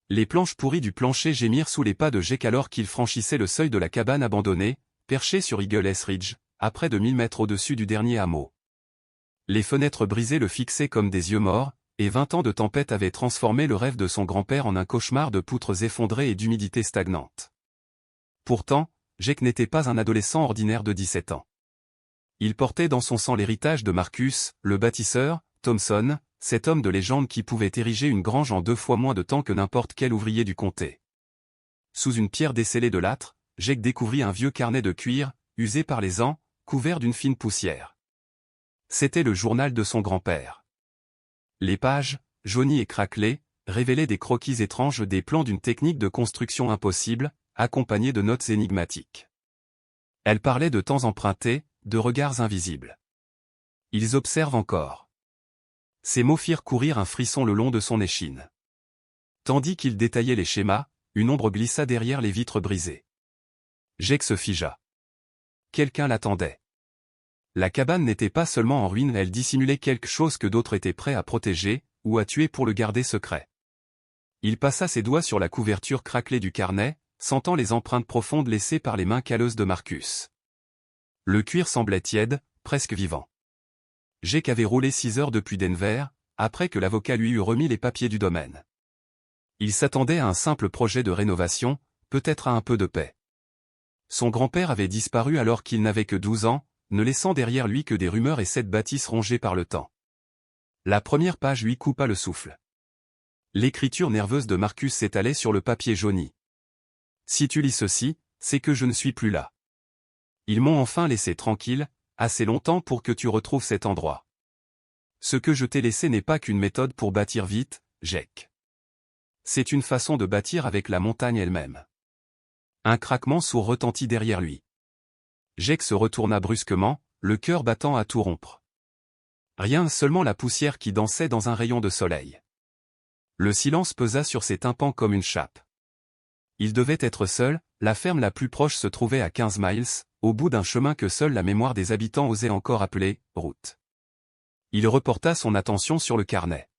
Les planches pourries du plancher gémirent sous les pas de Jake alors qu'il franchissait le seuil de la cabane abandonnée, perchée sur Eagle Ridge, à près de 1000 mètres au-dessus du dernier hameau. Les fenêtres brisées le fixaient comme des yeux morts, et 20 ans de tempête avaient transformé le rêve de son grand-père en un cauchemar de poutres effondrées et d'humidité stagnante. Pourtant, Jake n'était pas un adolescent ordinaire de 17 ans. Il portait dans son sang l'héritage de Marcus, le bâtisseur, Thompson, cet homme de légende qui pouvait ériger une grange en 2 fois moins de temps que n'importe quel ouvrier du comté. Sous une pierre descellée de l'âtre, Jake découvrit un vieux carnet de cuir, usé par les ans, couvert d'une fine poussière. C'était le journal de son grand-père. Les pages, jaunies et craquelées, révélaient des croquis étranges, des plans d'une technique de construction impossible, accompagnés de notes énigmatiques. Elle parlait de temps empruntés, de regards invisibles. Ils observent encore. Ces mots firent courir un frisson le long de son échine. Tandis qu'il détaillait les schémas, une ombre glissa derrière les vitres brisées. Jake se figea. Quelqu'un l'attendait. La cabane n'était pas seulement en ruine, elle dissimulait quelque chose que d'autres étaient prêts à protéger, ou à tuer pour le garder secret. Il passa ses doigts sur la couverture craquelée du carnet, sentant les empreintes profondes laissées par les mains calleuses de Marcus. Le cuir semblait tiède, presque vivant. Jake avait roulé 6 heures depuis Denver, après que l'avocat lui eut remis les papiers du domaine. Il s'attendait à un simple projet de rénovation, peut-être à un peu de paix. Son grand-père avait disparu alors qu'il n'avait que 12 ans, ne laissant derrière lui que des rumeurs et cette bâtisse rongée par le temps. La première page lui coupa le souffle. L'écriture nerveuse de Marcus s'étalait sur le papier jauni. Si tu lis ceci, c'est que je ne suis plus là. Ils m'ont enfin laissé tranquille, assez longtemps pour que tu retrouves cet endroit. Ce que je t'ai laissé n'est pas qu'une méthode pour bâtir vite, Jake. C'est une façon de bâtir avec la montagne elle-même. Un craquement sourd retentit derrière lui. Jake se retourna brusquement, le cœur battant à tout rompre. Rien, seulement la poussière qui dansait dans un rayon de soleil. Le silence pesa sur ses tympans comme une chape. Il devait être seul, la ferme la plus proche se trouvait à 15 miles, au bout d'un chemin que seule la mémoire des habitants osait encore appeler « route ». Il reporta son attention sur le carnet.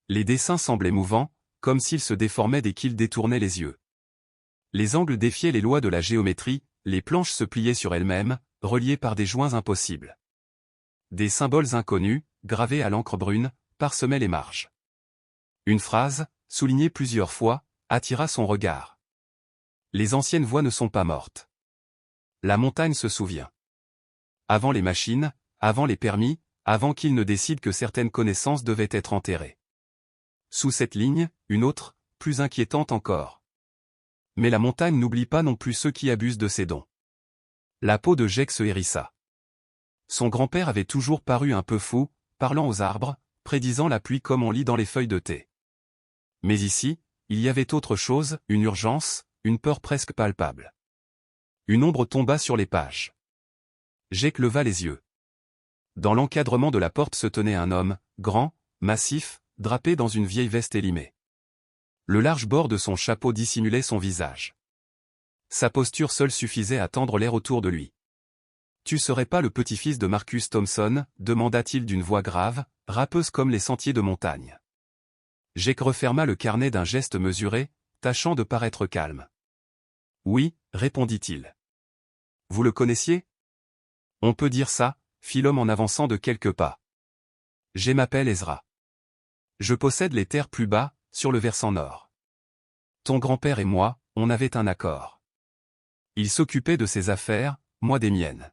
Les dessins semblaient mouvants, comme s'ils se déformaient dès qu'il détournait les yeux. Les angles défiaient les lois de la géométrie, les planches se pliaient sur elles-mêmes, reliées par des joints impossibles. Des symboles inconnus, gravés à l'encre brune, parsemaient les marges. Une phrase, soulignée plusieurs fois, attira son regard. Les anciennes voix ne sont pas mortes. La montagne se souvient. Avant les machines, avant les permis, avant qu'il ne décide que certaines connaissances devaient être enterrées. Sous cette ligne, une autre, plus inquiétante encore. Mais la montagne n'oublie pas non plus ceux qui abusent de ses dons. La peau de Jake se hérissa. Son grand-père avait toujours paru un peu fou, parlant aux arbres, prédisant la pluie comme on lit dans les feuilles de thé. Mais ici, il y avait autre chose, une urgence, une peur presque palpable. Une ombre tomba sur les pages. Jake leva les yeux. Dans l'encadrement de la porte se tenait un homme, grand, massif, drapé dans une vieille veste élimée. Le large bord de son chapeau dissimulait son visage. Sa posture seule suffisait à tendre l'air autour de lui. « Tu serais pas le petit-fils de Marcus Thompson ?» demanda-t-il d'une voix grave, râpeuse comme les sentiers de montagne. Jake referma le carnet d'un geste mesuré, tâchant de paraître calme. « Oui, » répondit-il. « Vous le connaissiez ? » ?»« On peut dire ça, » fit l'homme en avançant de quelques pas. « Je m'appelle Ezra. Je possède les terres plus bas, sur le versant nord. Ton grand-père et moi, on avait un accord. Il s'occupait de ses affaires, moi des miennes.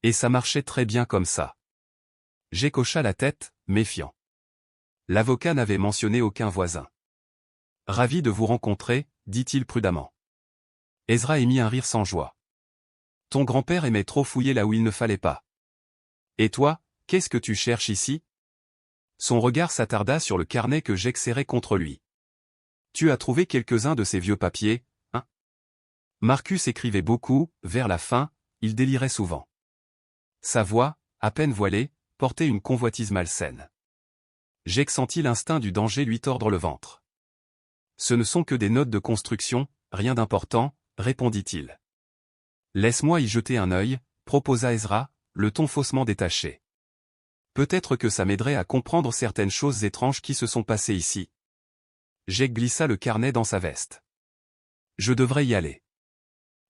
Et ça marchait très bien comme ça. » Jake hocha la tête, méfiant. L'avocat n'avait mentionné aucun voisin. « Ravi de vous rencontrer, » dit-il prudemment. Ezra émit un rire sans joie. « Ton grand-père aimait trop fouiller là où il ne fallait pas. Et toi, qu'est-ce que tu cherches ici ?» Son regard s'attarda sur le carnet que Jake serrait contre lui. « Tu as trouvé quelques-uns de ces vieux papiers, hein ?» Marcus écrivait beaucoup, vers la fin, il délirait souvent. Sa voix, à peine voilée, portait une convoitise malsaine. Jake sentit l'instinct du danger lui tordre le ventre. « Ce ne sont que des notes de construction, rien d'important, » répondit-il. « Laisse-moi y jeter un œil, » proposa Ezra, le ton faussement détaché. « Peut-être que ça m'aiderait à comprendre certaines choses étranges qui se sont passées ici. » Jake glissa le carnet dans sa veste. Je devrais y aller.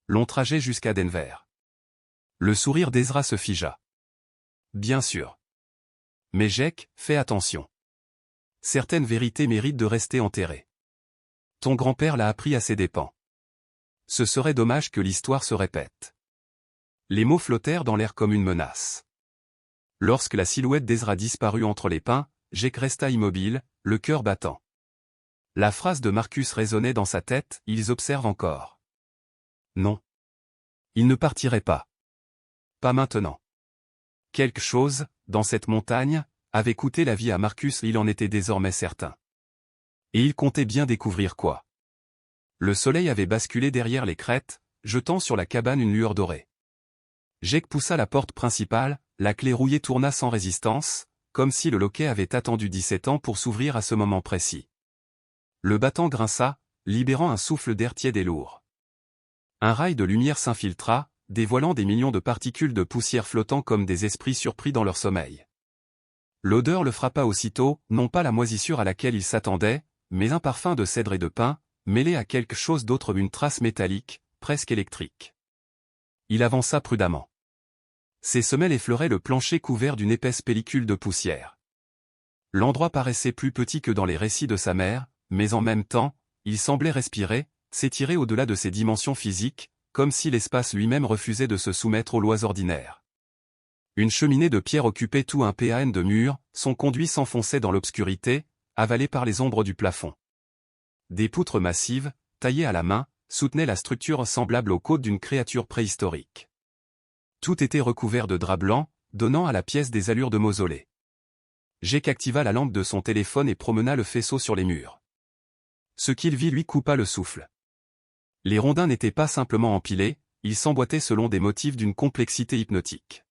Long trajet jusqu'à Denver. Le sourire d'Ezra se figea. Bien sûr. Mais Jake, fais attention. Certaines vérités méritent de rester enterrées. Ton grand-père l'a appris à ses dépens. Ce serait dommage que l'histoire se répète. Les mots flottèrent dans l'air comme une menace. Lorsque la silhouette d'Ezra disparut entre les pins, Jake resta immobile, le cœur battant. La phrase de Marcus résonnait dans sa tête, ils observent encore. Non. Ils ne partiraient pas. Pas maintenant. Quelque chose, dans cette montagne, avait coûté la vie à Marcus, il en était désormais certain. Et il comptait bien découvrir quoi. Le soleil avait basculé derrière les crêtes, jetant sur la cabane une lueur dorée. Jake poussa la porte principale, la clé rouillée tourna sans résistance, comme si le loquet avait attendu 17 ans pour s'ouvrir à ce moment précis. Le battant grinça, libérant un souffle d'air tiède et lourd. Un rail de lumière s'infiltra, dévoilant des millions de particules de poussière flottant comme des esprits surpris dans leur sommeil. L'odeur le frappa aussitôt, non pas la moisissure à laquelle il s'attendait, mais un parfum de cèdre et de pin, mêlé à quelque chose d'autre, une trace métallique, presque électrique. Il avança prudemment. Ses semelles effleuraient le plancher couvert d'une épaisse pellicule de poussière. L'endroit paraissait plus petit que dans les récits de sa mère, mais en même temps, il semblait respirer, s'étirer au-delà de ses dimensions physiques, comme si l'espace lui-même refusait de se soumettre aux lois ordinaires. Une cheminée de pierre occupait tout un pan de mur, son conduit s'enfonçait dans l'obscurité, avalé par les ombres du plafond. Des poutres massives, taillées à la main, soutenaient la structure semblable aux côtes d'une créature préhistorique. Tout était recouvert de drap blanc, donnant à la pièce des allures de mausolée. Jake activa la lampe de son téléphone et promena le faisceau sur les murs. Ce qu'il vit lui coupa le souffle. Les rondins n'étaient pas simplement empilés, ils s'emboîtaient selon des motifs d'une complexité hypnotique.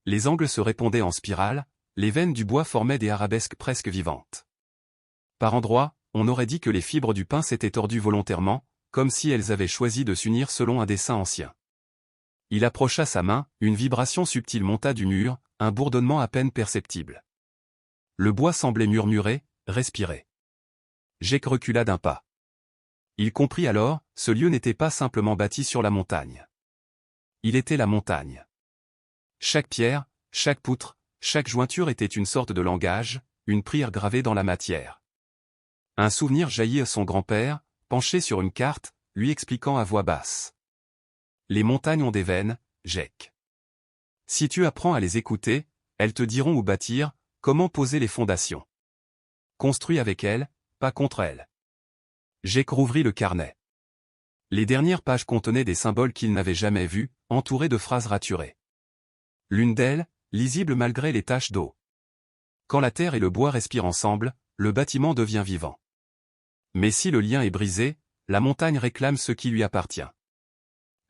Les angles se répondaient en spirale, les veines du bois formaient des arabesques presque vivantes. Par endroits, on aurait dit que les fibres du pin s'étaient tordues volontairement, comme si elles avaient choisi de s'unir selon un dessin ancien. Il approcha sa main, une vibration subtile monta du mur, un bourdonnement à peine perceptible. Le bois semblait murmurer, respirer. Jake recula d'un pas. Il comprit alors, ce lieu n'était pas simplement bâti sur la montagne. Il était la montagne. Chaque pierre, chaque poutre, chaque jointure était une sorte de langage, une prière gravée dans la matière. Un souvenir jaillit à son grand-père, penché sur une carte, lui expliquant à voix basse. Les montagnes ont des veines, Jake. Si tu apprends à les écouter, elles te diront où bâtir, comment poser les fondations. Construis avec elles, pas contre elles. Jake rouvrit le carnet. Les dernières pages contenaient des symboles qu'il n'avait jamais vus, entourés de phrases raturées. L'une d'elles, lisible malgré les taches d'eau. Quand la terre et le bois respirent ensemble, le bâtiment devient vivant. Mais si le lien est brisé, la montagne réclame ce qui lui appartient.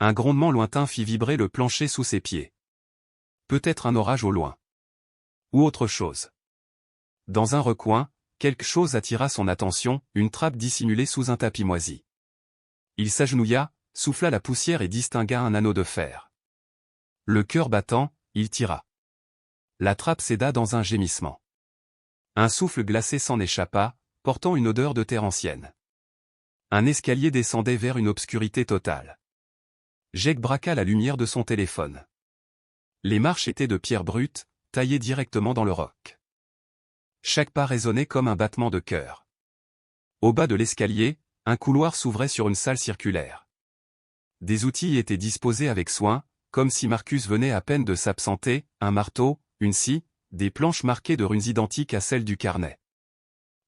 Un grondement lointain fit vibrer le plancher sous ses pieds. Peut-être un orage au loin. Ou autre chose. Dans un recoin, quelque chose attira son attention, une trappe dissimulée sous un tapis moisi. Il s'agenouilla, souffla la poussière et distingua un anneau de fer. Le cœur battant, il tira. La trappe céda dans un gémissement. Un souffle glacé s'en échappa, portant une odeur de terre ancienne. Un escalier descendait vers une obscurité totale. Jake braqua la lumière de son téléphone. Les marches étaient de pierre brute, taillées directement dans le roc. Chaque pas résonnait comme un battement de cœur. Au bas de l'escalier, un couloir s'ouvrait sur une salle circulaire. Des outils y étaient disposés avec soin, comme si Marcus venait à peine de s'absenter, un marteau, une scie, des planches marquées de runes identiques à celles du carnet.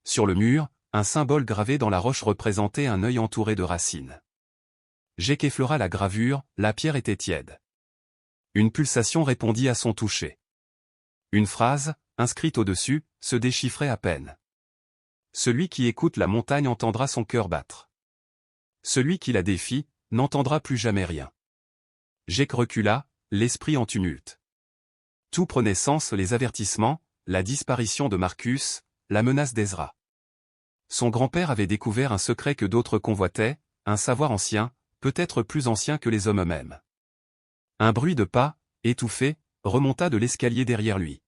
Sur le mur, un symbole gravé dans la roche représentait un œil entouré de racines. Jake effleura la gravure, la pierre était tiède. Une pulsation répondit à son toucher. Une phrase, inscrite au-dessus, se déchiffrait à peine. Celui qui écoute la montagne entendra son cœur battre. Celui qui la défie, n'entendra plus jamais rien. Jake recula, l'esprit en tumulte. Tout prenait sens, les avertissements, la disparition de Marcus, la menace d'Ezra. Son grand-père avait découvert un secret que d'autres convoitaient, un savoir ancien, peut-être plus ancien que les hommes eux-mêmes. Un bruit de pas, étouffé, remonta de l'escalier derrière lui.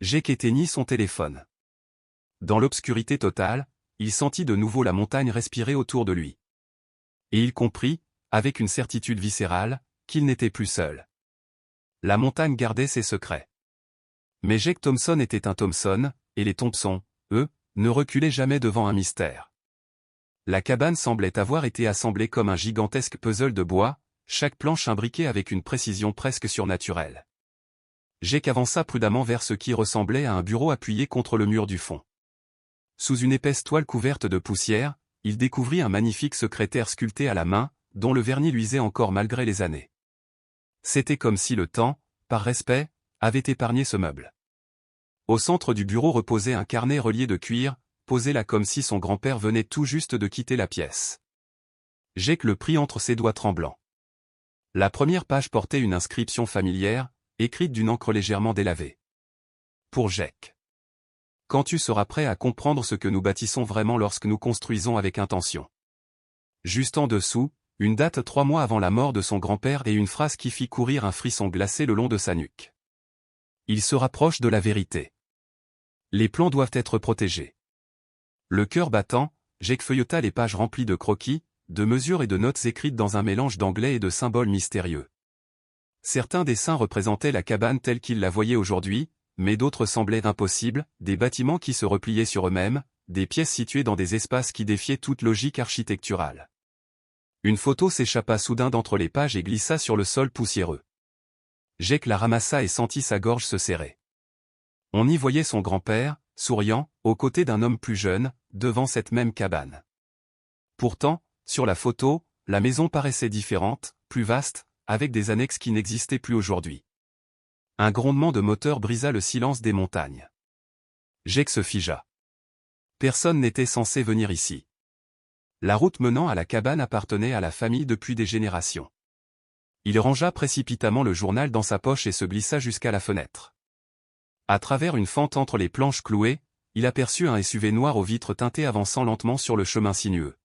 Jake éteignit son téléphone. Dans l'obscurité totale, il sentit de nouveau la montagne respirer autour de lui. Et il comprit, avec une certitude viscérale, qu'il n'était plus seul. La montagne gardait ses secrets. Mais Jake Thompson était un Thompson, et les Thompson, eux, ne reculaient jamais devant un mystère. La cabane semblait avoir été assemblée comme un gigantesque puzzle de bois, chaque planche imbriquée avec une précision presque surnaturelle. Jake avança prudemment vers ce qui ressemblait à un bureau appuyé contre le mur du fond. Sous une épaisse toile couverte de poussière, il découvrit un magnifique secrétaire sculpté à la main, dont le vernis luisait encore malgré les années. C'était comme si le temps, par respect, avait épargné ce meuble. Au centre du bureau reposait un carnet relié de cuir, posé là comme si son grand-père venait tout juste de quitter la pièce. Jake le prit entre ses doigts tremblants. La première page portait une inscription familière, écrite d'une encre légèrement délavée. Pour Jake. Quand tu seras prêt à comprendre ce que nous bâtissons vraiment lorsque nous construisons avec intention. Juste en dessous, une date 3 mois avant la mort de son grand-père et une phrase qui fit courir un frisson glacé le long de sa nuque. Il se rapproche de la vérité. Les plans doivent être protégés. Le cœur battant, Jake feuilleta les pages remplies de croquis, de mesures et de notes écrites dans un mélange d'anglais et de symboles mystérieux. Certains dessins représentaient la cabane telle qu'il la voyait aujourd'hui, mais d'autres semblaient impossibles, des bâtiments qui se repliaient sur eux-mêmes, des pièces situées dans des espaces qui défiaient toute logique architecturale. Une photo s'échappa soudain d'entre les pages et glissa sur le sol poussiéreux. Jake la ramassa et sentit sa gorge se serrer. On y voyait son grand-père, souriant, aux côtés d'un homme plus jeune, devant cette même cabane. Pourtant, sur la photo, la maison paraissait différente, plus vaste, avec des annexes qui n'existaient plus aujourd'hui. Un grondement de moteur brisa le silence des montagnes. Jake se figea. Personne n'était censé venir ici. La route menant à la cabane appartenait à la famille depuis des générations. Il rangea précipitamment le journal dans sa poche et se glissa jusqu'à la fenêtre. À travers une fente entre les planches clouées, il aperçut un SUV noir aux vitres teintées avançant lentement sur le chemin sinueux.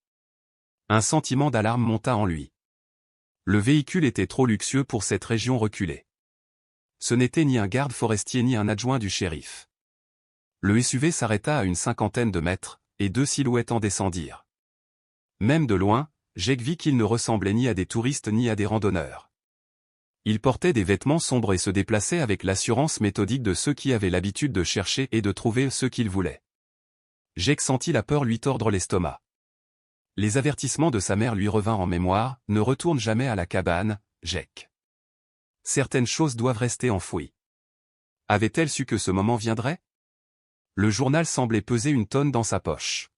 Un sentiment d'alarme monta en lui. Le véhicule était trop luxueux pour cette région reculée. Ce n'était ni un garde forestier ni un adjoint du shérif. Le SUV s'arrêta à une 50aine de mètres, et 2 silhouettes en descendirent. Même de loin, Jake vit qu'ils ne ressemblaient ni à des touristes ni à des randonneurs. Ils portaient des vêtements sombres et se déplaçaient avec l'assurance méthodique de ceux qui avaient l'habitude de chercher et de trouver ce qu'ils voulaient. Jake sentit la peur lui tordre l'estomac. Les avertissements de sa mère lui revinrent en mémoire, ne retourne jamais à la cabane, Jake. Certaines choses doivent rester enfouies. Avait-elle su que ce moment viendrait? Le journal semblait peser une tonne dans sa poche.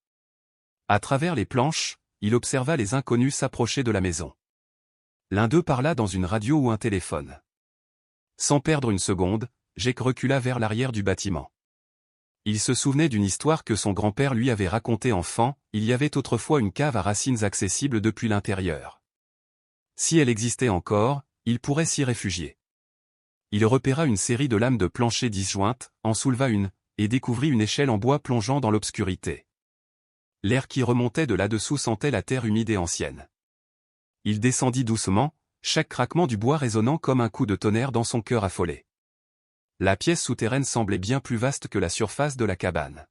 À travers les planches, il observa les inconnus s'approcher de la maison. L'un d'eux parla dans une radio ou un téléphone. Sans perdre une seconde, Jake recula vers l'arrière du bâtiment. Il se souvenait d'une histoire que son grand-père lui avait racontée enfant, il y avait autrefois une cave à racines accessible depuis l'intérieur. Si elle existait encore, il pourrait s'y réfugier. Il repéra une série de lames de plancher disjointes, en souleva une, et découvrit une échelle en bois plongeant dans l'obscurité. L'air qui remontait de là-dessous sentait la terre humide et ancienne. Il descendit doucement, chaque craquement du bois résonnant comme un coup de tonnerre dans son cœur affolé. La pièce souterraine semblait bien plus vaste que la surface de la cabane.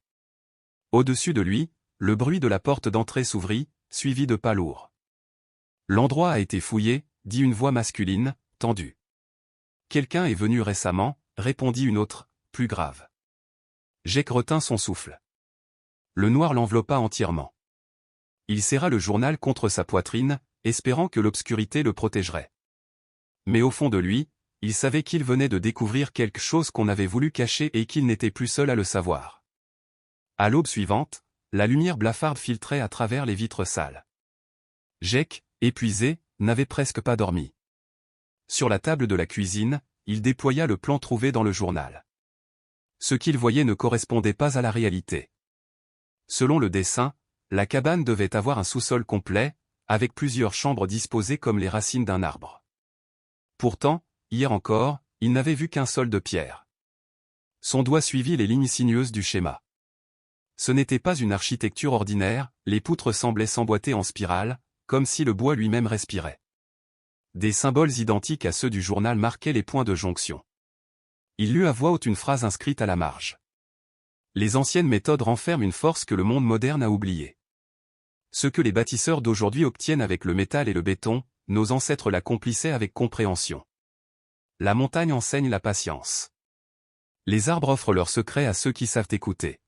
Au-dessus de lui, le bruit de la porte d'entrée s'ouvrit, suivi de pas lourds. L'endroit a été fouillé, dit une voix masculine, tendue. Quelqu'un est venu récemment, répondit une autre, plus grave. Jake retint son souffle. Le noir l'enveloppa entièrement. Il serra le journal contre sa poitrine, espérant que l'obscurité le protégerait. Mais au fond de lui, il savait qu'il venait de découvrir quelque chose qu'on avait voulu cacher et qu'il n'était plus seul à le savoir. À l'aube suivante, la lumière blafarde filtrait à travers les vitres sales. Jake, épuisé, n'avait presque pas dormi. Sur la table de la cuisine, il déploya le plan trouvé dans le journal. Ce qu'il voyait ne correspondait pas à la réalité. Selon le dessin, la cabane devait avoir un sous-sol complet, avec plusieurs chambres disposées comme les racines d'un arbre. Pourtant, hier encore, il n'avait vu qu'un sol de pierre. Son doigt suivit les lignes sinueuses du schéma. Ce n'était pas une architecture ordinaire, les poutres semblaient s'emboîter en spirale, comme si le bois lui-même respirait. Des symboles identiques à ceux du journal marquaient les points de jonction. Il lut à voix haute une phrase inscrite à la marge. Les anciennes méthodes renferment une force que le monde moderne a oubliée. Ce que les bâtisseurs d'aujourd'hui obtiennent avec le métal et le béton, nos ancêtres l'accomplissaient avec compréhension. La montagne enseigne la patience. Les arbres offrent leurs secrets à ceux qui savent écouter.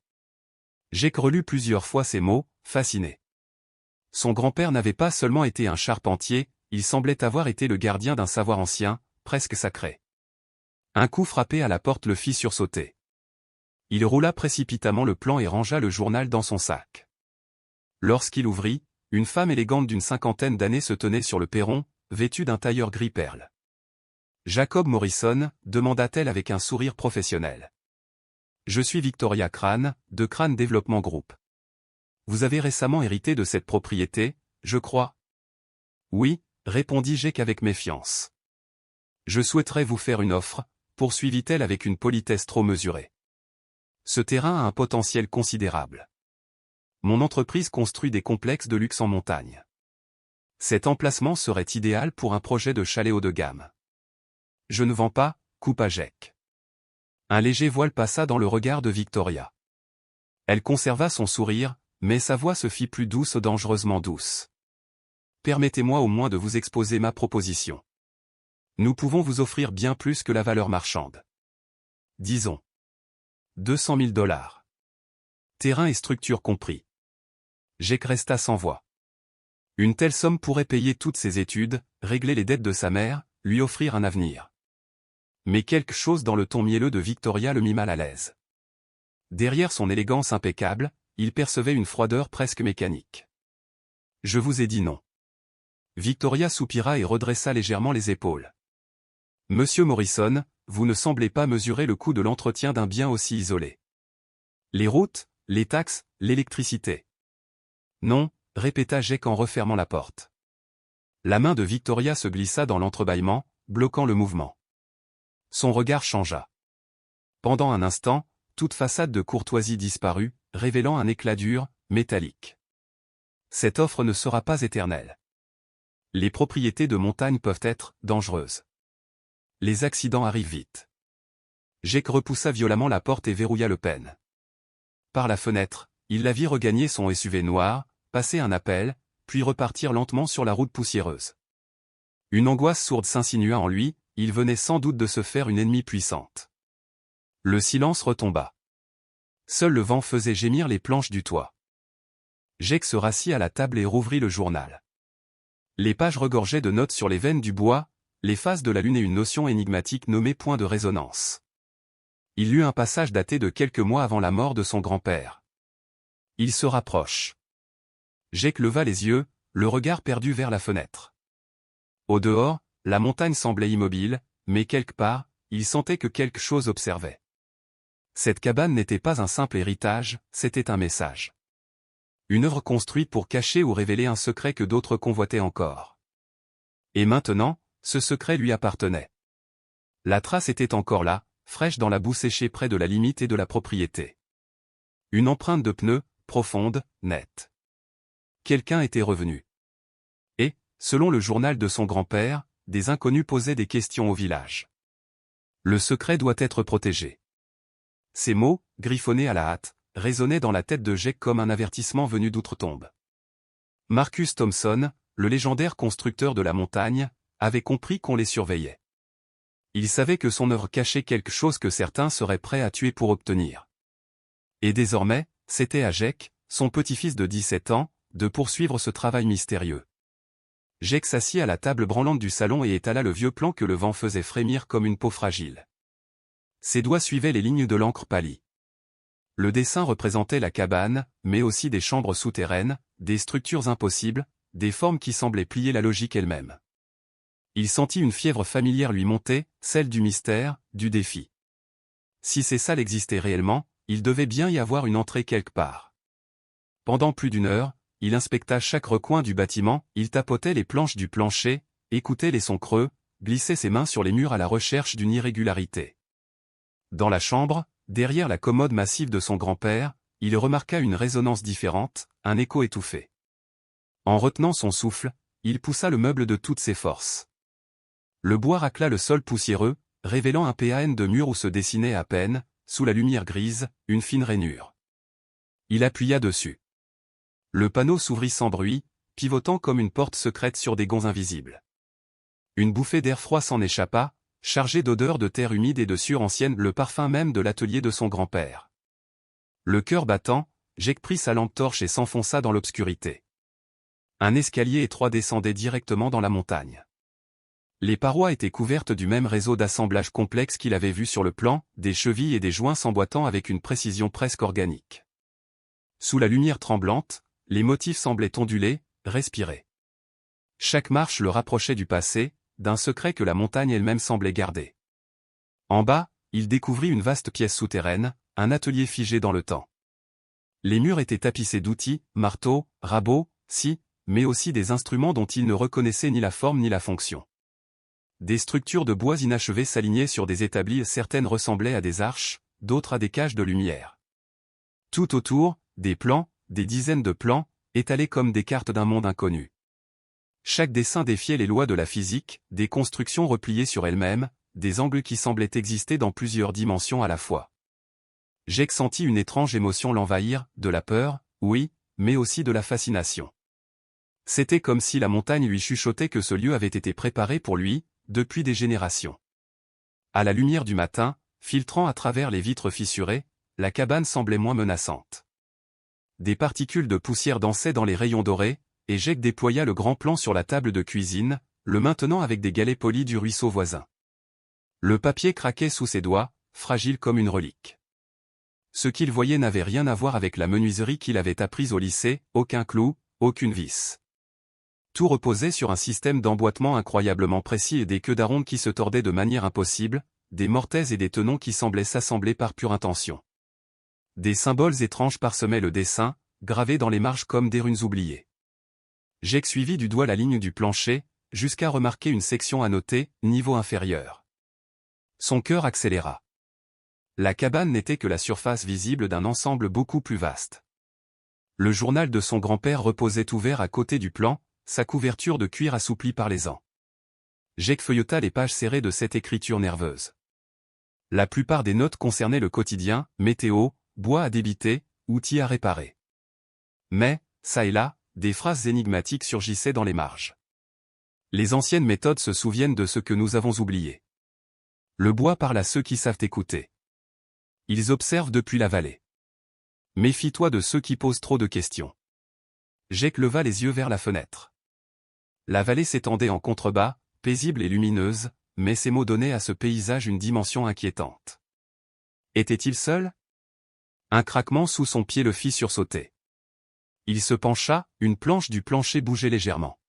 J'ai relu plusieurs fois ces mots, fasciné. Son grand-père n'avait pas seulement été un charpentier, il semblait avoir été le gardien d'un savoir ancien, presque sacré. Un coup frappé à la porte le fit sursauter. Il roula précipitamment le plan et rangea le journal dans son sac. Lorsqu'il ouvrit, une femme élégante d'une cinquantaine d'années se tenait sur le perron, vêtue d'un tailleur gris perle. « Jacob Morrison » demanda-t-elle avec un sourire professionnel. « Je suis Victoria Crane, de Crane Development Group. Vous avez récemment hérité de cette propriété, je crois ? » « Oui », répondit Jake avec méfiance. « Je souhaiterais vous faire une offre, » poursuivit-elle avec une politesse trop mesurée. « Ce terrain a un potentiel considérable. Mon entreprise construit des complexes de luxe en montagne. Cet emplacement serait idéal pour un projet de chalet haut de gamme. Je ne vends pas, coupa Jake. Un léger voile passa dans le regard de Victoria. Elle conserva son sourire, mais sa voix se fit plus douce, dangereusement douce. Permettez-moi au moins de vous exposer ma proposition. Nous pouvons vous offrir bien plus que la valeur marchande. Disons. 200 000 $. Terrain et structure compris. Jake resta sans voix. Une telle somme pourrait payer toutes ses études, régler les dettes de sa mère, lui offrir un avenir. Mais quelque chose dans le ton mielleux de Victoria le mit mal à l'aise. Derrière son élégance impeccable, il percevait une froideur presque mécanique. « Je vous ai dit non. » Victoria soupira et redressa légèrement les épaules. « Monsieur Morrison, vous ne semblez pas mesurer le coût de l'entretien d'un bien aussi isolé. Les routes, les taxes, l'électricité. » « Non », répéta Jake en refermant la porte. La main de Victoria se glissa dans l'entrebâillement, bloquant le mouvement. Son regard changea. Pendant un instant, toute façade de courtoisie disparut, révélant un éclat dur, métallique. Cette offre ne sera pas éternelle. Les propriétés de montagne peuvent être dangereuses. Les accidents arrivent vite. Jake repoussa violemment la porte et verrouilla le pen. Par la fenêtre, il la vit regagner son SUV noir, passer un appel, puis repartir lentement sur la route poussiéreuse. Une angoisse sourde s'insinua en lui, il venait sans doute de se faire une ennemie puissante. Le silence retomba. Seul le vent faisait gémir les planches du toit. Jake se rassit à la table et rouvrit le journal. Les pages regorgeaient de notes sur les veines du bois, les phases de la lune et une notion énigmatique nommée point de résonance. Il lut un passage daté de quelques mois avant la mort de son grand-père. Il se rapproche. Jake leva les yeux, le regard perdu vers la fenêtre. Au dehors, la montagne semblait immobile, mais quelque part, il sentait que quelque chose observait. Cette cabane n'était pas un simple héritage, c'était un message. Une œuvre construite pour cacher ou révéler un secret que d'autres convoitaient encore. Et maintenant, ce secret lui appartenait. La trace était encore là, fraîche dans la boue séchée près de la limite et de la propriété. Une empreinte de pneu, profonde, nette. Quelqu'un était revenu. Et, selon le journal de son grand-père, des inconnus posaient des questions au village. Le secret doit être protégé. Ces mots, griffonnés à la hâte, résonnaient dans la tête de Jake comme un avertissement venu d'outre-tombe. Marcus Thompson, le légendaire constructeur de la montagne, avait compris qu'on les surveillait. Il savait que son œuvre cachait quelque chose que certains seraient prêts à tuer pour obtenir. Et désormais, c'était à Jake, son petit-fils de 17 ans, de poursuivre ce travail mystérieux. Jake s'assit à la table branlante du salon et étala le vieux plan que le vent faisait frémir comme une peau fragile. Ses doigts suivaient les lignes de l'encre pâlie. Le dessin représentait la cabane, mais aussi des chambres souterraines, des structures impossibles, des formes qui semblaient plier la logique elle-même. Il sentit une fièvre familière lui monter, celle du mystère, du défi. Si ces salles existaient réellement, il devait bien y avoir une entrée quelque part. Pendant plus d'une heure, il inspecta chaque recoin du bâtiment, il tapotait les planches du plancher, écoutait les sons creux, glissait ses mains sur les murs à la recherche d'une irrégularité. Dans la chambre, derrière la commode massive de son grand-père, il remarqua une résonance différente, un écho étouffé. En retenant son souffle, il poussa le meuble de toutes ses forces. Le bois racla le sol poussiéreux, révélant un PAN de mur où se dessinait à peine, sous la lumière grise, une fine rainure. Il appuya dessus. Le panneau s'ouvrit sans bruit, pivotant comme une porte secrète sur des gonds invisibles. Une bouffée d'air froid s'en échappa, chargée d'odeurs de terre humide et de sueur ancienne, le parfum même de l'atelier de son grand-père. Le cœur battant, Jake prit sa lampe torche et s'enfonça dans l'obscurité. Un escalier étroit descendait directement dans la montagne. Les parois étaient couvertes du même réseau d'assemblage complexe qu'il avait vu sur le plan, des chevilles et des joints s'emboîtant avec une précision presque organique. Sous la lumière tremblante, les motifs semblaient onduler, respirer. Chaque marche le rapprochait du passé, d'un secret que la montagne elle-même semblait garder. En bas, il découvrit une vaste pièce souterraine, un atelier figé dans le temps. Les murs étaient tapissés d'outils, marteaux, rabots, scies, mais aussi des instruments dont il ne reconnaissait ni la forme ni la fonction. Des structures de bois inachevées s'alignaient sur des établis, certaines ressemblaient à des arches, d'autres à des cages de lumière. Tout autour, des plans, des dizaines de plans, étalés comme des cartes d'un monde inconnu. Chaque dessin défiait les lois de la physique, des constructions repliées sur elles-mêmes, des angles qui semblaient exister dans plusieurs dimensions à la fois. Jake sentit une étrange émotion l'envahir, de la peur, oui, mais aussi de la fascination. C'était comme si la montagne lui chuchotait que ce lieu avait été préparé pour lui, depuis des générations. À la lumière du matin, filtrant à travers les vitres fissurées, la cabane semblait moins menaçante. Des particules de poussière dansaient dans les rayons dorés, et Jake déploya le grand plan sur la table de cuisine, le maintenant avec des galets polis du ruisseau voisin. Le papier craquait sous ses doigts, fragile comme une relique. Ce qu'il voyait n'avait rien à voir avec la menuiserie qu'il avait apprise au lycée, aucun clou, aucune vis. Tout reposait sur un système d'emboîtement incroyablement précis et des queues d'aronde qui se tordaient de manière impossible, des mortaises et des tenons qui semblaient s'assembler par pure intention. Des symboles étranges parsemaient le dessin, gravés dans les marges comme des runes oubliées. Jake suivit du doigt la ligne du plancher, jusqu'à remarquer une section annotée, niveau inférieur. Son cœur accéléra. La cabane n'était que la surface visible d'un ensemble beaucoup plus vaste. Le journal de son grand-père reposait ouvert à côté du plan, sa couverture de cuir assouplie par les ans. Jake feuilleta les pages serrées de cette écriture nerveuse. La plupart des notes concernaient le quotidien, météo, bois à débiter, outils à réparer. Mais, ça et là, des phrases énigmatiques surgissaient dans les marges. Les anciennes méthodes se souviennent de ce que nous avons oublié. Le bois parle à ceux qui savent écouter. Ils observent depuis la vallée. Méfie-toi de ceux qui posent trop de questions. Jake leva les yeux vers la fenêtre. La vallée s'étendait en contrebas, paisible et lumineuse, mais ces mots donnaient à ce paysage une dimension inquiétante. Était-il seul? Un craquement sous son pied le fit sursauter. Il se pencha, une planche du plancher bougeait légèrement.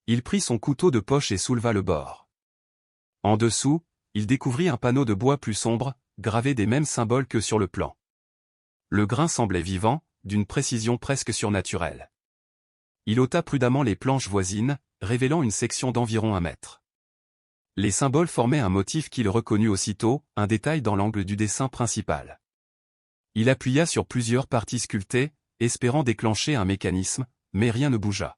Il prit son couteau de poche et souleva le bord. En dessous, il découvrit un panneau de bois plus sombre, gravé des mêmes symboles que sur le plan. Le grain semblait vivant, d'une précision presque surnaturelle. Il ôta prudemment les planches voisines, révélant une section d'environ 1 mètre. Les symboles formaient un motif qu'il reconnut aussitôt, un détail dans l'angle du dessin principal. Il appuya sur plusieurs parties sculptées, espérant déclencher un mécanisme, mais rien ne bougea.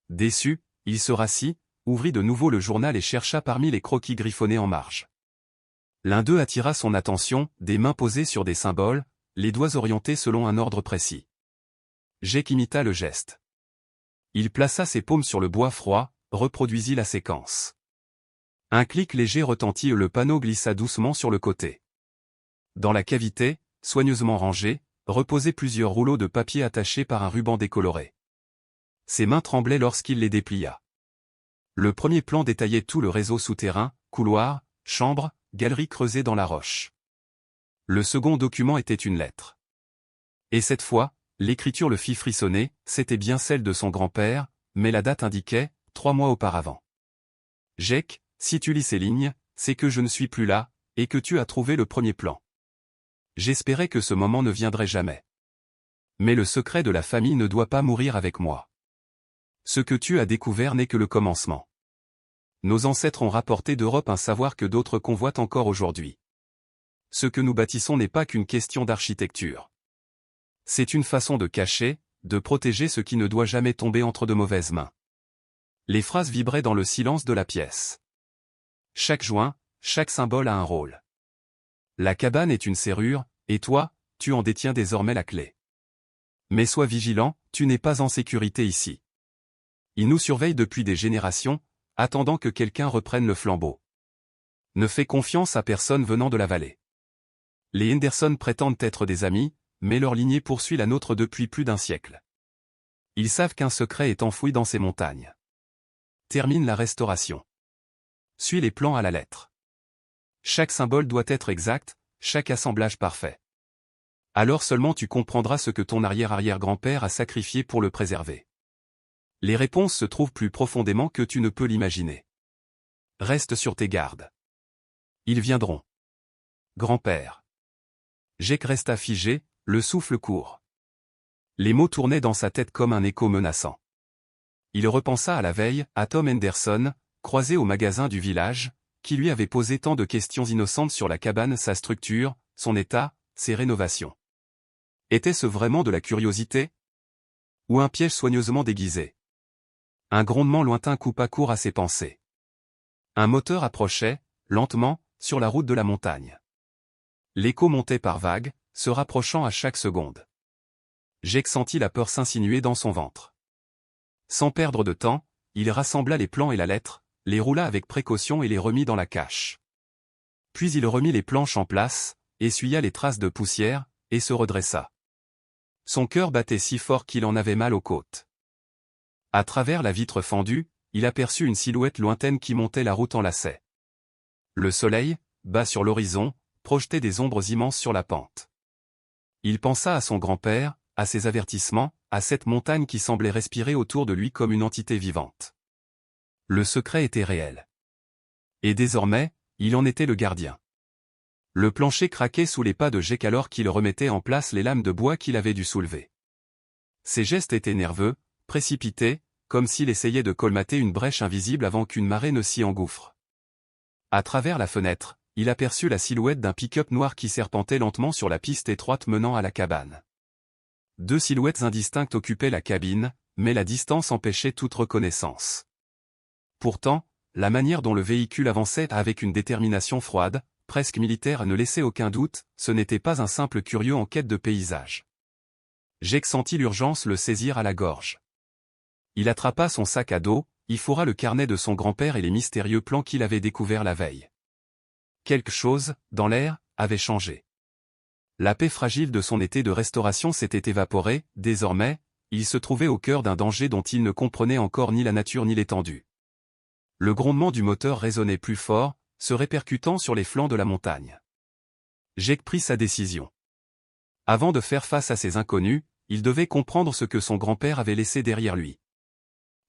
Déçu, il se rassit, ouvrit de nouveau le journal et chercha parmi les croquis griffonnés en marge. L'un d'eux attira son attention, des mains posées sur des symboles, les doigts orientés selon un ordre précis. Jake imita le geste. Il plaça ses paumes sur le bois froid, reproduisit la séquence. Un clic léger retentit et le panneau glissa doucement sur le côté. Dans la cavité, soigneusement rangée, reposaient plusieurs rouleaux de papier attachés par un ruban décoloré. Ses mains tremblaient lorsqu'il les déplia. Le premier plan détaillait tout le réseau souterrain, couloirs, chambres, galeries creusées dans la roche. Le second document était une lettre. Et cette fois, l'écriture le fit frissonner, c'était bien celle de son grand-père, mais la date indiquait, 3 mois auparavant. Jake, si tu lis ces lignes, c'est que je ne suis plus là, et que tu as trouvé le premier plan. J'espérais que ce moment ne viendrait jamais. Mais le secret de la famille ne doit pas mourir avec moi. Ce que tu as découvert n'est que le commencement. Nos ancêtres ont rapporté d'Europe un savoir que d'autres convoitent encore aujourd'hui. Ce que nous bâtissons n'est pas qu'une question d'architecture. C'est une façon de cacher, de protéger ce qui ne doit jamais tomber entre de mauvaises mains. Les phrases vibraient dans le silence de la pièce. Chaque joint, chaque symbole a un rôle. La cabane est une serrure, et toi, tu en détiens désormais la clé. Mais sois vigilant, tu n'es pas en sécurité ici. Ils nous surveillent depuis des générations, attendant que quelqu'un reprenne le flambeau. Ne fais confiance à personne venant de la vallée. Les Henderson prétendent être des amis, mais leur lignée poursuit la nôtre depuis plus d'un siècle. Ils savent qu'un secret est enfoui dans ces montagnes. Termine la restauration. Suis les plans à la lettre. Chaque symbole doit être exact, chaque assemblage parfait. Alors seulement tu comprendras ce que ton arrière-arrière-grand-père a sacrifié pour le préserver. Les réponses se trouvent plus profondément que tu ne peux l'imaginer. Reste sur tes gardes. Ils viendront. Grand-père. Jake resta figé, le souffle court. Les mots tournaient dans sa tête comme un écho menaçant. Il repensa à la veille, à Tom Henderson, croisé au magasin du village, qui lui avait posé tant de questions innocentes sur la cabane, sa structure, son état, ses rénovations. Était-ce vraiment de la curiosité? Ou un piège soigneusement déguisé? Un grondement lointain coupa court à ses pensées. Un moteur approchait, lentement, sur la route de la montagne. L'écho montait par vagues, se rapprochant à chaque seconde. Jake sentit la peur s'insinuer dans son ventre. Sans perdre de temps, il rassembla les plans et la lettre, les roula avec précaution et les remit dans la cache. Puis il remit les planches en place, essuya les traces de poussière, et se redressa. Son cœur battait si fort qu'il en avait mal aux côtes. À travers la vitre fendue, il aperçut une silhouette lointaine qui montait la route en lacet. Le soleil, bas sur l'horizon, projetait des ombres immenses sur la pente. Il pensa à son grand-père, à ses avertissements, à cette montagne qui semblait respirer autour de lui comme une entité vivante. Le secret était réel. Et désormais, il en était le gardien. Le plancher craquait sous les pas de Jake alors qu'il remettait en place les lames de bois qu'il avait dû soulever. Ses gestes étaient nerveux, précipités, comme s'il essayait de colmater une brèche invisible avant qu'une marée ne s'y engouffre. À travers la fenêtre, il aperçut la silhouette d'un pick-up noir qui serpentait lentement sur la piste étroite menant à la cabane. Deux silhouettes indistinctes occupaient la cabine, mais la distance empêchait toute reconnaissance. Pourtant, la manière dont le véhicule avançait avec une détermination froide, presque militaire ne laissait aucun doute, ce n'était pas un simple curieux en quête de paysage. Jake sentit l'urgence le saisir à la gorge. Il attrapa son sac à dos, y fourra le carnet de son grand-père et les mystérieux plans qu'il avait découverts la veille. Quelque chose, dans l'air, avait changé. La paix fragile de son été de restauration s'était évaporée, désormais, il se trouvait au cœur d'un danger dont il ne comprenait encore ni la nature ni l'étendue. Le grondement du moteur résonnait plus fort, se répercutant sur les flancs de la montagne. Jake prit sa décision. Avant de faire face à ces inconnus, il devait comprendre ce que son grand-père avait laissé derrière lui.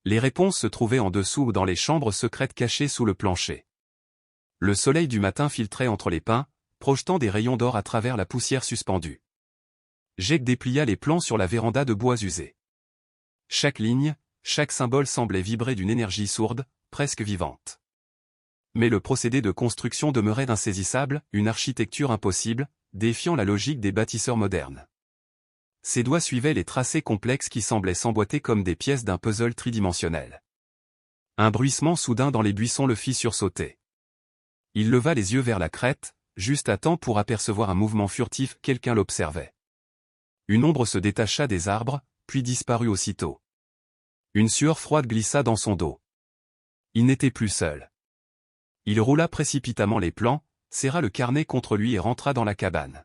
Les réponses se trouvaient en dessous ou dans les chambres secrètes cachées sous le plancher. Le soleil du matin filtrait entre les pins, projetant des rayons d'or à travers la poussière suspendue. Jake déplia les plans sur la véranda de bois usé. Chaque ligne, chaque symbole semblait vibrer d'une énergie sourde, presque vivante. Mais le procédé de construction demeurait insaisissable, une architecture impossible, défiant la logique des bâtisseurs modernes. Ses doigts suivaient les tracés complexes qui semblaient s'emboîter comme des pièces d'un puzzle tridimensionnel. Un bruissement soudain dans les buissons le fit sursauter. Il leva les yeux vers la crête, juste à temps pour apercevoir un mouvement furtif, quelqu'un l'observait. Une ombre se détacha des arbres, puis disparut aussitôt. Une sueur froide glissa dans son dos. Il n'était plus seul. Il roula précipitamment les plans, serra le carnet contre lui et rentra dans la cabane.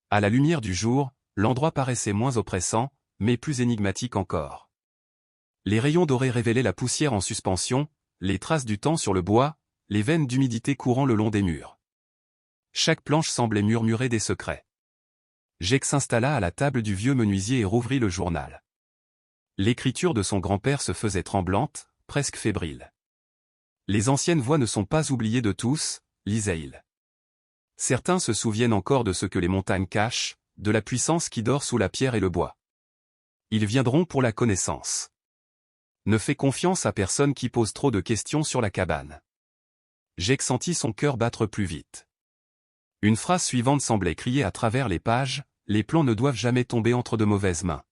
À la lumière du jour, l'endroit paraissait moins oppressant, mais plus énigmatique encore. Les rayons dorés révélaient la poussière en suspension, les traces du temps sur le bois, les veines d'humidité courant le long des murs. Chaque planche semblait murmurer des secrets. Jake s'installa à la table du vieux menuisier et rouvrit le journal. L'écriture de son grand-père se faisait tremblante, presque fébrile. Les anciennes voix ne sont pas oubliées de tous, lisait-il. Certains se souviennent encore de ce que les montagnes cachent, de la puissance qui dort sous la pierre et le bois. Ils viendront pour la connaissance. Ne fais confiance à personne qui pose trop de questions sur la cabane. Jake sentit son cœur battre plus vite. Une phrase suivante semblait crier à travers les pages, les plans ne doivent jamais tomber entre de mauvaises mains.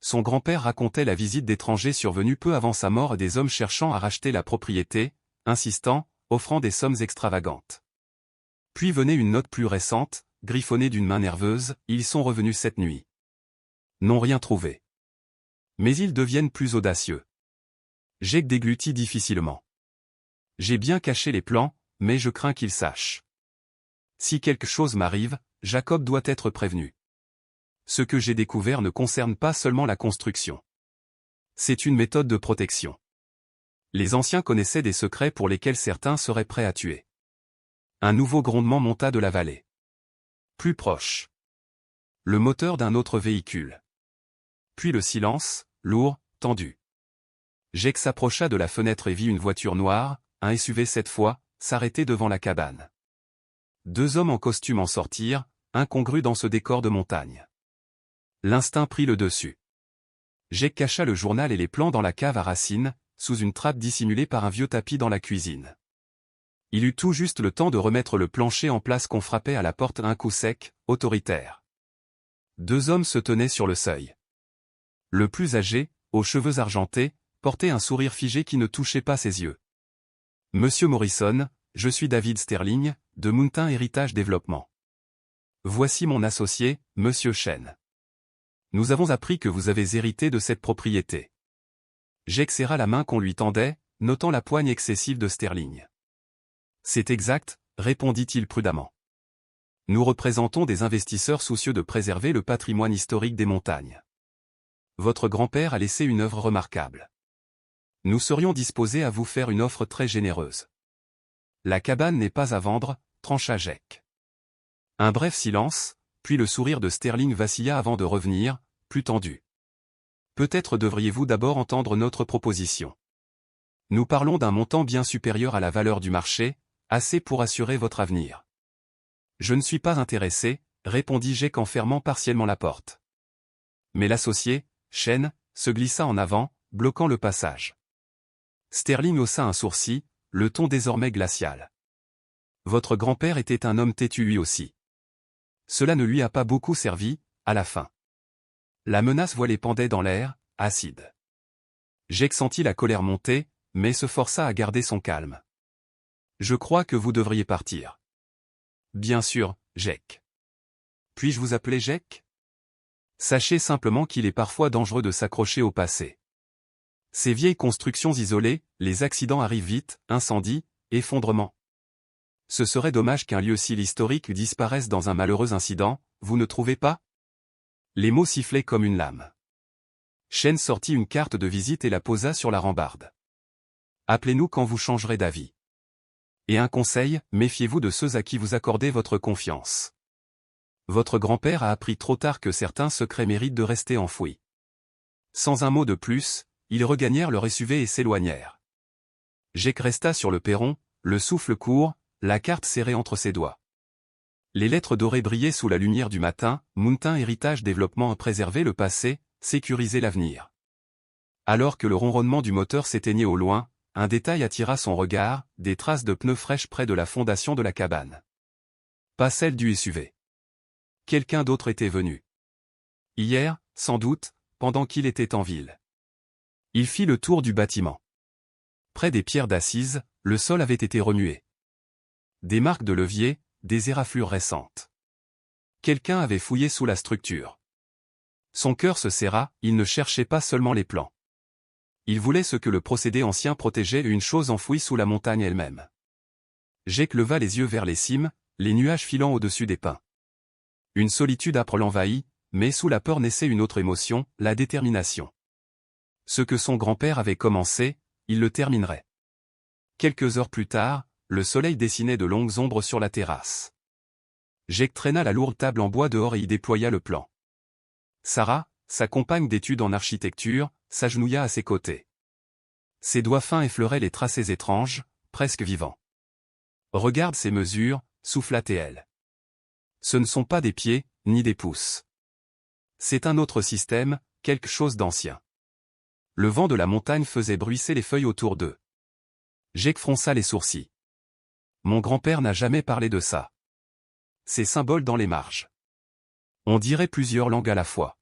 Son grand-père racontait la visite d'étrangers survenus peu avant sa mort et des hommes cherchant à racheter la propriété, insistant, offrant des sommes extravagantes. Puis venait une note plus récente, griffonnée d'une main nerveuse, ils sont revenus cette nuit. N'ont rien trouvé. Mais ils deviennent plus audacieux. Jake déglutit difficilement. J'ai bien caché les plans, mais je crains qu'ils sachent. Si quelque chose m'arrive, Jacob doit être prévenu. Ce que j'ai découvert ne concerne pas seulement la construction. C'est une méthode de protection. Les anciens connaissaient des secrets pour lesquels certains seraient prêts à tuer. Un nouveau grondement monta de la vallée. Plus proche. Le moteur d'un autre véhicule. Puis le silence, lourd, tendu. Jake s'approcha de la fenêtre et vit une voiture noire, un SUV cette fois, s'arrêter devant la cabane. Deux hommes en costume en sortirent, incongrus dans ce décor de montagne. L'instinct prit le dessus. Jake cacha le journal et les plans dans la cave à racines, sous une trappe dissimulée par un vieux tapis dans la cuisine. Il eut tout juste le temps de remettre le plancher en place qu'on frappait à la porte d'un coup sec, autoritaire. Deux hommes se tenaient sur le seuil. Le plus âgé, aux cheveux argentés, portait un sourire figé qui ne touchait pas ses yeux. « Monsieur Morrison, je suis David Sterling, de Mountain Heritage Développement. Voici mon associé, Monsieur Chen. Nous avons appris que vous avez hérité de cette propriété. » Jake serra la main qu'on lui tendait, notant la poigne excessive de Sterling. « C'est exact, répondit-il prudemment. Nous représentons des investisseurs soucieux de préserver le patrimoine historique des montagnes. Votre grand-père a laissé une œuvre remarquable. Nous serions disposés à vous faire une offre très généreuse. La cabane n'est pas à vendre, trancha Jake. Un bref silence, puis le sourire de Sterling vacilla avant de revenir, plus tendu. Peut-être devriez-vous d'abord entendre notre proposition. Nous parlons d'un montant bien supérieur à la valeur du marché, assez pour assurer votre avenir. Je ne suis pas intéressé, répondit Jake en fermant partiellement la porte. Mais l'associé, Chen, se glissa en avant, bloquant le passage. Sterling haussa un sourcil, le ton désormais glacial. Votre grand-père était un homme têtu lui aussi. Cela ne lui a pas beaucoup servi, à la fin. La menace voilée pendait dans l'air, acide. Jake sentit la colère monter, mais se força à garder son calme. Je crois que vous devriez partir. Bien sûr, Jake. Puis-je vous appeler Jake? Sachez simplement qu'il est parfois dangereux de s'accrocher au passé. Ces vieilles constructions isolées, les accidents arrivent vite, incendies, effondrements. Ce serait dommage qu'un lieu si historique disparaisse dans un malheureux incident, vous ne trouvez pas? Les mots sifflaient comme une lame. Chen sortit une carte de visite et la posa sur la rambarde. Appelez-nous quand vous changerez d'avis. Et un conseil, méfiez-vous de ceux à qui vous accordez votre confiance. Votre grand-père a appris trop tard que certains secrets méritent de rester enfouis. Sans un mot de plus, ils regagnèrent leur SUV et s'éloignèrent. Jake resta sur le perron, le souffle court, la carte serrée entre ses doigts. Les lettres dorées brillaient sous la lumière du matin, Mountain Heritage Développement a préservé le passé, sécurisé l'avenir. Alors que le ronronnement du moteur s'éteignait au loin, un détail attira son regard, des traces de pneus fraîches près de la fondation de la cabane. Pas celle du SUV. Quelqu'un d'autre était venu. Hier, sans doute, pendant qu'il était en ville. Il fit le tour du bâtiment. Près des pierres d'assises, le sol avait été remué. Des marques de levier, des éraflures récentes. Quelqu'un avait fouillé sous la structure. Son cœur se serra, il ne cherchait pas seulement les plans. Il voulait ce que le procédé ancien protégeait, une chose enfouie sous la montagne elle-même. Jake leva les yeux vers les cimes, les nuages filant au-dessus des pins. Une solitude âpre l'envahit, mais sous la peur naissait une autre émotion, la détermination. Ce que son grand-père avait commencé, il le terminerait. Quelques heures plus tard, le soleil dessinait de longues ombres sur la terrasse. Jake traîna la lourde table en bois dehors et y déploya le plan. Sarah, sa compagne d'études en architecture, s'agenouilla à ses côtés. Ses doigts fins effleuraient les tracés étranges, presque vivants. « Regarde ces mesures, souffla-t-elle. Ce ne sont pas des pieds, ni des pouces. C'est un autre système, quelque chose d'ancien. » Le vent de la montagne faisait bruisser les feuilles autour d'eux. Jake fronça les sourcils. « Mon grand-père n'a jamais parlé de ça. Ces symboles dans les marges. On dirait plusieurs langues à la fois.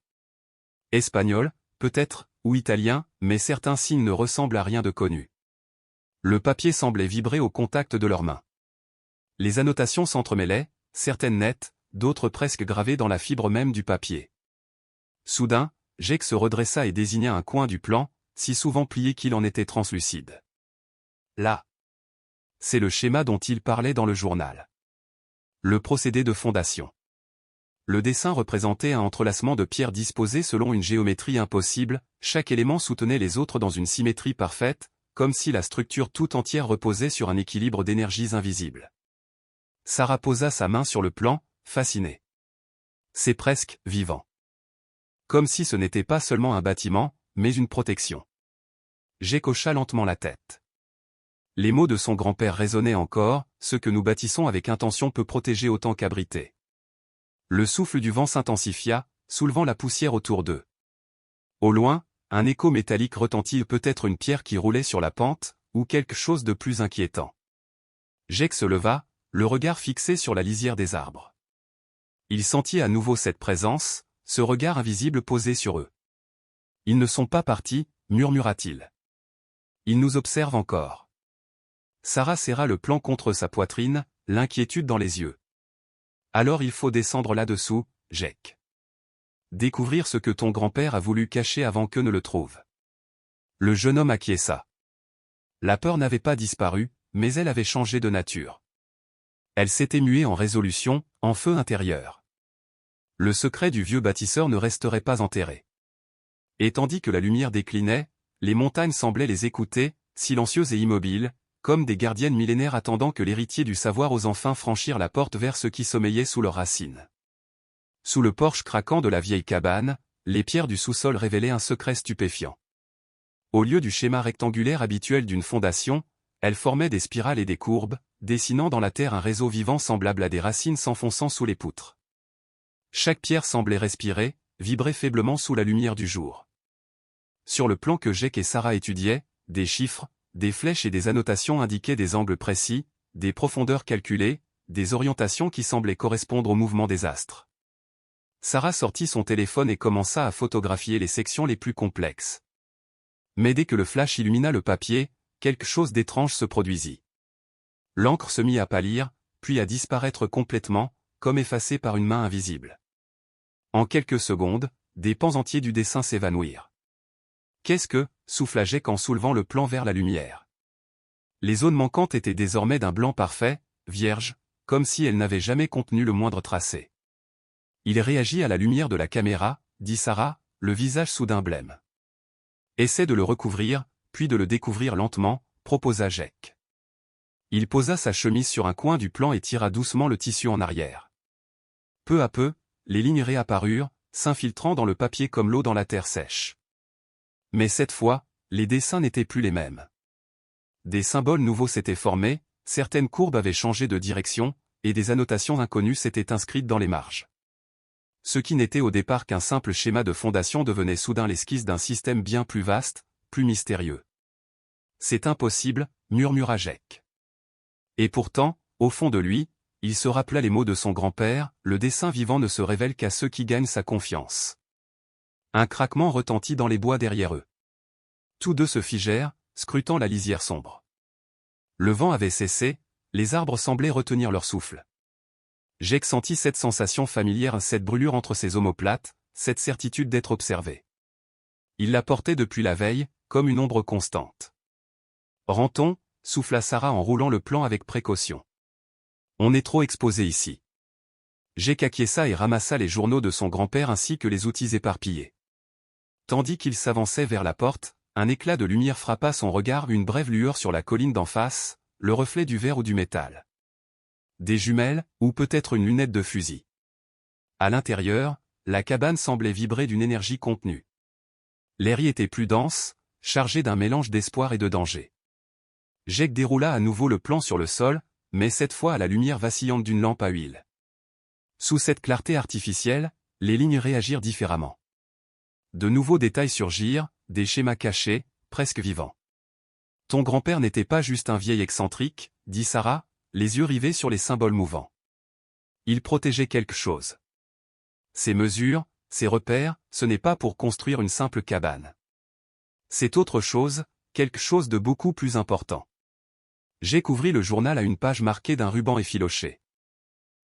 Espagnol, peut-être, ou italien, mais certains signes ne ressemblent à rien de connu. » Le papier semblait vibrer au contact de leurs mains. Les annotations s'entremêlaient, certaines nettes, d'autres presque gravées dans la fibre même du papier. Soudain, Jake se redressa et désigna un coin du plan, si souvent plié qu'il en était translucide. Là. C'est le schéma dont il parlait dans le journal. Le procédé de fondation. Le dessin représentait un entrelacement de pierres disposées selon une géométrie impossible, chaque élément soutenait les autres dans une symétrie parfaite, comme si la structure tout entière reposait sur un équilibre d'énergies invisibles. Sarah posa sa main sur le plan, fascinée. C'est presque vivant. Comme si ce n'était pas seulement un bâtiment, mais une protection. Jake hocha lentement la tête. Les mots de son grand-père résonnaient encore, ce que nous bâtissons avec intention peut protéger autant qu'abriter. Le souffle du vent s'intensifia, soulevant la poussière autour d'eux. Au loin, un écho métallique retentit, peut-être une pierre qui roulait sur la pente, ou quelque chose de plus inquiétant. Jake se leva, le regard fixé sur la lisière des arbres. Il sentit à nouveau cette présence, ce regard invisible posé sur eux. Ils ne sont pas partis, murmura-t-il. Ils nous observent encore. Sarah serra le plan contre sa poitrine, l'inquiétude dans les yeux. Alors il faut descendre là-dessous, Jake. Découvrir ce que ton grand-père a voulu cacher avant que ne le trouve. Le jeune homme acquiesça. La peur n'avait pas disparu, mais elle avait changé de nature. Elle s'était muée en résolution, en feu intérieur. Le secret du vieux bâtisseur ne resterait pas enterré. Et tandis que la lumière déclinait, les montagnes semblaient les écouter, silencieuses et immobiles, comme des gardiennes millénaires attendant que l'héritier du savoir ose enfin franchir la porte vers ceux qui sommeillaient sous leurs racines. Sous le porche craquant de la vieille cabane, les pierres du sous-sol révélaient un secret stupéfiant. Au lieu du schéma rectangulaire habituel d'une fondation, elles formaient des spirales et des courbes, dessinant dans la terre un réseau vivant semblable à des racines s'enfonçant sous les poutres. Chaque pierre semblait respirer, vibrer faiblement sous la lumière du jour. Sur le plan que Jake et Sarah étudiaient, des chiffres, des flèches et des annotations indiquaient des angles précis, des profondeurs calculées, des orientations qui semblaient correspondre au mouvement des astres. Sarah sortit son téléphone et commença à photographier les sections les plus complexes. Mais dès que le flash illumina le papier, quelque chose d'étrange se produisit. L'encre se mit à pâlir, puis à disparaître complètement, comme effacée par une main invisible. En quelques secondes, des pans entiers du dessin s'évanouirent. Qu'est-ce que, souffla Jake en soulevant le plan vers la lumière. Les zones manquantes étaient désormais d'un blanc parfait, vierge, comme si elles n'avaient jamais contenu le moindre tracé. Il réagit à la lumière de la caméra, dit Sarah, le visage soudain blême. Essaie de le recouvrir, puis de le découvrir lentement, proposa Jake. Il posa sa chemise sur un coin du plan et tira doucement le tissu en arrière. Peu à peu, les lignes réapparurent, s'infiltrant dans le papier comme l'eau dans la terre sèche. Mais cette fois, les dessins n'étaient plus les mêmes. Des symboles nouveaux s'étaient formés, certaines courbes avaient changé de direction, et des annotations inconnues s'étaient inscrites dans les marges. Ce qui n'était au départ qu'un simple schéma de fondation devenait soudain l'esquisse d'un système bien plus vaste, plus mystérieux. C'est impossible, murmura Jake. Et pourtant, au fond de lui, il se rappela les mots de son grand-père, le dessin vivant ne se révèle qu'à ceux qui gagnent sa confiance. Un craquement retentit dans les bois derrière eux. Tous deux se figèrent, scrutant la lisière sombre. Le vent avait cessé, les arbres semblaient retenir leur souffle. Jake sentit cette sensation familière, cette brûlure entre ses omoplates, cette certitude d'être observé. Il la portait depuis la veille, comme une ombre constante. Renton, souffla Sarah en roulant le plan avec précaution. On est trop exposé ici. Jake acquiesça et ramassa les journaux de son grand-père ainsi que les outils éparpillés. Tandis qu'il s'avançait vers la porte, un éclat de lumière frappa son regard, une brève lueur sur la colline d'en face, le reflet du verre ou du métal. Des jumelles, ou peut-être une lunette de fusil. À l'intérieur, la cabane semblait vibrer d'une énergie contenue. L'air y était plus dense, chargé d'un mélange d'espoir et de danger. Jake déroula à nouveau le plan sur le sol, mais cette fois à la lumière vacillante d'une lampe à huile. Sous cette clarté artificielle, les lignes réagirent différemment. De nouveaux détails surgirent, des schémas cachés, presque vivants. Ton grand-père n'était pas juste un vieil excentrique, dit Sarah, les yeux rivés sur les symboles mouvants. Il protégeait quelque chose. Ces mesures, ces repères, ce n'est pas pour construire une simple cabane. C'est autre chose, quelque chose de beaucoup plus important. Jake ouvrit le journal à une page marquée d'un ruban effiloché.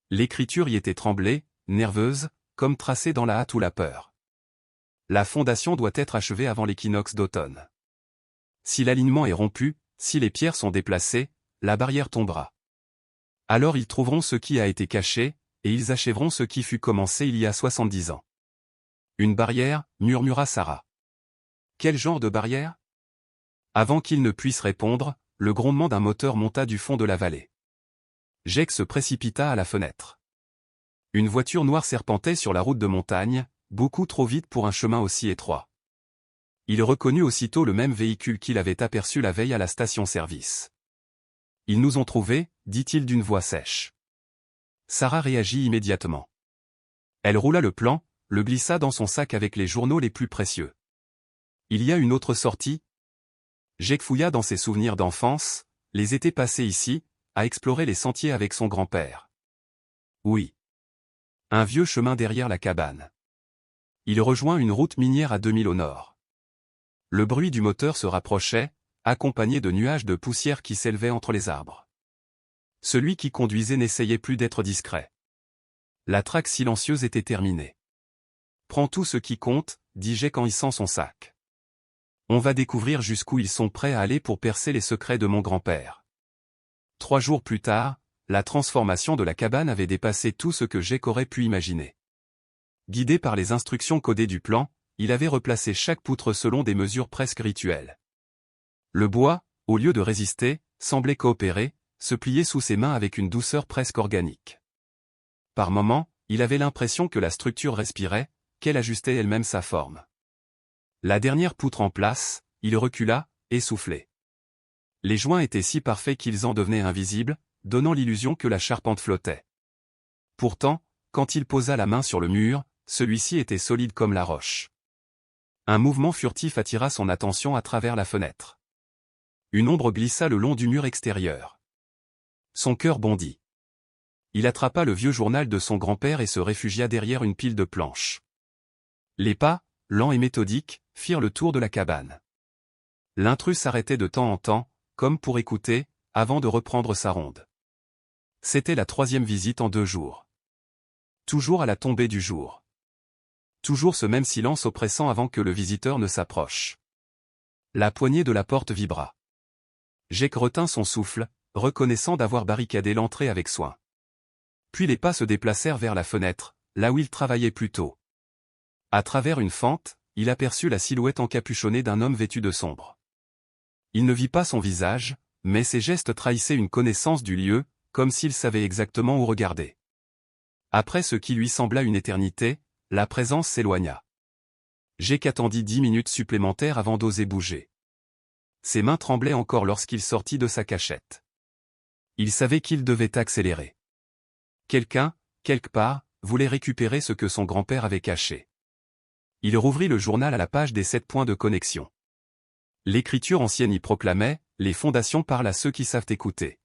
L'écriture y était tremblée, nerveuse, comme tracée dans la hâte ou la peur. La fondation doit être achevée avant l'équinoxe d'automne. Si l'alignement est rompu, si les pierres sont déplacées, la barrière tombera. Alors ils trouveront ce qui a été caché, et ils achèveront ce qui fut commencé il y a 70 ans. Une barrière, murmura Sarah. Quel genre de barrière? Avant qu'il ne puisse répondre, le grondement d'un moteur monta du fond de la vallée. Jake se précipita à la fenêtre. Une voiture noire serpentait sur la route de montagne, beaucoup trop vite pour un chemin aussi étroit. Il reconnut aussitôt le même véhicule qu'il avait aperçu la veille à la station-service. « Ils nous ont trouvés », dit-il d'une voix sèche. Sarah réagit immédiatement. Elle roula le plan, le glissa dans son sac avec les journaux les plus précieux. « Il y a une autre sortie ?» Jake fouilla dans ses souvenirs d'enfance, les étés passés ici, à explorer les sentiers avec son grand-père. Oui. Un vieux chemin derrière la cabane. Il rejoint une route minière à 2000 au nord. Le bruit du moteur se rapprochait, accompagné de nuages de poussière qui s'élevaient entre les arbres. Celui qui conduisait n'essayait plus d'être discret. La traque silencieuse était terminée. « Prends tout ce qui compte », dit Jake en hissant son sac. « On va découvrir jusqu'où ils sont prêts à aller pour percer les secrets de mon grand-père. » 3 jours plus tard, la transformation de la cabane avait dépassé tout ce que Jake aurait pu imaginer. Guidé par les instructions codées du plan, il avait replacé chaque poutre selon des mesures presque rituelles. Le bois, au lieu de résister, semblait coopérer, se plier sous ses mains avec une douceur presque organique. Par moments, il avait l'impression que la structure respirait, qu'elle ajustait elle-même sa forme. La dernière poutre en place, il recula, essoufflé. Les joints étaient si parfaits qu'ils en devenaient invisibles, donnant l'illusion que la charpente flottait. Pourtant, quand il posa la main sur le mur, celui-ci était solide comme la roche. Un mouvement furtif attira son attention à travers la fenêtre. Une ombre glissa le long du mur extérieur. Son cœur bondit. Il attrapa le vieux journal de son grand-père et se réfugia derrière une pile de planches. Les pas, lents et méthodiques, firent le tour de la cabane. L'intrus s'arrêtait de temps en temps, comme pour écouter, avant de reprendre sa ronde. C'était la 3e visite en 2 jours. Toujours à la tombée du jour. Toujours ce même silence oppressant avant que le visiteur ne s'approche. La poignée de la porte vibra. Jake retint son souffle, reconnaissant d'avoir barricadé l'entrée avec soin. Puis les pas se déplacèrent vers la fenêtre, là où il travaillait plus tôt. À travers une fente, il aperçut la silhouette encapuchonnée d'un homme vêtu de sombre. Il ne vit pas son visage, mais ses gestes trahissaient une connaissance du lieu, comme s'il savait exactement où regarder. Après ce qui lui sembla une éternité, la présence s'éloigna. Jake attendit 10 minutes supplémentaires avant d'oser bouger. Ses mains tremblaient encore lorsqu'il sortit de sa cachette. Il savait qu'il devait accélérer. Quelqu'un, quelque part, voulait récupérer ce que son grand-père avait caché. Il rouvrit le journal à la page des 7 points de connexion. L'écriture ancienne y proclamait « Les fondations parlent à ceux qui savent écouter ».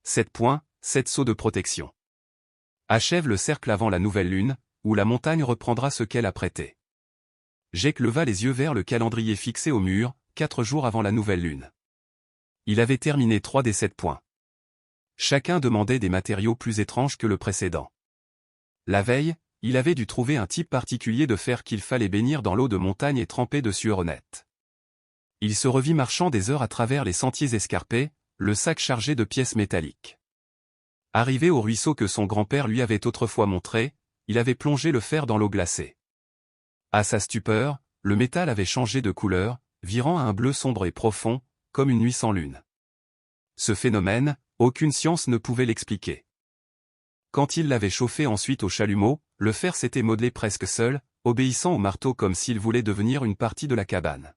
7 points, 7 sauts de protection. Achève le cercle avant la nouvelle lune, où la montagne reprendra ce qu'elle a prêté. Jake leva les yeux vers le calendrier fixé au mur, 4 jours avant la nouvelle lune. Il avait terminé 3 des 7 points. Chacun demandait des matériaux plus étranges que le précédent. La veille, il avait dû trouver un type particulier de fer qu'il fallait bénir dans l'eau de montagne et tremper de sueur honnête. Il se revit marchant des heures à travers les sentiers escarpés, le sac chargé de pièces métalliques. Arrivé au ruisseau que son grand-père lui avait autrefois montré, il avait plongé le fer dans l'eau glacée. À sa stupeur, le métal avait changé de couleur, virant à un bleu sombre et profond, comme une nuit sans lune. Ce phénomène, aucune science ne pouvait l'expliquer. Quand il l'avait chauffé ensuite au chalumeau, le fer s'était modelé presque seul, obéissant au marteau comme s'il voulait devenir une partie de la cabane.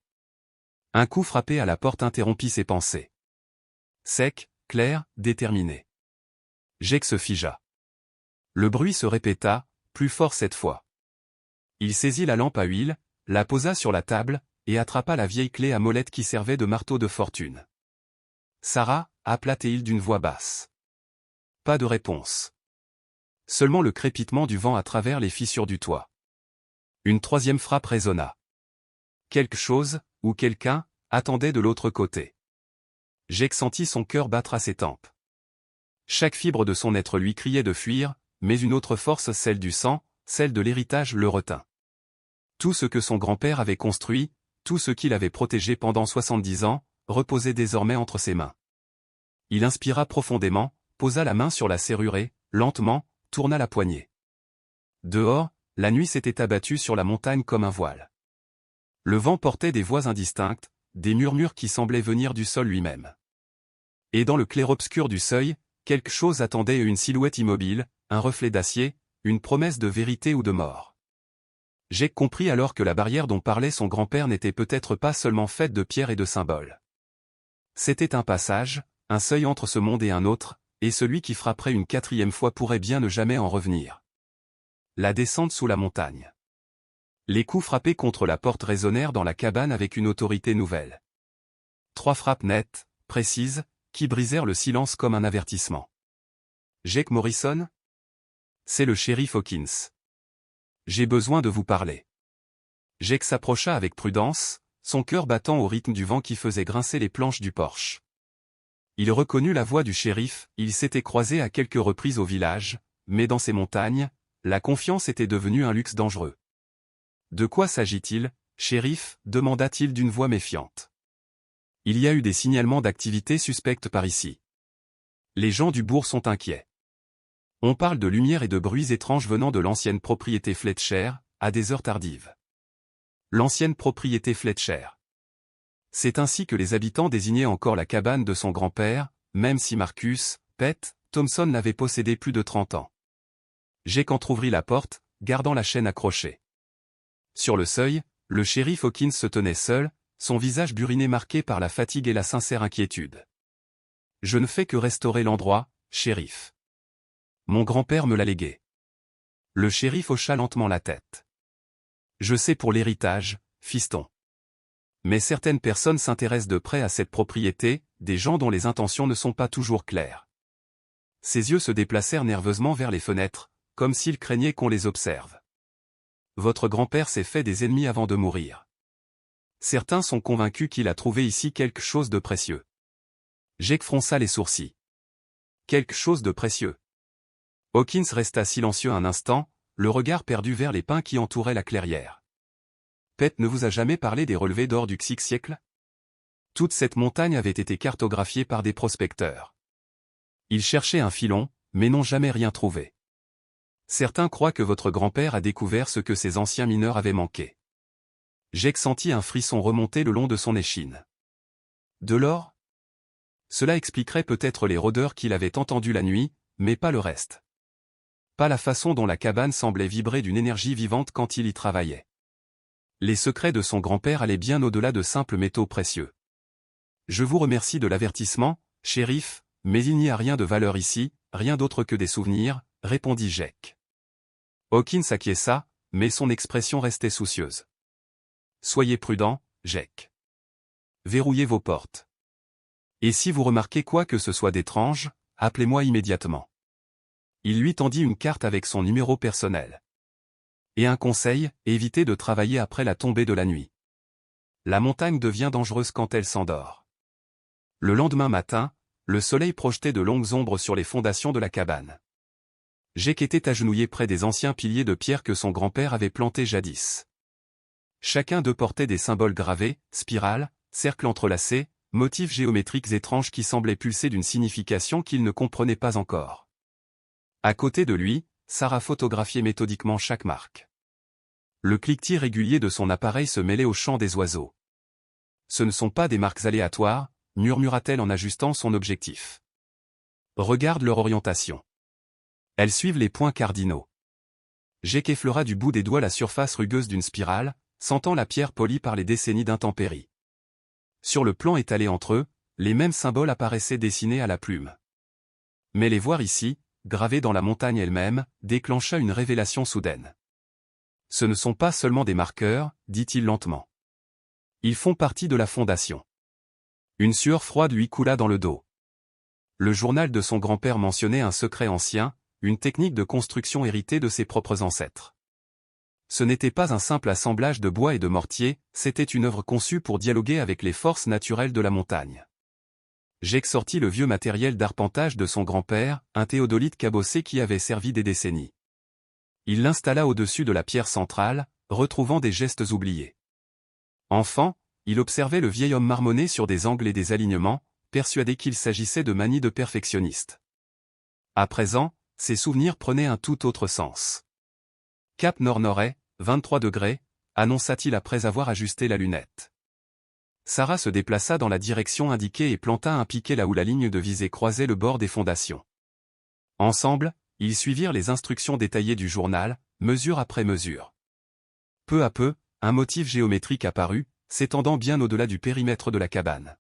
Un coup frappé à la porte interrompit ses pensées. Sec, clair, déterminé. Jake se figea. Le bruit se répéta, plus fort cette fois. Il saisit la lampe à huile, la posa sur la table, et attrapa la vieille clé à molette qui servait de marteau de fortune. « Sarah » appela-t-il d'une voix basse. Pas de réponse. Seulement le crépitement du vent à travers les fissures du toit. Une 3e frappe résonna. Quelque chose, ou quelqu'un, attendait de l'autre côté. Jake sentit son cœur battre à ses tempes. Chaque fibre de son être lui criait de fuir, mais une autre force, celle du sang, celle de l'héritage, le retint. Tout ce que son grand-père avait construit, tout ce qu'il avait protégé pendant 70 ans, reposait désormais entre ses mains. Il inspira profondément, posa la main sur la serrure et, lentement, tourna la poignée. Dehors, la nuit s'était abattue sur la montagne comme un voile. Le vent portait des voix indistinctes, des murmures qui semblaient venir du sol lui-même. Et dans le clair-obscur du seuil, quelque chose attendait, une silhouette immobile, un reflet d'acier, une promesse de vérité ou de mort. Jake comprit alors que la barrière dont parlait son grand-père n'était peut-être pas seulement faite de pierres et de symboles. C'était un passage, un seuil entre ce monde et un autre, et celui qui frapperait une 4e fois pourrait bien ne jamais en revenir. La descente sous la montagne. Les coups frappés contre la porte résonnèrent dans la cabane avec une autorité nouvelle. 3 frappes nettes, précises, qui brisèrent le silence comme un avertissement. Jake Morrison? C'est le shérif Hawkins. J'ai besoin de vous parler. Jake s'approcha avec prudence, son cœur battant au rythme du vent qui faisait grincer les planches du porche. Il reconnut la voix du shérif, il s'était croisé à quelques reprises au village, mais dans ces montagnes, la confiance était devenue un luxe dangereux. De quoi s'agit-il, shérif? Demanda-t-il d'une voix méfiante. Il y a eu des signalements d'activité suspecte par ici. Les gens du bourg sont inquiets. On parle de lumière et de bruits étranges venant de l'ancienne propriété Fletcher, à des heures tardives. L'ancienne propriété Fletcher. C'est ainsi que les habitants désignaient encore la cabane de son grand-père, même si Marcus, Pete, Thompson l'avait possédée plus de 30 ans. Jake entr'ouvrit la porte, gardant la chaîne accrochée. Sur le seuil, le shérif Hawkins se tenait seul, son visage buriné marqué par la fatigue et la sincère inquiétude. « Je ne fais que restaurer l'endroit, shérif. Mon grand-père me l'a légué. » Le shérif hocha lentement la tête. « Je sais pour l'héritage, fiston. Mais certaines personnes s'intéressent de près à cette propriété, des gens dont les intentions ne sont pas toujours claires. » Ses yeux se déplacèrent nerveusement vers les fenêtres, comme s'il craignait qu'on les observe. « Votre grand-père s'est fait des ennemis avant de mourir. Certains sont convaincus qu'il a trouvé ici quelque chose de précieux. » Jake fronça les sourcils. « Quelque chose de précieux. » Hawkins resta silencieux un instant, le regard perdu vers les pins qui entouraient la clairière. « Pete ne vous a jamais parlé des relevés d'or du Xe siècle? Toute cette montagne avait été cartographiée par des prospecteurs. Ils cherchaient un filon, mais n'ont jamais rien trouvé. Certains croient que votre grand-père a découvert ce que ces anciens mineurs avaient manqué. » Jake sentit un frisson remonter le long de son échine. De l'or? Cela expliquerait peut-être les rôdeurs qu'il avait entendus la nuit, mais pas le reste. Pas la façon dont la cabane semblait vibrer d'une énergie vivante quand il y travaillait. Les secrets de son grand-père allaient bien au-delà de simples métaux précieux. « Je vous remercie de l'avertissement, shérif, mais il n'y a rien de valeur ici, rien d'autre que des souvenirs, » répondit Jake. Hawkins acquiesça, mais son expression restait soucieuse. « Soyez prudent, Jake. Verrouillez vos portes. Et si vous remarquez quoi que ce soit d'étrange, appelez-moi immédiatement. » Il lui tendit une carte avec son numéro personnel. Et un conseil, évitez de travailler après la tombée de la nuit. La montagne devient dangereuse quand elle s'endort. Le lendemain matin, le soleil projetait de longues ombres sur les fondations de la cabane. Jake était agenouillé près des anciens piliers de pierre que son grand-père avait plantés jadis. Chacun d'eux portait des symboles gravés, spirales, cercles entrelacés, motifs géométriques étranges qui semblaient pulser d'une signification qu'il ne comprenait pas encore. À côté de lui, Sarah photographiait méthodiquement chaque marque. Le cliquetis régulier de son appareil se mêlait au chant des oiseaux. « Ce ne sont pas des marques aléatoires, » murmura-t-elle en ajustant son objectif. « Regarde leur orientation. Elles suivent les points cardinaux. » Jake effleura du bout des doigts la surface rugueuse d'une spirale, sentant la pierre polie par les décennies d'intempéries. Sur le plan étalé entre eux, les mêmes symboles apparaissaient dessinés à la plume. Mais les voir ici, gravés dans la montagne elle-même, déclencha une révélation soudaine. « Ce ne sont pas seulement des marqueurs, » dit-il lentement. « Ils font partie de la fondation. » Une sueur froide lui coula dans le dos. Le journal de son grand-père mentionnait un secret ancien, une technique de construction héritée de ses propres ancêtres. Ce n'était pas un simple assemblage de bois et de mortier, c'était une œuvre conçue pour dialoguer avec les forces naturelles de la montagne. Jake sortit le vieux matériel d'arpentage de son grand-père, un théodolite cabossé qui avait servi des décennies. Il l'installa au-dessus de la pierre centrale, retrouvant des gestes oubliés. Enfant, il observait le vieil homme marmonner sur des angles et des alignements, persuadé qu'il s'agissait de manies de perfectionniste. À présent, ses souvenirs prenaient un tout autre sens. Cap nord-nord-est, 23 degrés, annonça-t-il après avoir ajusté la lunette. Sarah se déplaça dans la direction indiquée et planta un piquet là où la ligne de visée croisait le bord des fondations. Ensemble, ils suivirent les instructions détaillées du journal, mesure après mesure. Peu à peu, un motif géométrique apparut, s'étendant bien au-delà du périmètre de la cabane.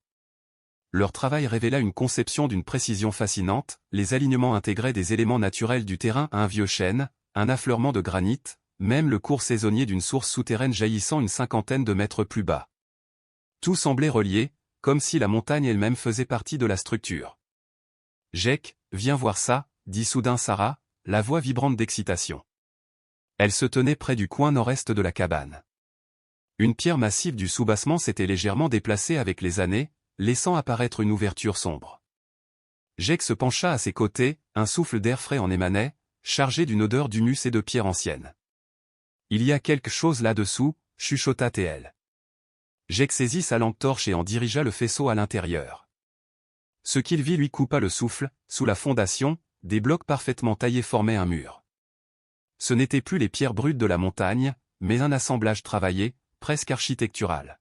Leur travail révéla une conception d'une précision fascinante, les alignements intégraient des éléments naturels du terrain à un vieux chêne, un affleurement de granit, même le cours saisonnier d'une source souterraine jaillissant une cinquantaine de mètres plus bas. Tout semblait relié, comme si la montagne elle-même faisait partie de la structure. « Jake, viens voir ça », dit soudain Sarah, la voix vibrante d'excitation. Elle se tenait près du coin nord-est de la cabane. Une pierre massive du soubassement s'était légèrement déplacée avec les années, laissant apparaître une ouverture sombre. Jake se pencha à ses côtés, un souffle d'air frais en émanait, chargé d'une odeur d'humus et de pierre ancienne. « Il y a quelque chose là-dessous », chuchota T.L. Jake saisit sa lampe torche et en dirigea le faisceau à l'intérieur. Ce qu'il vit lui coupa le souffle, sous la fondation, des blocs parfaitement taillés formaient un mur. Ce n'étaient plus les pierres brutes de la montagne, mais un assemblage travaillé, presque architectural.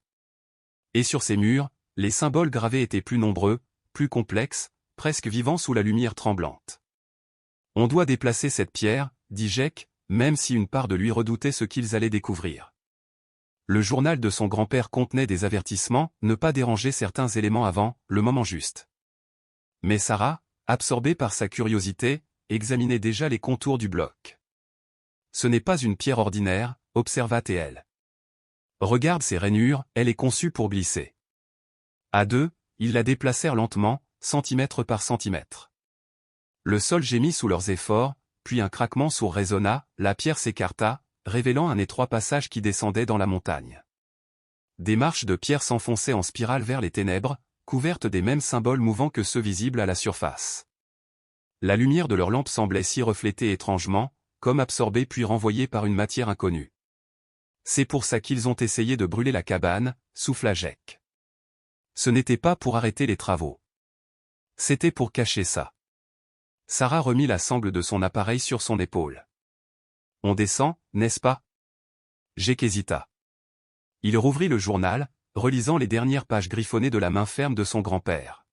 Et sur ces murs, les symboles gravés étaient plus nombreux, plus complexes, presque vivants sous la lumière tremblante. « On doit déplacer cette pierre, dit Jake, même si une part de lui redoutait ce qu'ils allaient découvrir. Le journal de son grand-père contenait des avertissements, ne pas déranger certains éléments avant le moment juste. Mais Sarah, absorbée par sa curiosité, examinait déjà les contours du bloc. « Ce n'est pas une pierre ordinaire, observa T.L. Regarde ces rainures, elle est conçue pour glisser. » À deux, ils la déplacèrent lentement, centimètre par centimètre. Le sol gémit sous leurs efforts, puis un craquement sourd résonna, la pierre s'écarta, révélant un étroit passage qui descendait dans la montagne. Des marches de pierre s'enfonçaient en spirale vers les ténèbres, couvertes des mêmes symboles mouvants que ceux visibles à la surface. La lumière de leurs lampes semblait s'y refléter étrangement, comme absorbée puis renvoyée par une matière inconnue. « C'est pour ça qu'ils ont essayé de brûler la cabane », souffla Jake. Ce n'était pas pour arrêter les travaux. C'était pour cacher ça. Sarah remit la sangle de son appareil sur son épaule. « On descend, n'est-ce pas ?» Jake hésita. Il rouvrit le journal, relisant les dernières pages griffonnées de la main ferme de son grand-père.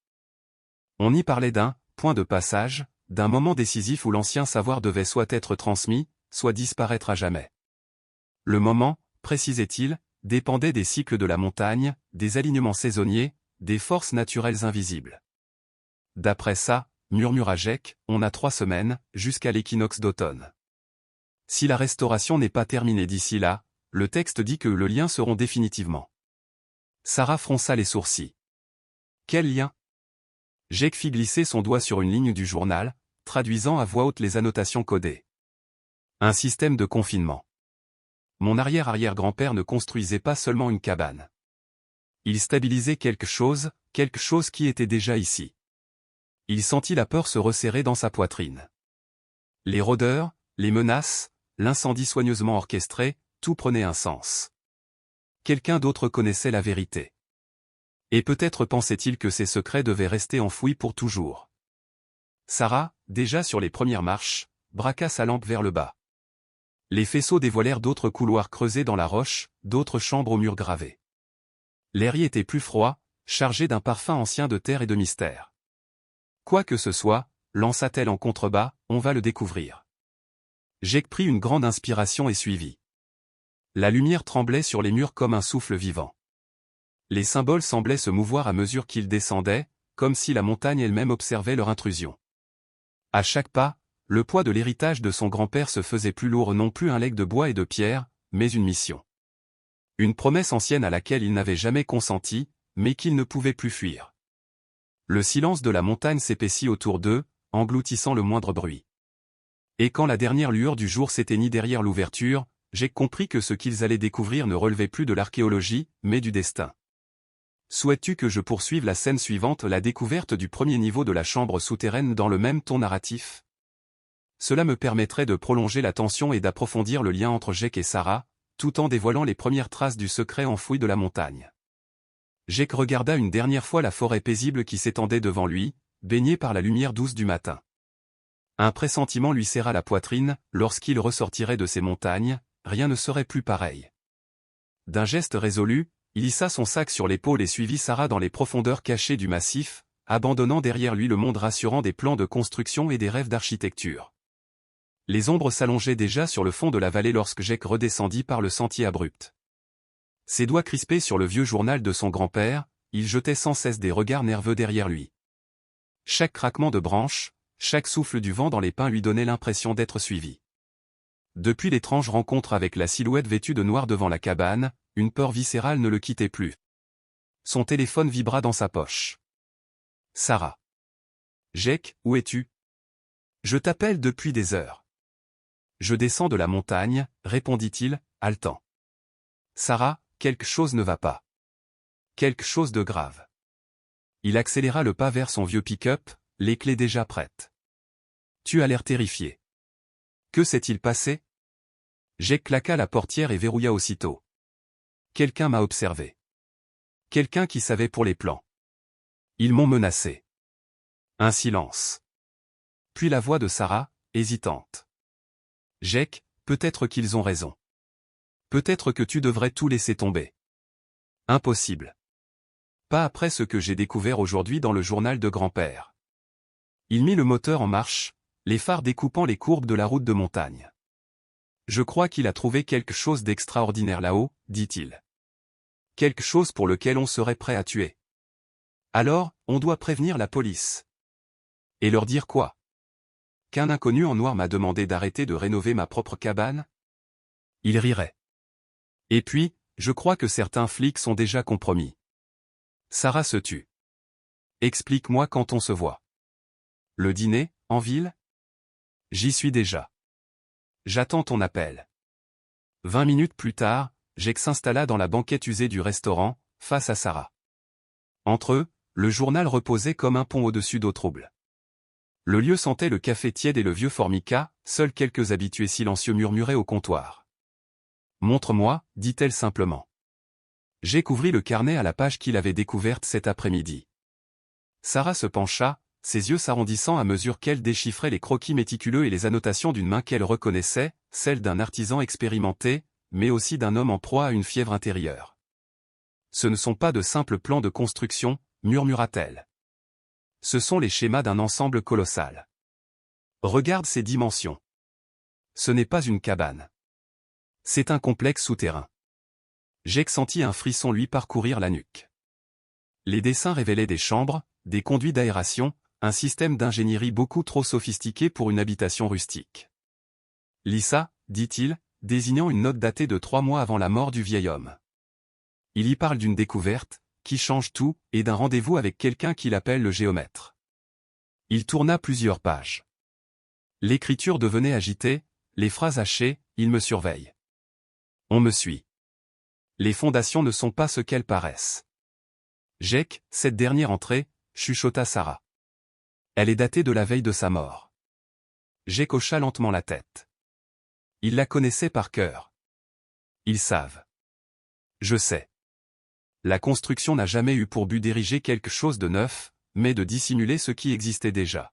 On y parlait d'un point de passage, d'un moment décisif où l'ancien savoir devait soit être transmis, soit disparaître à jamais. Le moment, précisait-il, dépendait des cycles de la montagne, des alignements saisonniers, des forces naturelles invisibles. D'après ça, murmura Jake, on a 3 semaines, jusqu'à l'équinoxe d'automne. Si la restauration n'est pas terminée d'ici là, le texte dit que le lien seront définitivement. Sarah fronça les sourcils. Quel lien? Jake fit glisser son doigt sur une ligne du journal, traduisant à voix haute les annotations codées. Un système de confinement. Mon arrière-arrière-grand-père ne construisait pas seulement une cabane. Il stabilisait quelque chose qui était déjà ici. Il sentit la peur se resserrer dans sa poitrine. Les rôdeurs, les menaces, l'incendie soigneusement orchestré, tout prenait un sens. Quelqu'un d'autre connaissait la vérité. Et peut-être pensait-il que ses secrets devaient rester enfouis pour toujours. Sarah, déjà sur les premières marches, braqua sa lampe vers le bas. Les faisceaux dévoilèrent d'autres couloirs creusés dans la roche, d'autres chambres aux murs gravés. L'air y était plus froid, chargé d'un parfum ancien de terre et de mystère. Quoi que ce soit, lança-t-elle en contrebas, on va le découvrir. Jake prit une grande inspiration et suivit. La lumière tremblait sur les murs comme un souffle vivant. Les symboles semblaient se mouvoir à mesure qu'ils descendaient, comme si la montagne elle-même observait leur intrusion. À chaque pas, le poids de l'héritage de son grand-père se faisait plus lourd, non plus un legs de bois et de pierre, mais une mission. Une promesse ancienne à laquelle il n'avait jamais consenti, mais qu'il ne pouvait plus fuir. Le silence de la montagne s'épaissit autour d'eux, engloutissant le moindre bruit. Et quand la dernière lueur du jour s'éteignit derrière l'ouverture, j'ai compris que ce qu'ils allaient découvrir ne relevait plus de l'archéologie, mais du destin. Souhaites-tu que je poursuive la scène suivante, la découverte du premier niveau de la chambre souterraine dans le même ton narratif? Cela me permettrait de prolonger la tension et d'approfondir le lien entre Jake et Sarah, tout en dévoilant les premières traces du secret enfoui de la montagne. Jake regarda une dernière fois la forêt paisible qui s'étendait devant lui, baignée par la lumière douce du matin. Un pressentiment lui serra la poitrine, lorsqu'il ressortirait de ces montagnes, rien ne serait plus pareil. D'un geste résolu, il hissa son sac sur l'épaule et suivit Sarah dans les profondeurs cachées du massif, abandonnant derrière lui le monde rassurant des plans de construction et des rêves d'architecture. Les ombres s'allongeaient déjà sur le fond de la vallée lorsque Jake redescendit par le sentier abrupt. Ses doigts crispés sur le vieux journal de son grand-père, il jetait sans cesse des regards nerveux derrière lui. Chaque craquement de branches, chaque souffle du vent dans les pins lui donnait l'impression d'être suivi. Depuis l'étrange rencontre avec la silhouette vêtue de noir devant la cabane, une peur viscérale ne le quittait plus. Son téléphone vibra dans sa poche. Sarah. Jake, où es-tu? Je t'appelle depuis des heures. Je descends de la montagne, répondit-il, haletant. Sarah, quelque chose ne va pas. Quelque chose de grave. Il accéléra le pas vers son vieux pick-up, les clés déjà prêtes. Tu as l'air terrifié. Que s'est-il passé? Jake claqua la portière et verrouilla aussitôt. Quelqu'un m'a observé. Quelqu'un qui savait pour les plans. Ils m'ont menacé. Un silence. Puis la voix de Sarah, hésitante. Jake, peut-être qu'ils ont raison. Peut-être que tu devrais tout laisser tomber. Impossible. Pas après ce que j'ai découvert aujourd'hui dans le journal de grand-père. Il mit le moteur en marche, les phares découpant les courbes de la route de montagne. Je crois qu'il a trouvé quelque chose d'extraordinaire là-haut, dit-il. Quelque chose pour lequel on serait prêt à tuer. Alors, on doit prévenir la police. Et leur dire quoi? Qu'un inconnu en noir m'a demandé d'arrêter de rénover ma propre cabane? Il rirait. Et puis, je crois que certains flics sont déjà compromis. Sarah se tut. Explique-moi quand on se voit. Le dîner, en ville? J'y suis déjà. J'attends ton appel. 20 minutes plus tard, Jake s'installa dans la banquette usée du restaurant, face à Sarah. Entre eux, le journal reposait comme un pont au-dessus d'eau trouble. Le lieu sentait le café tiède et le vieux formica, seuls quelques habitués silencieux murmuraient au comptoir. Montre-moi, dit-elle simplement. Jake ouvrit le carnet à la page qu'il avait découverte cet après-midi. Sarah se pencha, ses yeux s'arrondissant à mesure qu'elle déchiffrait les croquis méticuleux et les annotations d'une main qu'elle reconnaissait, celle d'un artisan expérimenté, mais aussi d'un homme en proie à une fièvre intérieure. Ce ne sont pas de simples plans de construction, murmura-t-elle. Ce sont les schémas d'un ensemble colossal. Regarde ces dimensions. Ce n'est pas une cabane. C'est un complexe souterrain. Jake sentit un frisson lui parcourir la nuque. Les dessins révélaient des chambres, des conduits d'aération, un système d'ingénierie beaucoup trop sophistiqué pour une habitation rustique. Lisa, dit-il, désignant une note datée de 3 mois avant la mort du vieil homme. Il y parle d'une découverte, qui change tout, et d'un rendez-vous avec quelqu'un qu'il appelle le géomètre. Il tourna plusieurs pages. L'écriture devenait agitée, les phrases hachées, il me surveille. On me suit. Les fondations ne sont pas ce qu'elles paraissent. Jake, cette dernière entrée, chuchota Sarah. Elle est datée de la veille de sa mort. Jake hocha lentement la tête. Il la connaissait par cœur. Ils savent. Je sais. La construction n'a jamais eu pour but d'ériger quelque chose de neuf, mais de dissimuler ce qui existait déjà.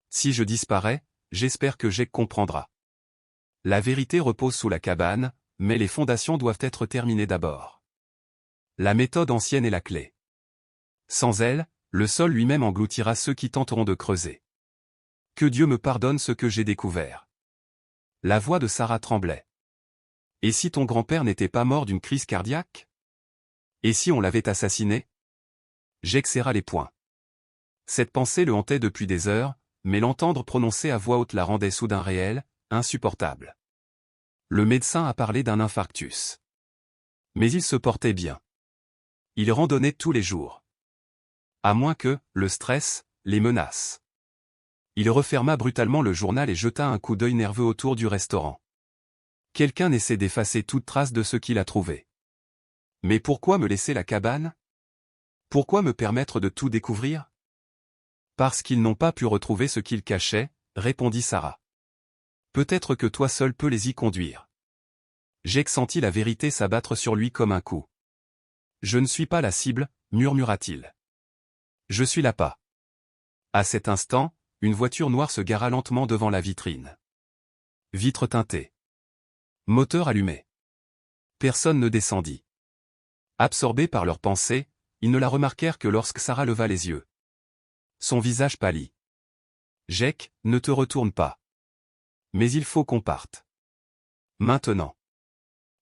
Si je disparais, j'espère que Jake comprendra. La vérité repose sous la cabane, mais les fondations doivent être terminées d'abord. La méthode ancienne est la clé. Sans elle, le sol lui-même engloutira ceux qui tenteront de creuser. Que Dieu me pardonne ce que j'ai découvert. La voix de Sarah tremblait. Et si ton grand-père n'était pas mort d'une crise cardiaque? Et si on l'avait assassiné? Jake serra les poings. Cette pensée le hantait depuis des heures, mais l'entendre prononcer à voix haute la rendait soudain réelle, insupportable. Le médecin a parlé d'un infarctus. Mais il se portait bien. Il randonnait tous les jours. À moins que, le stress, les menaces. Il referma brutalement le journal et jeta un coup d'œil nerveux autour du restaurant. Quelqu'un essaie d'effacer toute trace de ce qu'il a trouvé. Mais pourquoi me laisser la cabane? Pourquoi me permettre de tout découvrir? Parce qu'ils n'ont pas pu retrouver ce qu'ils cachaient, répondit Sarah. Peut-être que toi seul peux les y conduire. Jake sentit la vérité s'abattre sur lui comme un coup. Je ne suis pas la cible, murmura-t-il. Je suis l'appât. À cet instant, une voiture noire se gara lentement devant la vitrine. Vitre teintée. Moteur allumé. Personne ne descendit. Absorbés par leurs pensées, ils ne la remarquèrent que lorsque Sarah leva les yeux. Son visage pâlit. Jake, ne te retourne pas. Mais il faut qu'on parte. Maintenant.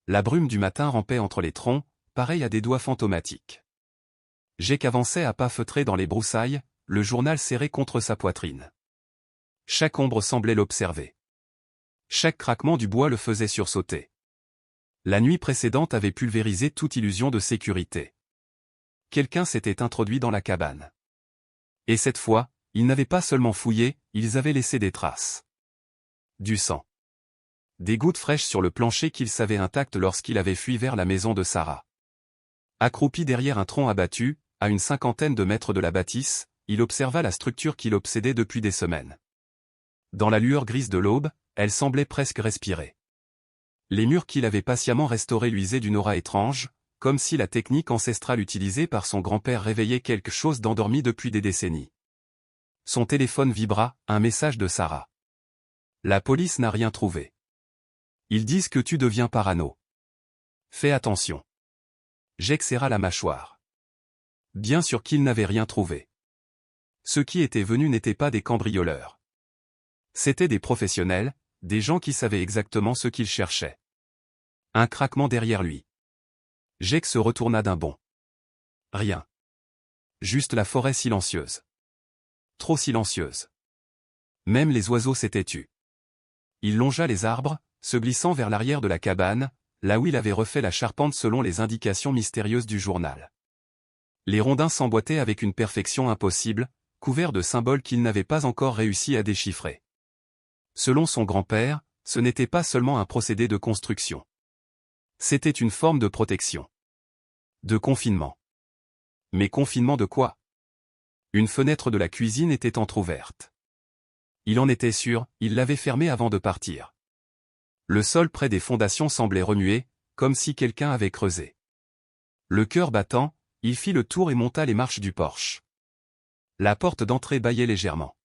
La brume du matin rampait entre les troncs, pareil à des doigts fantomatiques. Jake avançait à pas feutrés dans les broussailles, le journal serré contre sa poitrine. Chaque ombre semblait l'observer. Chaque craquement du bois le faisait sursauter. La nuit précédente avait pulvérisé toute illusion de sécurité. Quelqu'un s'était introduit dans la cabane. Et cette fois, ils n'avaient pas seulement fouillé, ils avaient laissé des traces. Du sang. Des gouttes fraîches sur le plancher qu'il savait intact lorsqu'il avait fui vers la maison de Sarah. Accroupi derrière un tronc abattu, à une 50aine de mètres de la bâtisse, il observa la structure qui l'obsédait depuis des semaines. Dans la lueur grise de l'aube, elle semblait presque respirer. Les murs qu'il avait patiemment restaurés luisaient d'une aura étrange, comme si la technique ancestrale utilisée par son grand-père réveillait quelque chose d'endormi depuis des décennies. Son téléphone vibra, un message de Sarah. La police n'a rien trouvé. Ils disent que tu deviens parano. Fais attention. Jake serra la mâchoire. Bien sûr qu'ils n'avaient rien trouvé. Ceux qui étaient venus n'étaient pas des cambrioleurs. C'étaient des professionnels, des gens qui savaient exactement ce qu'ils cherchaient. Un craquement derrière lui. Jake se retourna d'un bond. Rien. Juste la forêt silencieuse. Trop silencieuse. Même les oiseaux s'étaient tus. Il longea les arbres, se glissant vers l'arrière de la cabane, là où il avait refait la charpente selon les indications mystérieuses du journal. Les rondins s'emboîtaient avec une perfection impossible, couverts de symboles qu'il n'avait pas encore réussi à déchiffrer. Selon son grand-père, ce n'était pas seulement un procédé de construction. C'était une forme de protection. De confinement. Mais confinement de quoi? Une fenêtre de la cuisine était entr'ouverte. Il en était sûr, il l'avait fermée avant de partir. Le sol près des fondations semblait remuer, comme si quelqu'un avait creusé. Le cœur battant, il fit le tour et monta les marches du porche. La porte d'entrée bâillait légèrement.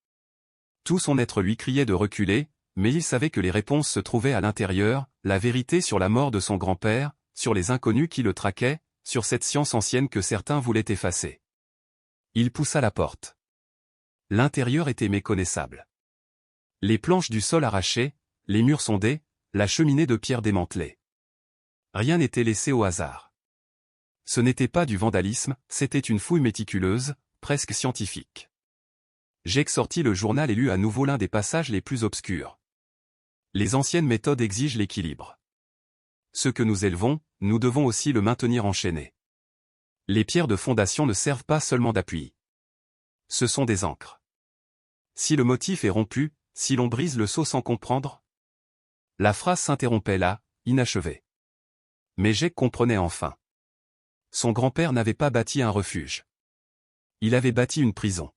Tout son être lui criait de reculer, mais il savait que les réponses se trouvaient à l'intérieur, la vérité sur la mort de son grand-père, sur les inconnus qui le traquaient, sur cette science ancienne que certains voulaient effacer. Il poussa la porte. L'intérieur était méconnaissable. Les planches du sol arrachées, les murs sondés, la cheminée de pierre démantelée. Rien n'était laissé au hasard. Ce n'était pas du vandalisme, c'était une fouille méticuleuse, presque scientifique. Jake sortit le journal et lut à nouveau l'un des passages les plus obscurs. Les anciennes méthodes exigent l'équilibre. Ce que nous élevons, nous devons aussi le maintenir enchaîné. Les pierres de fondation ne servent pas seulement d'appui. Ce sont des ancres. Si le motif est rompu, si l'on brise le seau sans comprendre. La phrase s'interrompait là, inachevée. Mais Jake comprenait enfin. Son grand-père n'avait pas bâti un refuge. Il avait bâti une prison.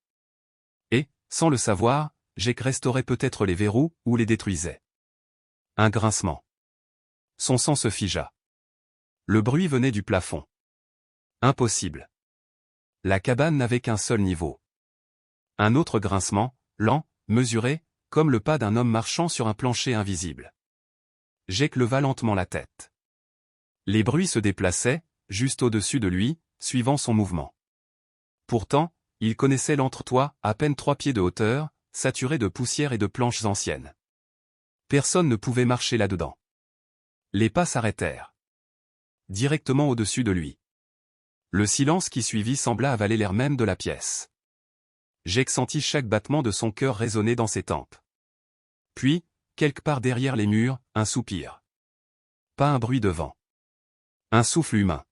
Et, sans le savoir, Jake restaurait peut-être les verrous, ou les détruisait. Un grincement. Son sang se figea. Le bruit venait du plafond. Impossible. La cabane n'avait qu'un seul niveau. Un autre grincement, lent, mesuré, comme le pas d'un homme marchant sur un plancher invisible. Jake leva lentement la tête. Les bruits se déplaçaient, juste au-dessus de lui, suivant son mouvement. Pourtant, il connaissait l'entretoit, à peine 3 pieds de hauteur, saturé de poussière et de planches anciennes. Personne ne pouvait marcher là-dedans. Les pas s'arrêtèrent. Directement au-dessus de lui. Le silence qui suivit sembla avaler l'air même de la pièce. Jake sentit chaque battement de son cœur résonner dans ses tempes. Puis, quelque part derrière les murs, un soupir. Pas un bruit de vent. Un souffle humain.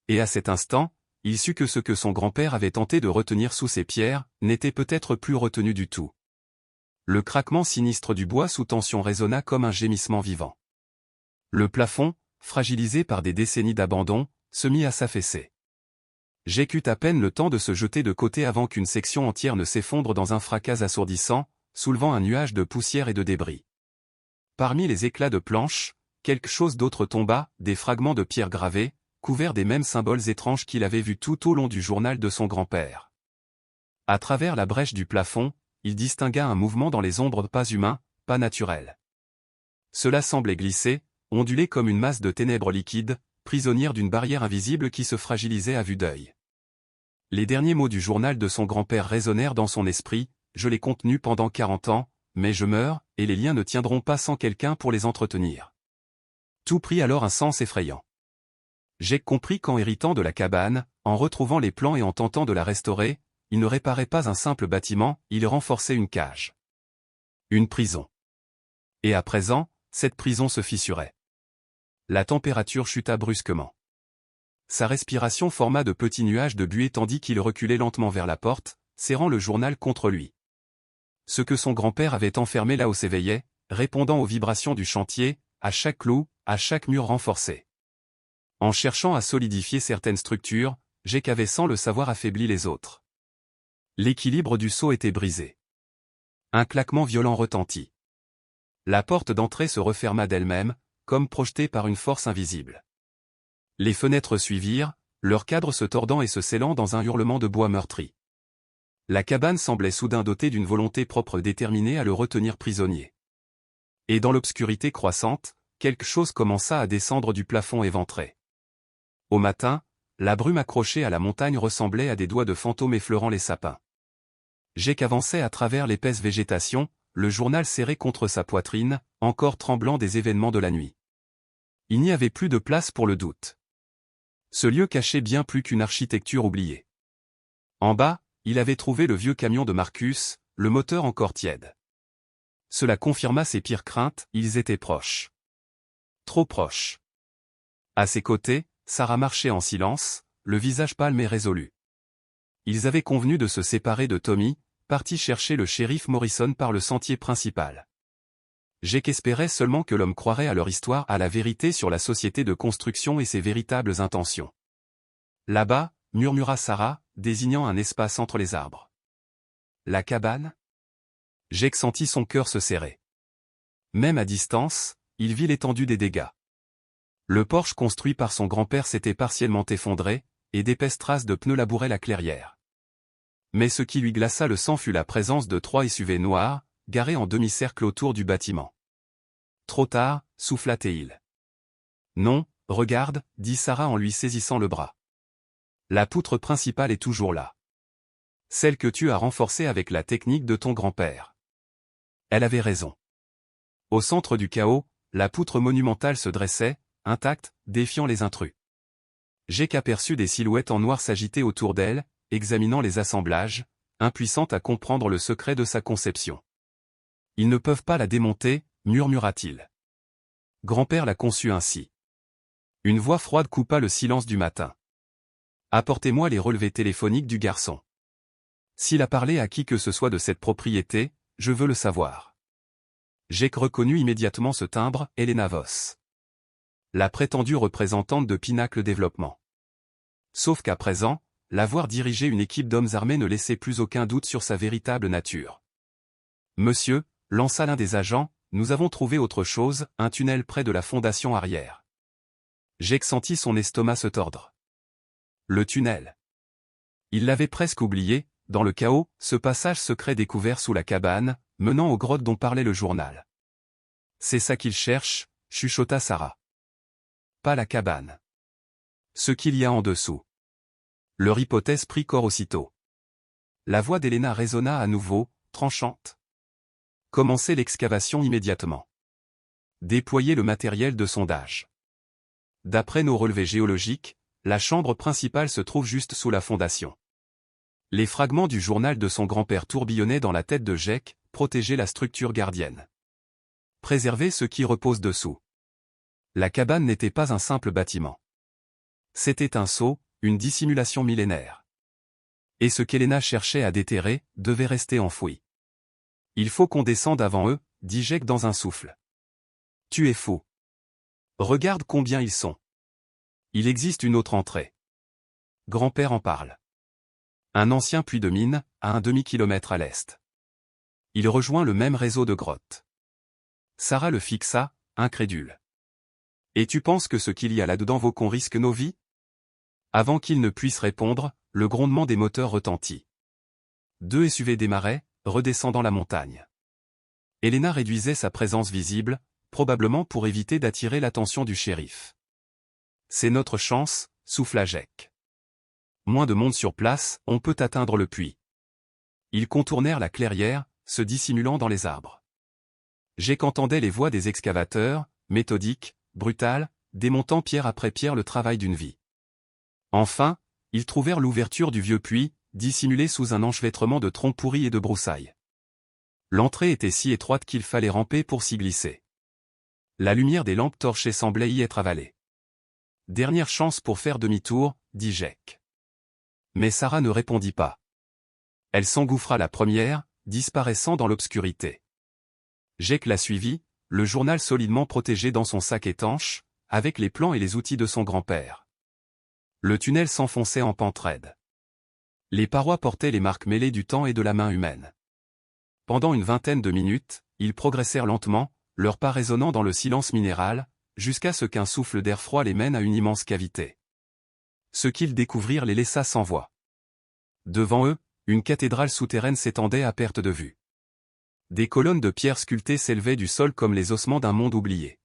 Et à cet instant, il sut que ce que son grand-père avait tenté de retenir sous ses pierres, n'était peut-être plus retenu du tout. Le craquement sinistre du bois sous tension résonna comme un gémissement vivant. Le plafond, fragilisé par des décennies d'abandon, se mit à s'affaisser. Jake eut à peine le temps de se jeter de côté avant qu'une section entière ne s'effondre dans un fracas assourdissant, soulevant un nuage de poussière et de débris. Parmi les éclats de planches, quelque chose d'autre tomba, des fragments de pierre gravés, couverts des mêmes symboles étranges qu'il avait vus tout au long du journal de son grand-père. À travers la brèche du plafond, il distingua un mouvement dans les ombres pas humain, pas naturel. Cela semblait glisser, onduler comme une masse de ténèbres liquides, prisonnière d'une barrière invisible qui se fragilisait à vue d'œil. Les derniers mots du journal de son grand-père résonnèrent dans son esprit, « Je l'ai contenu pendant 40 ans, mais je meurs, et les liens ne tiendront pas sans quelqu'un pour les entretenir. » Tout prit alors un sens effrayant. Jake comprit qu'en héritant de la cabane, en retrouvant les plans et en tentant de la restaurer, il ne réparait pas un simple bâtiment, il renforçait une cage. Une prison. Et à présent, cette prison se fissurait. La température chuta brusquement. Sa respiration forma de petits nuages de buée tandis qu'il reculait lentement vers la porte, serrant le journal contre lui. Ce que son grand-père avait enfermé là-haut s'éveillait, répondant aux vibrations du chantier, à chaque clou, à chaque mur renforcé. En cherchant à solidifier certaines structures, Jake avait sans le savoir affaibli les autres. L'équilibre du seau était brisé. Un claquement violent retentit. La porte d'entrée se referma d'elle-même, comme projetée par une force invisible. Les fenêtres suivirent, leurs cadres se tordant et se scellant dans un hurlement de bois meurtri. La cabane semblait soudain dotée d'une volonté propre déterminée à le retenir prisonnier. Et dans l'obscurité croissante, quelque chose commença à descendre du plafond éventré. Au matin, la brume accrochée à la montagne ressemblait à des doigts de fantômes effleurant les sapins. Jake avançait à travers l'épaisse végétation, le journal serré contre sa poitrine, encore tremblant des événements de la nuit. Il n'y avait plus de place pour le doute. Ce lieu cachait bien plus qu'une architecture oubliée. En bas, il avait trouvé le vieux camion de Marcus, le moteur encore tiède. Cela confirma ses pires craintes, ils étaient proches. Trop proches. À ses côtés, Sarah marchait en silence, le visage pâle mais résolu. Ils avaient convenu de se séparer de Tommy, parti chercher le shérif Morrison par le sentier principal. Jake espérait seulement que l'homme croirait à leur histoire, à la vérité sur la société de construction et ses véritables intentions. Là-bas, murmura Sarah, désignant un espace entre les arbres. La cabane ? Jake sentit son cœur se serrer. Même à distance, il vit l'étendue des dégâts. Le porche construit par son grand-père s'était partiellement effondré, et d'épaisses traces de pneus labouraient la clairière. Mais ce qui lui glaça le sang fut la présence de 3 SUV noirs, garés en demi-cercle autour du bâtiment. Trop tard, souffla Théil. Non, regarde, dit Sarah en lui saisissant le bras. La poutre principale est toujours là. Celle que tu as renforcée avec la technique de ton grand-père. Elle avait raison. Au centre du chaos, la poutre monumentale se dressait, intacte, défiant les intrus. Jake aperçut des silhouettes en noir s'agiter autour d'elle, examinant les assemblages, impuissante à comprendre le secret de sa conception. Ils ne peuvent pas la démonter, murmura-t-il. Grand-père l'a conçue ainsi. Une voix froide coupa le silence du matin. Apportez-moi les relevés téléphoniques du garçon. S'il a parlé à qui que ce soit de cette propriété, je veux le savoir. Jake reconnut immédiatement ce timbre, Elena Voss. La prétendue représentante de Pinnacle Développement. Sauf qu'à présent, la voir diriger une équipe d'hommes armés ne laissait plus aucun doute sur sa véritable nature. Monsieur, lança l'un des agents, nous avons trouvé autre chose, un tunnel près de la fondation arrière. Jake sentit son estomac se tordre. Le tunnel. Il l'avait presque oublié, dans le chaos, ce passage secret découvert sous la cabane, menant aux grottes dont parlait le journal. C'est ça qu'il cherche, chuchota Sarah. Pas la cabane. Ce qu'il y a en dessous. Leur hypothèse prit corps aussitôt. La voix d'Elena résonna à nouveau, tranchante. Commencez l'excavation immédiatement. Déployez le matériel de sondage. D'après nos relevés géologiques, la chambre principale se trouve juste sous la fondation. Les fragments du journal de son grand-père tourbillonnaient dans la tête de Jake, protéger la structure gardienne. Préserver ce qui repose dessous. La cabane n'était pas un simple bâtiment. C'était un sceau, une dissimulation millénaire. Et ce qu'Elena cherchait à déterrer, devait rester enfoui. Il faut qu'on descende avant eux, dit Jake dans un souffle. Tu es fou. Regarde combien ils sont. Il existe une autre entrée. grand-père en parle. Un ancien puits de mine, à un demi-kilomètre à l'est. Il rejoint le même réseau de grottes. Sarah le fixa, incrédule. Et tu penses que ce qu'il y a là-dedans vaut qu'on risque nos vies? Avant qu'il ne puisse répondre, le grondement des moteurs retentit. 2 SUV démarraient, redescendant la montagne. Elena réduisait sa présence visible, probablement pour éviter d'attirer l'attention du shérif. C'est notre chance, souffla Jake. Moins de monde sur place, on peut atteindre le puits. Ils contournèrent la clairière, se dissimulant dans les arbres. Jake entendait les voix des excavateurs, méthodiques, brutales, démontant pierre après pierre le travail d'une vie. Enfin, ils trouvèrent l'ouverture du vieux puits, dissimulée sous un enchevêtrement de troncs pourris et de broussailles. L'entrée était si étroite qu'il fallait ramper pour s'y glisser. La lumière des lampes torchées semblait y être avalée. Dernière chance pour faire demi-tour, dit Jake. Mais Sarah ne répondit pas. Elle s'engouffra la première, disparaissant dans l'obscurité. Jake la suivit, le journal solidement protégé dans son sac étanche, avec les plans et les outils de son grand-père. Le tunnel s'enfonçait en pente raide. Les parois portaient les marques mêlées du temps et de la main humaine. Pendant une vingtaine de minutes, ils progressèrent lentement, leurs pas résonnant dans le silence minéral, jusqu'à ce qu'un souffle d'air froid les mène à une immense cavité. Ce qu'ils découvrirent les laissa sans voix. Devant eux, une cathédrale souterraine s'étendait à perte de vue. Des colonnes de pierre sculptées s'élevaient du sol comme les ossements d'un monde oublié.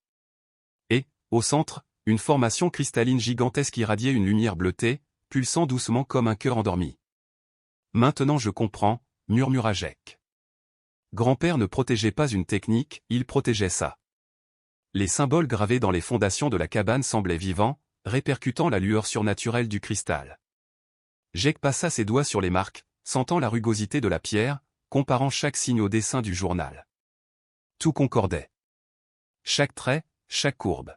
Et, au centre, une formation cristalline gigantesque irradiait une lumière bleutée, pulsant doucement comme un cœur endormi. Maintenant je comprends, murmura Jake. Grand-père ne protégeait pas une technique, il protégeait ça. Les symboles gravés dans les fondations de la cabane semblaient vivants, répercutant la lueur surnaturelle du cristal. Jake passa ses doigts sur les marques, sentant la rugosité de la pierre, comparant chaque signe au dessin du journal. Tout concordait. Chaque trait, chaque courbe.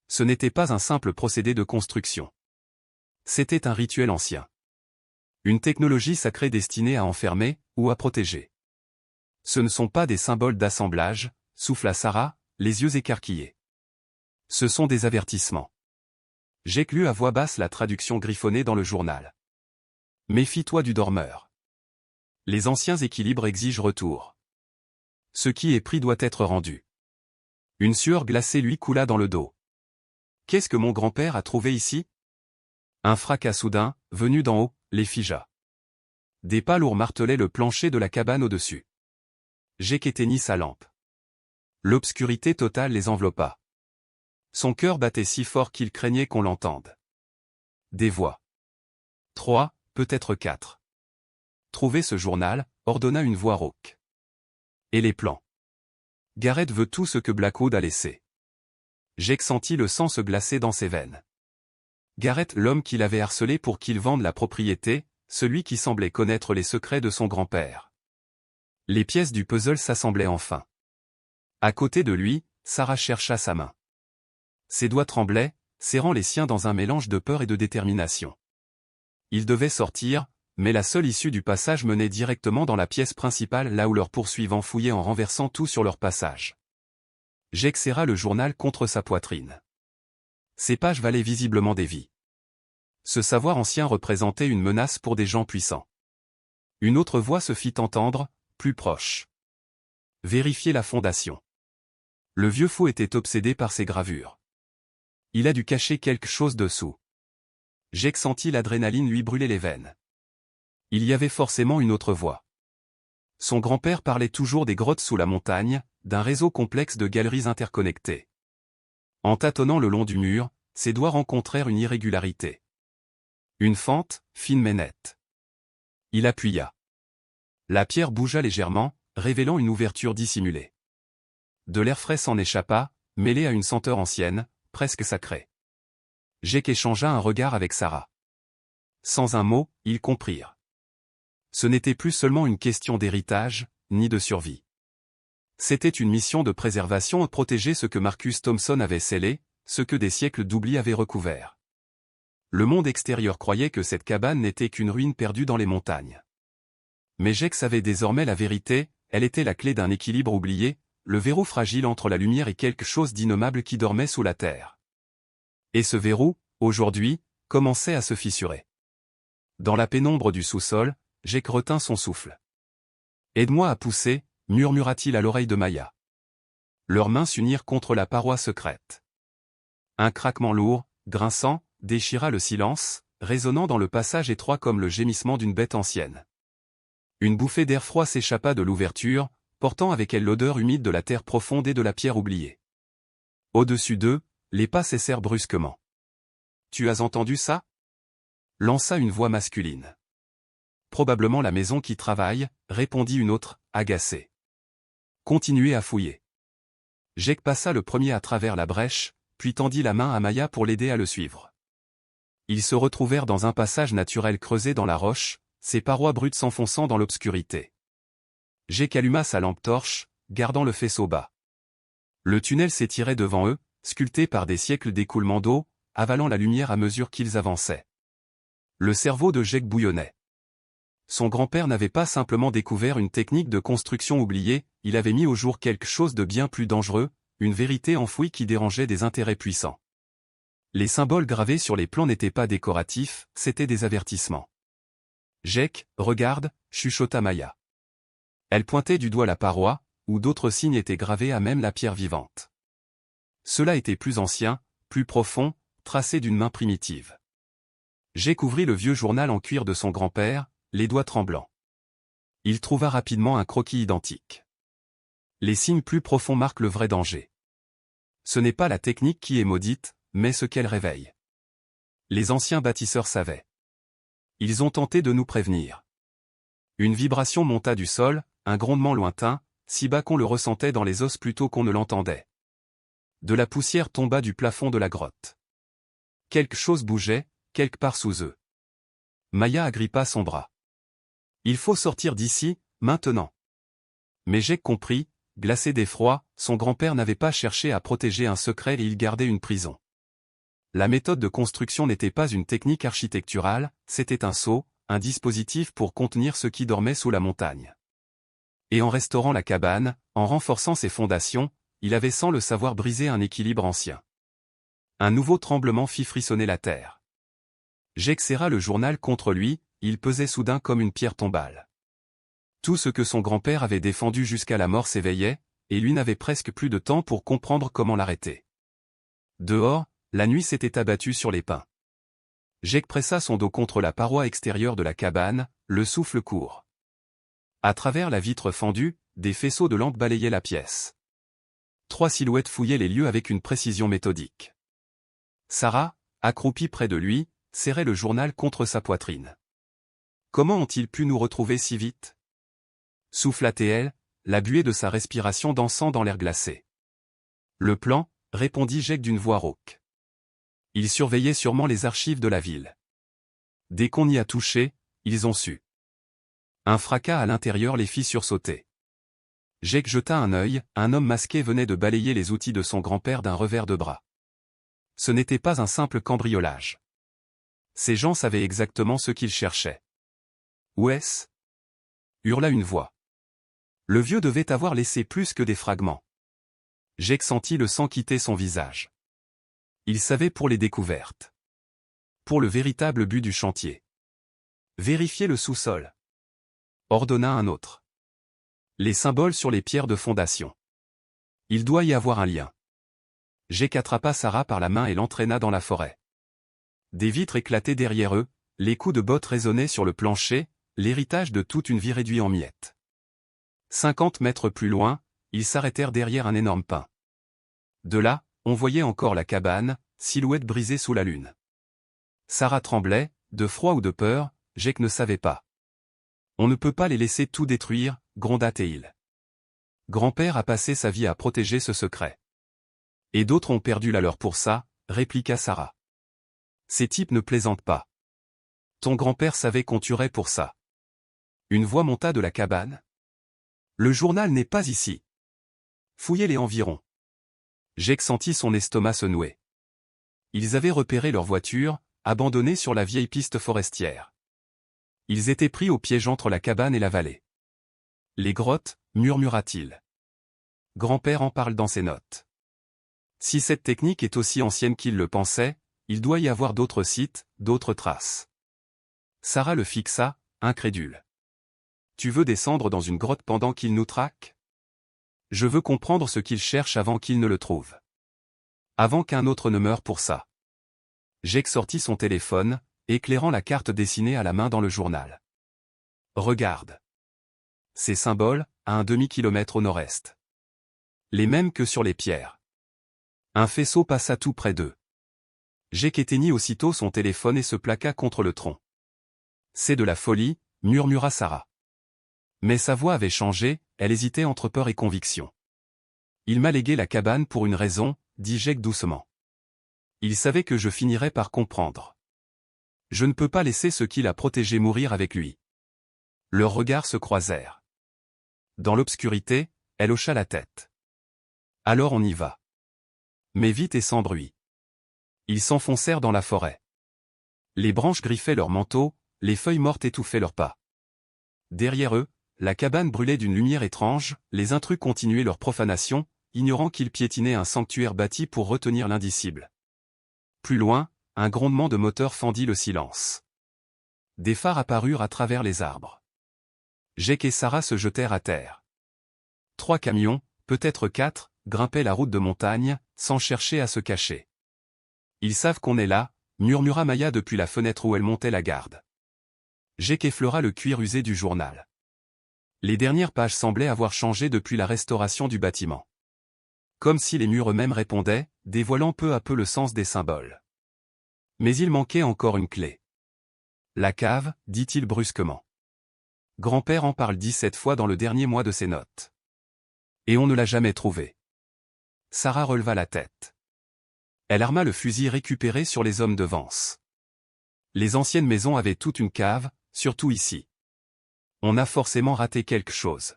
Ce n'était pas un simple procédé de construction. C'était un rituel ancien. Une technologie sacrée destinée à enfermer, ou à protéger. Ce ne sont pas des symboles d'assemblage, souffla Sarah, les yeux écarquillés. Ce sont des avertissements. Jake lut à voix basse la traduction griffonnée dans le journal. Méfie-toi du dormeur. Les anciens équilibres exigent retour. Ce qui est pris doit être rendu. Une sueur glacée lui coula dans le dos. Qu'est-ce que mon grand-père a trouvé ici? Un fracas soudain, venu d'en haut, les figea. Des pas lourds martelaient le plancher de la cabane au-dessus. Jake éteignit sa lampe. L'obscurité totale les enveloppa. Son cœur battait si fort qu'il craignait qu'on l'entende. Des voix. 3, peut-être 4. Trouvez ce journal, ordonna une voix rauque. Et les plans. Garrett veut tout ce que Blackwood a laissé. Jake sentit le sang se glacer dans ses veines. Garrett, l'homme qu'il avait harcelé pour qu'il vende la propriété, celui qui semblait connaître les secrets de son grand-père. Les pièces du puzzle s'assemblaient enfin. À côté de lui, Sarah chercha sa main. Ses doigts tremblaient, serrant les siens dans un mélange de peur et de détermination. Il devait sortir, mais la seule issue du passage menait directement dans la pièce principale là où leurs poursuivants fouillaient en renversant tout sur leur passage. Jake serra le journal contre sa poitrine. Ces pages valaient visiblement des vies. Ce savoir ancien représentait une menace pour des gens puissants. Une autre voix se fit entendre, plus proche. Vérifiez la fondation. Le vieux fou était obsédé par ces gravures. Il a dû cacher quelque chose dessous. Jake sentit l'adrénaline lui brûler les veines. Il y avait forcément une autre voie. Son grand-père parlait toujours des grottes sous la montagne, d'un réseau complexe de galeries interconnectées. En tâtonnant le long du mur, ses doigts rencontrèrent une irrégularité. Une fente, fine mais nette. Il appuya. La pierre bougea légèrement, révélant une ouverture dissimulée. De l'air frais s'en échappa, mêlé à une senteur ancienne, presque sacrée. Jake échangea un regard avec Sarah. Sans un mot, ils comprirent. Ce n'était plus seulement une question d'héritage, ni de survie. C'était une mission de préservation à protéger ce que Marcus Thompson avait scellé, ce que des siècles d'oubli avaient recouvert. Le monde extérieur croyait que cette cabane n'était qu'une ruine perdue dans les montagnes. Mais Jake savait désormais la vérité, elle était la clé d'un équilibre oublié, le verrou fragile entre la lumière et quelque chose d'innommable qui dormait sous la terre. Et ce verrou, aujourd'hui, commençait à se fissurer. Dans la pénombre du sous-sol, Jake retint son souffle. « Aide-moi à pousser », murmura-t-il à l'oreille de Maya. Leurs mains s'unirent contre la paroi secrète. Un craquement lourd, grinçant, déchira le silence, résonnant dans le passage étroit comme le gémissement d'une bête ancienne. Une bouffée d'air froid s'échappa de l'ouverture, portant avec elle l'odeur humide de la terre profonde et de la pierre oubliée. Au-dessus d'eux, les pas cessèrent brusquement. « Tu as entendu ça ?» lança une voix masculine. « Probablement la maison qui travaille », répondit une autre, agacée. « Continuez à fouiller. » Jake passa le premier à travers la brèche, puis tendit la main à Maya pour l'aider à le suivre. Ils se retrouvèrent dans un passage naturel creusé dans la roche, ses parois brutes s'enfonçant dans l'obscurité. Jake alluma sa lampe torche, gardant le faisceau bas. Le tunnel s'étirait devant eux, sculpté par des siècles d'écoulement d'eau, avalant la lumière à mesure qu'ils avançaient. Le cerveau de Jake bouillonnait. Son grand-père n'avait pas simplement découvert une technique de construction oubliée, il avait mis au jour quelque chose de bien plus dangereux, une vérité enfouie qui dérangeait des intérêts puissants. Les symboles gravés sur les plans n'étaient pas décoratifs, c'étaient des avertissements. « Jake, regarde », chuchota Maya. Elle pointait du doigt la paroi, où d'autres signes étaient gravés à même la pierre vivante. Cela était plus ancien, plus profond, tracé d'une main primitive. Jake ouvrit le vieux journal en cuir de son grand-père, les doigts tremblants. Il trouva rapidement un croquis identique. Les signes plus profonds marquent le vrai danger. Ce n'est pas la technique qui est maudite, mais ce qu'elle réveille. Les anciens bâtisseurs savaient. Ils ont tenté de nous prévenir. Une vibration monta du sol, un grondement lointain, si bas qu'on le ressentait dans les os plutôt qu'on ne l'entendait. De la poussière tomba du plafond de la grotte. Quelque chose bougeait, quelque part sous eux. Maya agrippa son bras. « Il faut sortir d'ici, maintenant. » Mais Jake comprit, glacé d'effroi, son grand-père n'avait pas cherché à protéger un secret et il gardait une prison. La méthode de construction n'était pas une technique architecturale, c'était un sceau, un dispositif pour contenir ceux qui dormaient sous la montagne. Et en restaurant la cabane, en renforçant ses fondations, il avait sans le savoir brisé un équilibre ancien. Un nouveau tremblement fit frissonner la terre. Jake serra le journal contre lui, il pesait soudain comme une pierre tombale. Tout ce que son grand-père avait défendu jusqu'à la mort s'éveillait, et lui n'avait presque plus de temps pour comprendre comment l'arrêter. Dehors, la nuit s'était abattue sur les pins. Jake pressa son dos contre la paroi extérieure de la cabane, le souffle court. À travers la vitre fendue, des faisceaux de lampes balayaient la pièce. 3 silhouettes fouillaient les lieux avec une précision méthodique. Sarah, accroupie près de lui, serrait le journal contre sa poitrine. « Comment ont-ils pu nous retrouver si vite » souffla-t-elle, la buée de sa respiration dansant dans l'air glacé. « Le plan » répondit Jake d'une voix rauque. Ils surveillaient sûrement les archives de la ville. Dès qu'on y a touché, ils ont su. Un fracas à l'intérieur les fit sursauter. Jake jeta un œil, un homme masqué venait de balayer les outils de son grand-père d'un revers de bras. Ce n'était pas un simple cambriolage. Ces gens savaient exactement ce qu'ils cherchaient. « Où est-ce » hurla une voix. Le vieux devait avoir laissé plus que des fragments. Jake sentit le sang quitter son visage. Il savait pour les découvertes. Pour le véritable but du chantier. Vérifier le sous-sol. Ordonna un autre. Les symboles sur les pierres de fondation. Il doit y avoir un lien. Jake attrapa Sarah par la main et l'entraîna dans la forêt. Des vitres éclataient derrière eux, les coups de bottes résonnaient sur le plancher, l'héritage de toute une vie réduit en miettes. 50 mètres plus loin, ils s'arrêtèrent derrière un énorme pin. De là, on voyait encore la cabane, silhouette brisée sous la lune. Sarah tremblait, de froid ou de peur, Jake ne savait pas. On ne peut pas les laisser tout détruire, gronda-t-il. Grand-père a passé sa vie à protéger ce secret. Et d'autres ont perdu la leur pour ça, répliqua Sarah. Ces types ne plaisantent pas. Ton grand-père savait qu'on tuerait pour ça. Une voix monta de la cabane. Le journal n'est pas ici. Fouillez les environs. Jake sentit son estomac se nouer. Ils avaient repéré leur voiture, abandonnée sur la vieille piste forestière. Ils étaient pris au piège entre la cabane et la vallée. Les grottes, murmura-t-il. Grand-père en parle dans ses notes. Si cette technique est aussi ancienne qu'il le pensait, il doit y avoir d'autres sites, d'autres traces. Sarah le fixa, incrédule. Tu veux descendre dans une grotte pendant qu'il nous traque? Je veux comprendre ce qu'il cherche avant qu'il ne le trouve. Avant qu'un autre ne meure pour ça. Jake sortit son téléphone, éclairant la carte dessinée à la main dans le journal. Regarde. Ces symboles, à un demi-kilomètre au nord-est. Les mêmes que sur les pierres. Un faisceau passa tout près d'eux. Jake éteignit aussitôt son téléphone et se plaqua contre le tronc. C'est de la folie, murmura Sarah. Mais sa voix avait changé, elle hésitait entre peur et conviction. Il m'a légué la cabane pour une raison, dit Jake doucement. Il savait que je finirais par comprendre. Je ne peux pas laisser ce qui l'a protégé mourir avec lui. Leurs regards se croisèrent. Dans l'obscurité, elle hocha la tête. Alors on y va. Mais vite et sans bruit. Ils s'enfoncèrent dans la forêt. Les branches griffaient leurs manteaux, les feuilles mortes étouffaient leurs pas. Derrière eux, la cabane brûlait d'une lumière étrange, les intrus continuaient leur profanation, ignorant qu'ils piétinaient un sanctuaire bâti pour retenir l'indicible. Plus loin, un grondement de moteur fendit le silence. Des phares apparurent à travers les arbres. Jake et Sarah se jetèrent à terre. 3 camions, peut-être 4, grimpaient la route de montagne, sans chercher à se cacher. Ils savent qu'on est là, murmura Maya depuis la fenêtre où elle montait la garde. Jake effleura le cuir usé du journal. Les dernières pages semblaient avoir changé depuis la restauration du bâtiment. Comme si les murs eux-mêmes répondaient, dévoilant peu à peu le sens des symboles. Mais il manquait encore une clé. La cave, dit-il brusquement. Grand-père en parle 17 fois dans le dernier mois de ses notes. Et on ne l'a jamais trouvée. Sarah releva la tête. Elle arma le fusil récupéré sur les hommes de Vance. Les anciennes maisons avaient toute une cave, surtout ici. On a forcément raté quelque chose.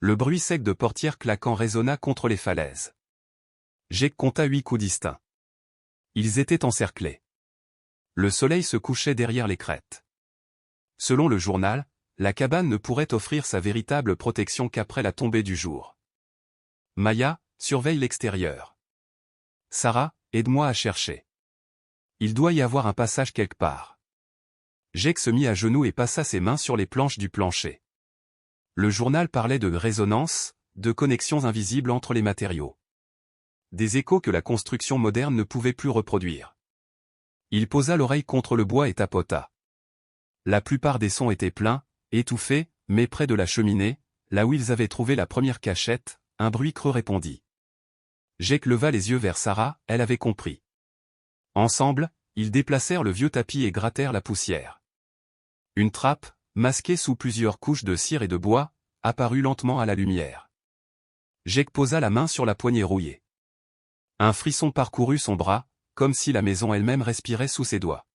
Le bruit sec de portières claquant résonna contre les falaises. Jake compta 8 coups distincts. Ils étaient encerclés. Le soleil se couchait derrière les crêtes. Selon le journal, la cabane ne pourrait offrir sa véritable protection qu'après la tombée du jour. Maya, surveille l'extérieur. Sarah, aide-moi à chercher. Il doit y avoir un passage quelque part. Jake se mit à genoux et passa ses mains sur les planches du plancher. Le journal parlait de résonance, de connexions invisibles entre les matériaux. Des échos que la construction moderne ne pouvait plus reproduire. Il posa l'oreille contre le bois et tapota. La plupart des sons étaient pleins, étouffés, mais près de la cheminée, là où ils avaient trouvé la première cachette, un bruit creux répondit. Jake leva les yeux vers Sarah, elle avait compris. Ensemble, ils déplacèrent le vieux tapis et grattèrent la poussière. Une trappe, masquée sous plusieurs couches de cire et de bois, apparut lentement à la lumière. Jake posa la main sur la poignée rouillée. Un frisson parcourut son bras, comme si la maison elle-même respirait sous ses doigts.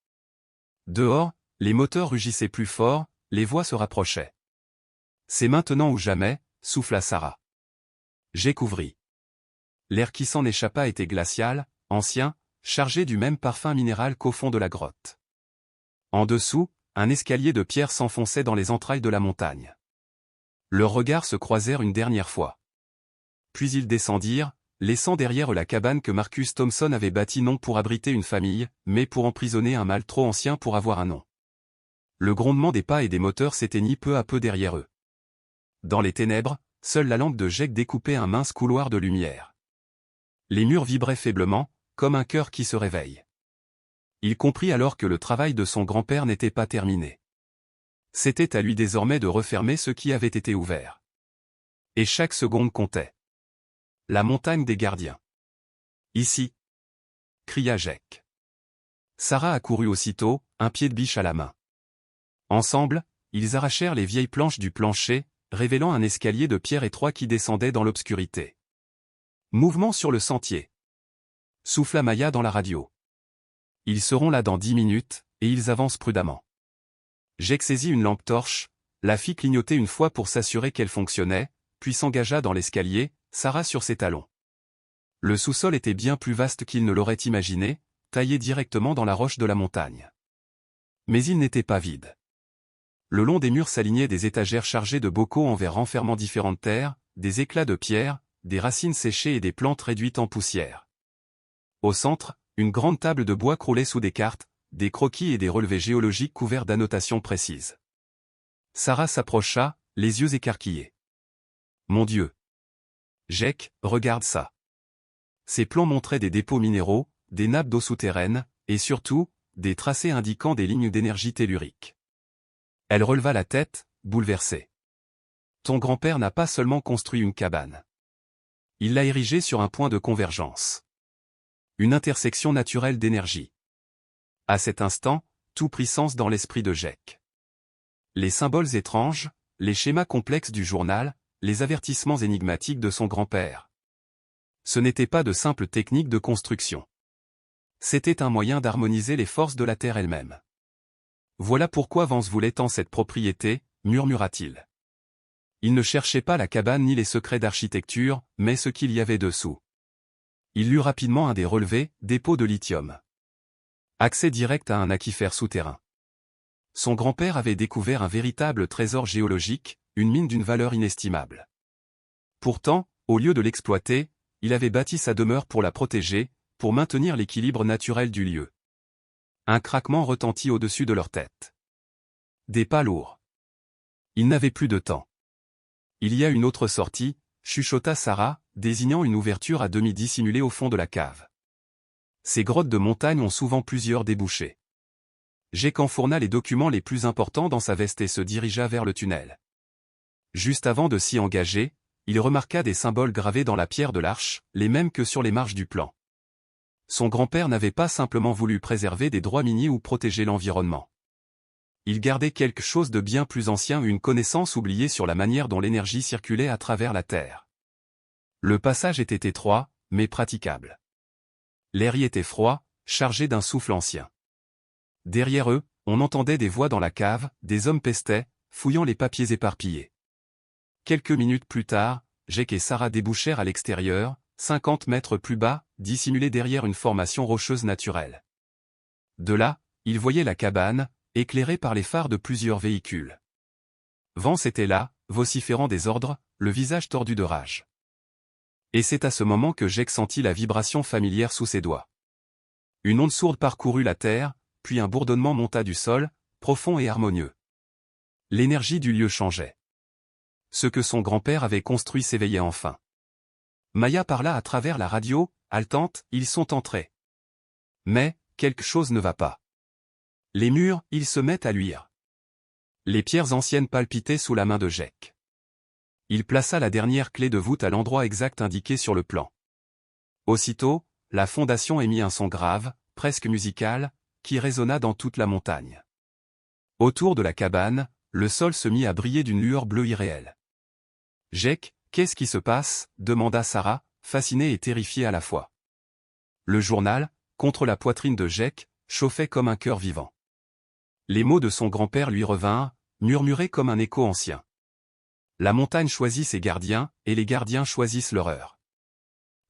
Dehors, les moteurs rugissaient plus fort, les voix se rapprochaient. C'est maintenant ou jamais, souffla Sarah. Jake ouvrit. L'air qui s'en échappa était glacial, ancien, chargé du même parfum minéral qu'au fond de la grotte. En dessous, un escalier de pierre s'enfonçait dans les entrailles de la montagne. Leurs regards se croisèrent une dernière fois. Puis ils descendirent, laissant derrière eux la cabane que Marcus Thompson avait bâtie non pour abriter une famille, mais pour emprisonner un mal trop ancien pour avoir un nom. Le grondement des pas et des moteurs s'éteignit peu à peu derrière eux. Dans les ténèbres, seule la lampe de Jake découpait un mince couloir de lumière. Les murs vibraient faiblement, comme un cœur qui se réveille. Il comprit alors que le travail de son grand-père n'était pas terminé. C'était à lui désormais de refermer ce qui avait été ouvert. Et chaque seconde comptait. La montagne des gardiens. Ici, cria Jake. Sarah accourut aussitôt, un pied de biche à la main. Ensemble, ils arrachèrent les vieilles planches du plancher, révélant un escalier de pierre étroit qui descendait dans l'obscurité. Mouvement sur le sentier. Souffla Maya dans la radio. Ils seront là dans 10 minutes, et ils avancent prudemment. Jake saisit une lampe torche, la fit clignoter une fois pour s'assurer qu'elle fonctionnait, puis s'engagea dans l'escalier, Sarah sur ses talons. Le sous-sol était bien plus vaste qu'il ne l'aurait imaginé, taillé directement dans la roche de la montagne. Mais il n'était pas vide. Le long des murs s'alignaient des étagères chargées de bocaux en verre renfermant différentes terres, des éclats de pierre, des racines séchées et des plantes réduites en poussière. Au centre, une grande table de bois croulait sous des cartes, des croquis et des relevés géologiques couverts d'annotations précises. Sarah s'approcha, les yeux écarquillés. « Mon Dieu! Jake, regarde ça. » Ces plans montraient des dépôts minéraux, des nappes d'eau souterraines, et surtout, des tracés indiquant des lignes d'énergie tellurique. Elle releva la tête, bouleversée. « Ton grand-père n'a pas seulement construit une cabane. Il l'a érigée sur un point de convergence. Une intersection naturelle d'énergie. » À cet instant, tout prit sens dans l'esprit de Jake. Les symboles étranges, les schémas complexes du journal, les avertissements énigmatiques de son grand-père. Ce n'était pas de simples techniques de construction. C'était un moyen d'harmoniser les forces de la Terre elle-même. « Voilà pourquoi Vance voulait tant cette propriété, » murmura-t-il. Il ne cherchait pas la cabane ni les secrets d'architecture, mais ce qu'il y avait dessous. Il lut rapidement un des relevés, dépôt de lithium. Accès direct à un aquifère souterrain. Son grand-père avait découvert un véritable trésor géologique, une mine d'une valeur inestimable. Pourtant, au lieu de l'exploiter, il avait bâti sa demeure pour la protéger, pour maintenir l'équilibre naturel du lieu. Un craquement retentit au-dessus de leur tête. Des pas lourds. Ils n'avaient plus de temps. Il y a une autre sortie, chuchota Sarah, désignant une ouverture à demi dissimulée au fond de la cave. Ces grottes de montagne ont souvent plusieurs débouchés. Jake enfourna les documents les plus importants dans sa veste et se dirigea vers le tunnel. Juste avant de s'y engager, il remarqua des symboles gravés dans la pierre de l'arche, les mêmes que sur les marges du plan. Son grand-père n'avait pas simplement voulu préserver des droits miniers ou protéger l'environnement. Il gardait quelque chose de bien plus ancien, une connaissance oubliée sur la manière dont l'énergie circulait à travers la Terre. Le passage était étroit, mais praticable. L'air y était froid, chargé d'un souffle ancien. Derrière eux, on entendait des voix dans la cave, des hommes pestaient, fouillant les papiers éparpillés. Quelques minutes plus tard, Jake et Sarah débouchèrent à l'extérieur, 50 mètres plus bas, dissimulés derrière une formation rocheuse naturelle. De là, ils voyaient la cabane, éclairée par les phares de plusieurs véhicules. Vance était là, vociférant des ordres, le visage tordu de rage. Et c'est à ce moment que Jake sentit la vibration familière sous ses doigts. Une onde sourde parcourut la terre, puis un bourdonnement monta du sol, profond et harmonieux. L'énergie du lieu changeait. Ce que son grand-père avait construit s'éveillait enfin. Maya parla à travers la radio, haletante, ils sont entrés. Mais, quelque chose ne va pas. Les murs, ils se mettent à luire. Les pierres anciennes palpitaient sous la main de Jake. Il plaça la dernière clé de voûte à l'endroit exact indiqué sur le plan. Aussitôt, la fondation émit un son grave, presque musical, qui résonna dans toute la montagne. Autour de la cabane, le sol se mit à briller d'une lueur bleue irréelle. « Jake, qu'est-ce qui se passe ?» demanda Sarah, fascinée et terrifiée à la fois. Le journal, contre la poitrine de Jake, chauffait comme un cœur vivant. Les mots de son grand-père lui revinrent, murmurés comme un écho ancien. La montagne choisit ses gardiens, et les gardiens choisissent leur heure.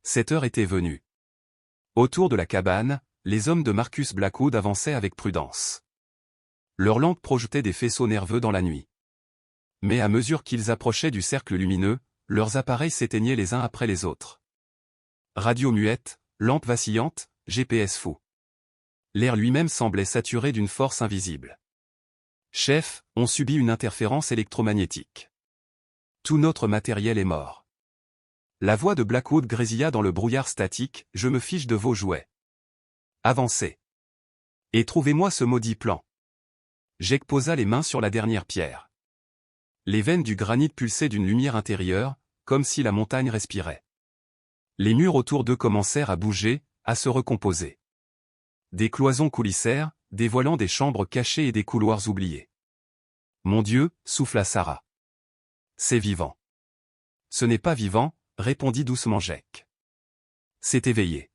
Cette heure était venue. Autour de la cabane, les hommes de Marcus Blackwood avançaient avec prudence. Leurs lampes projetaient des faisceaux nerveux dans la nuit. Mais à mesure qu'ils approchaient du cercle lumineux, leurs appareils s'éteignaient les uns après les autres. Radio muette, lampe vacillante, GPS fou. L'air lui-même semblait saturé d'une force invisible. « Chef, on subit une interférence électromagnétique. Tout notre matériel est mort. » La voix de Blackwood grésilla dans le brouillard statique, « Je me fiche de vos jouets. Avancez. Et trouvez-moi ce maudit plan. » Jake posa les mains sur la dernière pierre. Les veines du granit pulsaient d'une lumière intérieure, comme si la montagne respirait. Les murs autour d'eux commencèrent à bouger, à se recomposer. Des cloisons coulissèrent, dévoilant des chambres cachées et des couloirs oubliés. « Mon Dieu » souffla Sarah. « C'est vivant. » « Ce n'est pas vivant » répondit doucement Jake. « C'est éveillé. »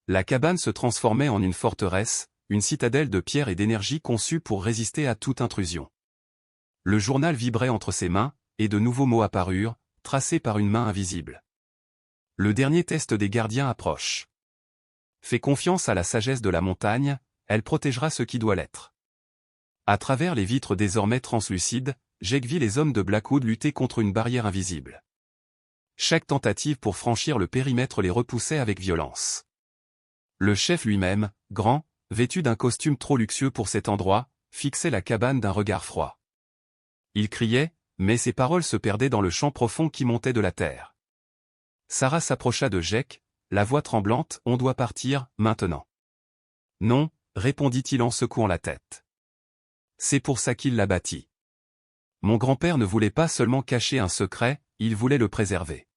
La cabane se transformait en une forteresse, une citadelle de pierre et d'énergie conçue pour résister à toute intrusion. Le journal vibrait entre ses mains, et de nouveaux mots apparurent, tracés par une main invisible. Le dernier test des gardiens approche. Fais confiance à la sagesse de la montagne, elle protégera ce qui doit l'être. À travers les vitres désormais translucides, Jake vit les hommes de Blackwood lutter contre une barrière invisible. Chaque tentative pour franchir le périmètre les repoussait avec violence. Le chef lui-même, grand, vêtu d'un costume trop luxueux pour cet endroit, fixait la cabane d'un regard froid. Il criait, mais ses paroles se perdaient dans le chant profond qui montait de la terre. Sarah s'approcha de Jake, la voix tremblante, « On doit partir, maintenant. » « Non, » répondit-il en secouant la tête. « C'est pour ça qu'il l'a bâti. Mon grand-père ne voulait pas seulement cacher un secret, il voulait le préserver. »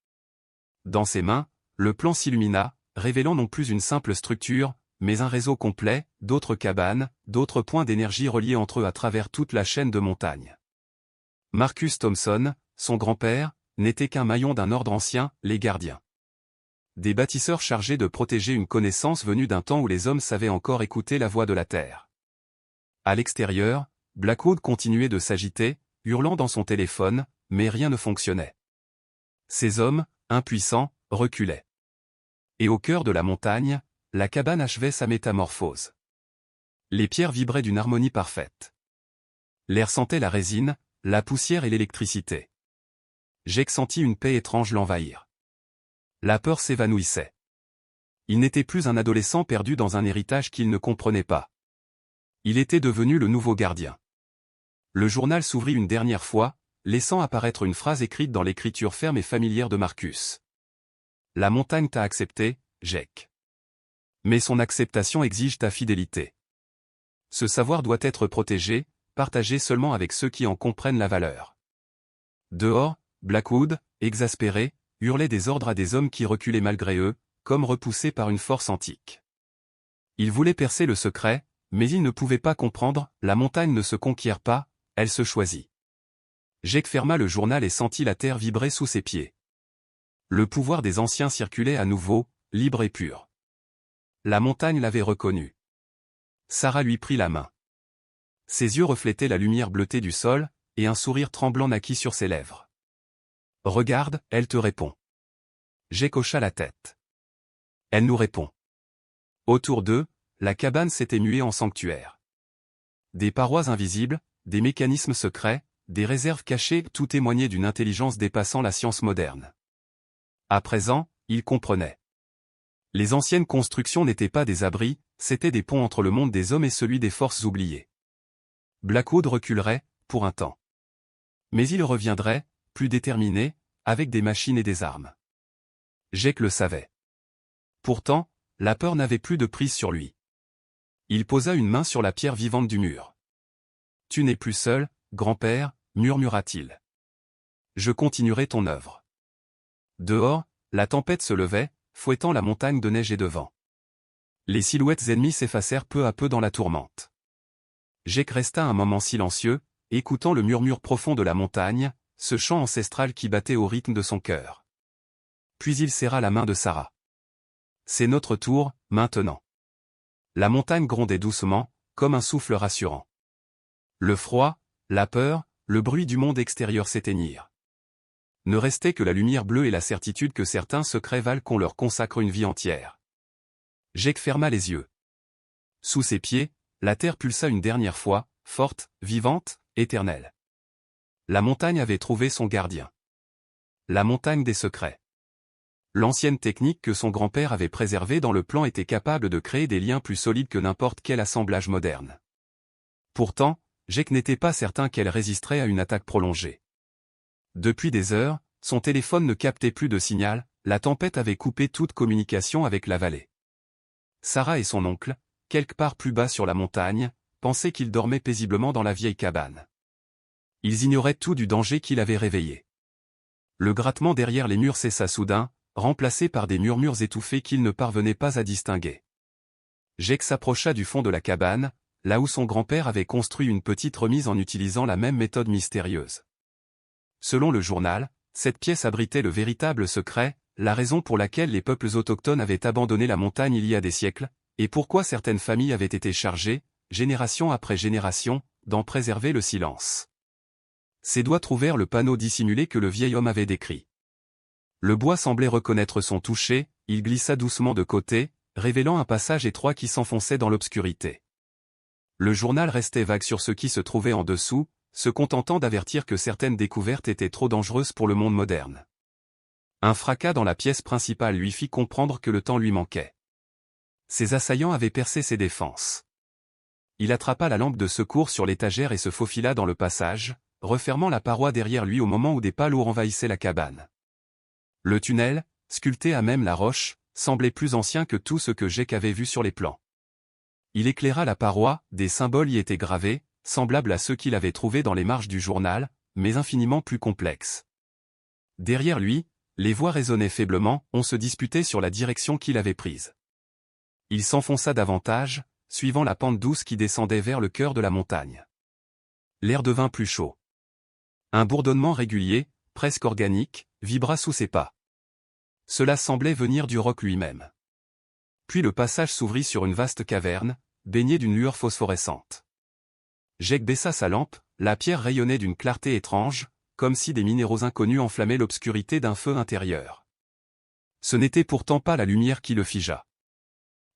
Dans ses mains, le plan s'illumina, révélant non plus une simple structure, mais un réseau complet, d'autres cabanes, d'autres points d'énergie reliés entre eux à travers toute la chaîne de montagnes. Marcus Thompson, son grand-père, n'était qu'un maillon d'un ordre ancien, les gardiens. Des bâtisseurs chargés de protéger une connaissance venue d'un temps où les hommes savaient encore écouter la voix de la terre. À l'extérieur, Blackwood continuait de s'agiter, hurlant dans son téléphone, mais rien ne fonctionnait. Ces hommes, impuissants, reculaient. Et au cœur de la montagne, la cabane achevait sa métamorphose. Les pierres vibraient d'une harmonie parfaite. L'air sentait la résine, la poussière et l'électricité. Jake sentit une paix étrange l'envahir. La peur s'évanouissait. Il n'était plus un adolescent perdu dans un héritage qu'il ne comprenait pas. Il était devenu le nouveau gardien. Le journal s'ouvrit une dernière fois, laissant apparaître une phrase écrite dans l'écriture ferme et familière de Marcus. « La montagne t'a accepté, Jake. Mais son acceptation exige ta fidélité. Ce savoir doit être protégé, partagé seulement avec ceux qui en comprennent la valeur. » Dehors, Blackwood, exaspéré, hurlait des ordres à des hommes qui reculaient malgré eux, comme repoussés par une force antique. Il voulait percer le secret, mais il ne pouvait pas comprendre, la montagne ne se conquiert pas, elle se choisit. Jake ferma le journal et sentit la terre vibrer sous ses pieds. Le pouvoir des anciens circulait à nouveau, libre et pur. La montagne l'avait reconnu. Sarah lui prit la main. Ses yeux reflétaient la lumière bleutée du sol, et un sourire tremblant naquit sur ses lèvres. « Regarde, elle te répond. » Jake hocha la tête. « Elle nous répond. » Autour d'eux, la cabane s'était muée en sanctuaire. Des parois invisibles, des mécanismes secrets, des réserves cachées, tout témoignait d'une intelligence dépassant la science moderne. À présent, il comprenait. Les anciennes constructions n'étaient pas des abris, c'étaient des ponts entre le monde des hommes et celui des forces oubliées. Blackwood reculerait, pour un temps. Mais il reviendrait, plus déterminé, avec des machines et des armes. Jake le savait. Pourtant, la peur n'avait plus de prise sur lui. Il posa une main sur la pierre vivante du mur. « Tu n'es plus seul, grand-père, » murmura-t-il. « Je continuerai ton œuvre. » Dehors, la tempête se levait, fouettant la montagne de neige et de vent. Les silhouettes ennemies s'effacèrent peu à peu dans la tourmente. Jake resta un moment silencieux, écoutant le murmure profond de la montagne, ce chant ancestral qui battait au rythme de son cœur. Puis il serra la main de Sarah. « C'est notre tour, maintenant. » La montagne grondait doucement, comme un souffle rassurant. Le froid, la peur, le bruit du monde extérieur s'éteignirent. Ne restait que la lumière bleue et la certitude que certains secrets valent qu'on leur consacre une vie entière. Jake ferma les yeux. Sous ses pieds, la terre pulsa une dernière fois, forte, vivante, éternelle. La montagne avait trouvé son gardien. La montagne des secrets. L'ancienne technique que son grand-père avait préservée dans le plan était capable de créer des liens plus solides que n'importe quel assemblage moderne. Pourtant, Jake n'était pas certain qu'elle résisterait à une attaque prolongée. Depuis des heures, son téléphone ne captait plus de signal, la tempête avait coupé toute communication avec la vallée. Sarah et son oncle, quelque part plus bas sur la montagne, pensaient qu'ils dormaient paisiblement dans la vieille cabane. Ils ignoraient tout du danger qui l'avait réveillé. Le grattement derrière les murs cessa soudain, remplacé par des murmures étouffés qu'ils ne parvenaient pas à distinguer. Jake s'approcha du fond de la cabane, là où son grand-père avait construit une petite remise en utilisant la même méthode mystérieuse. Selon le journal, cette pièce abritait le véritable secret, la raison pour laquelle les peuples autochtones avaient abandonné la montagne il y a des siècles, et pourquoi certaines familles avaient été chargées, génération après génération, d'en préserver le silence. Ses doigts trouvèrent le panneau dissimulé que le vieil homme avait décrit. Le bois semblait reconnaître son toucher, il glissa doucement de côté, révélant un passage étroit qui s'enfonçait dans l'obscurité. Le journal restait vague sur ce qui se trouvait en dessous, se contentant d'avertir que certaines découvertes étaient trop dangereuses pour le monde moderne. Un fracas dans la pièce principale lui fit comprendre que le temps lui manquait. Ses assaillants avaient percé ses défenses. Il attrapa la lampe de secours sur l'étagère et se faufila dans le passage, refermant la paroi derrière lui au moment où des pas lourds envahissaient la cabane. Le tunnel, sculpté à même la roche, semblait plus ancien que tout ce que Jake avait vu sur les plans. Il éclaira la paroi, des symboles y étaient gravés, semblables à ceux qu'il avait trouvés dans les marges du journal, mais infiniment plus complexes. Derrière lui, les voix résonnaient faiblement, on se disputait sur la direction qu'il avait prise. Il s'enfonça davantage, suivant la pente douce qui descendait vers le cœur de la montagne. L'air devint plus chaud. Un bourdonnement régulier, presque organique, vibra sous ses pas. Cela semblait venir du roc lui-même. Puis le passage s'ouvrit sur une vaste caverne, baignée d'une lueur phosphorescente. Jake baissa sa lampe, la pierre rayonnait d'une clarté étrange, comme si des minéraux inconnus enflammaient l'obscurité d'un feu intérieur. Ce n'était pourtant pas la lumière qui le figea.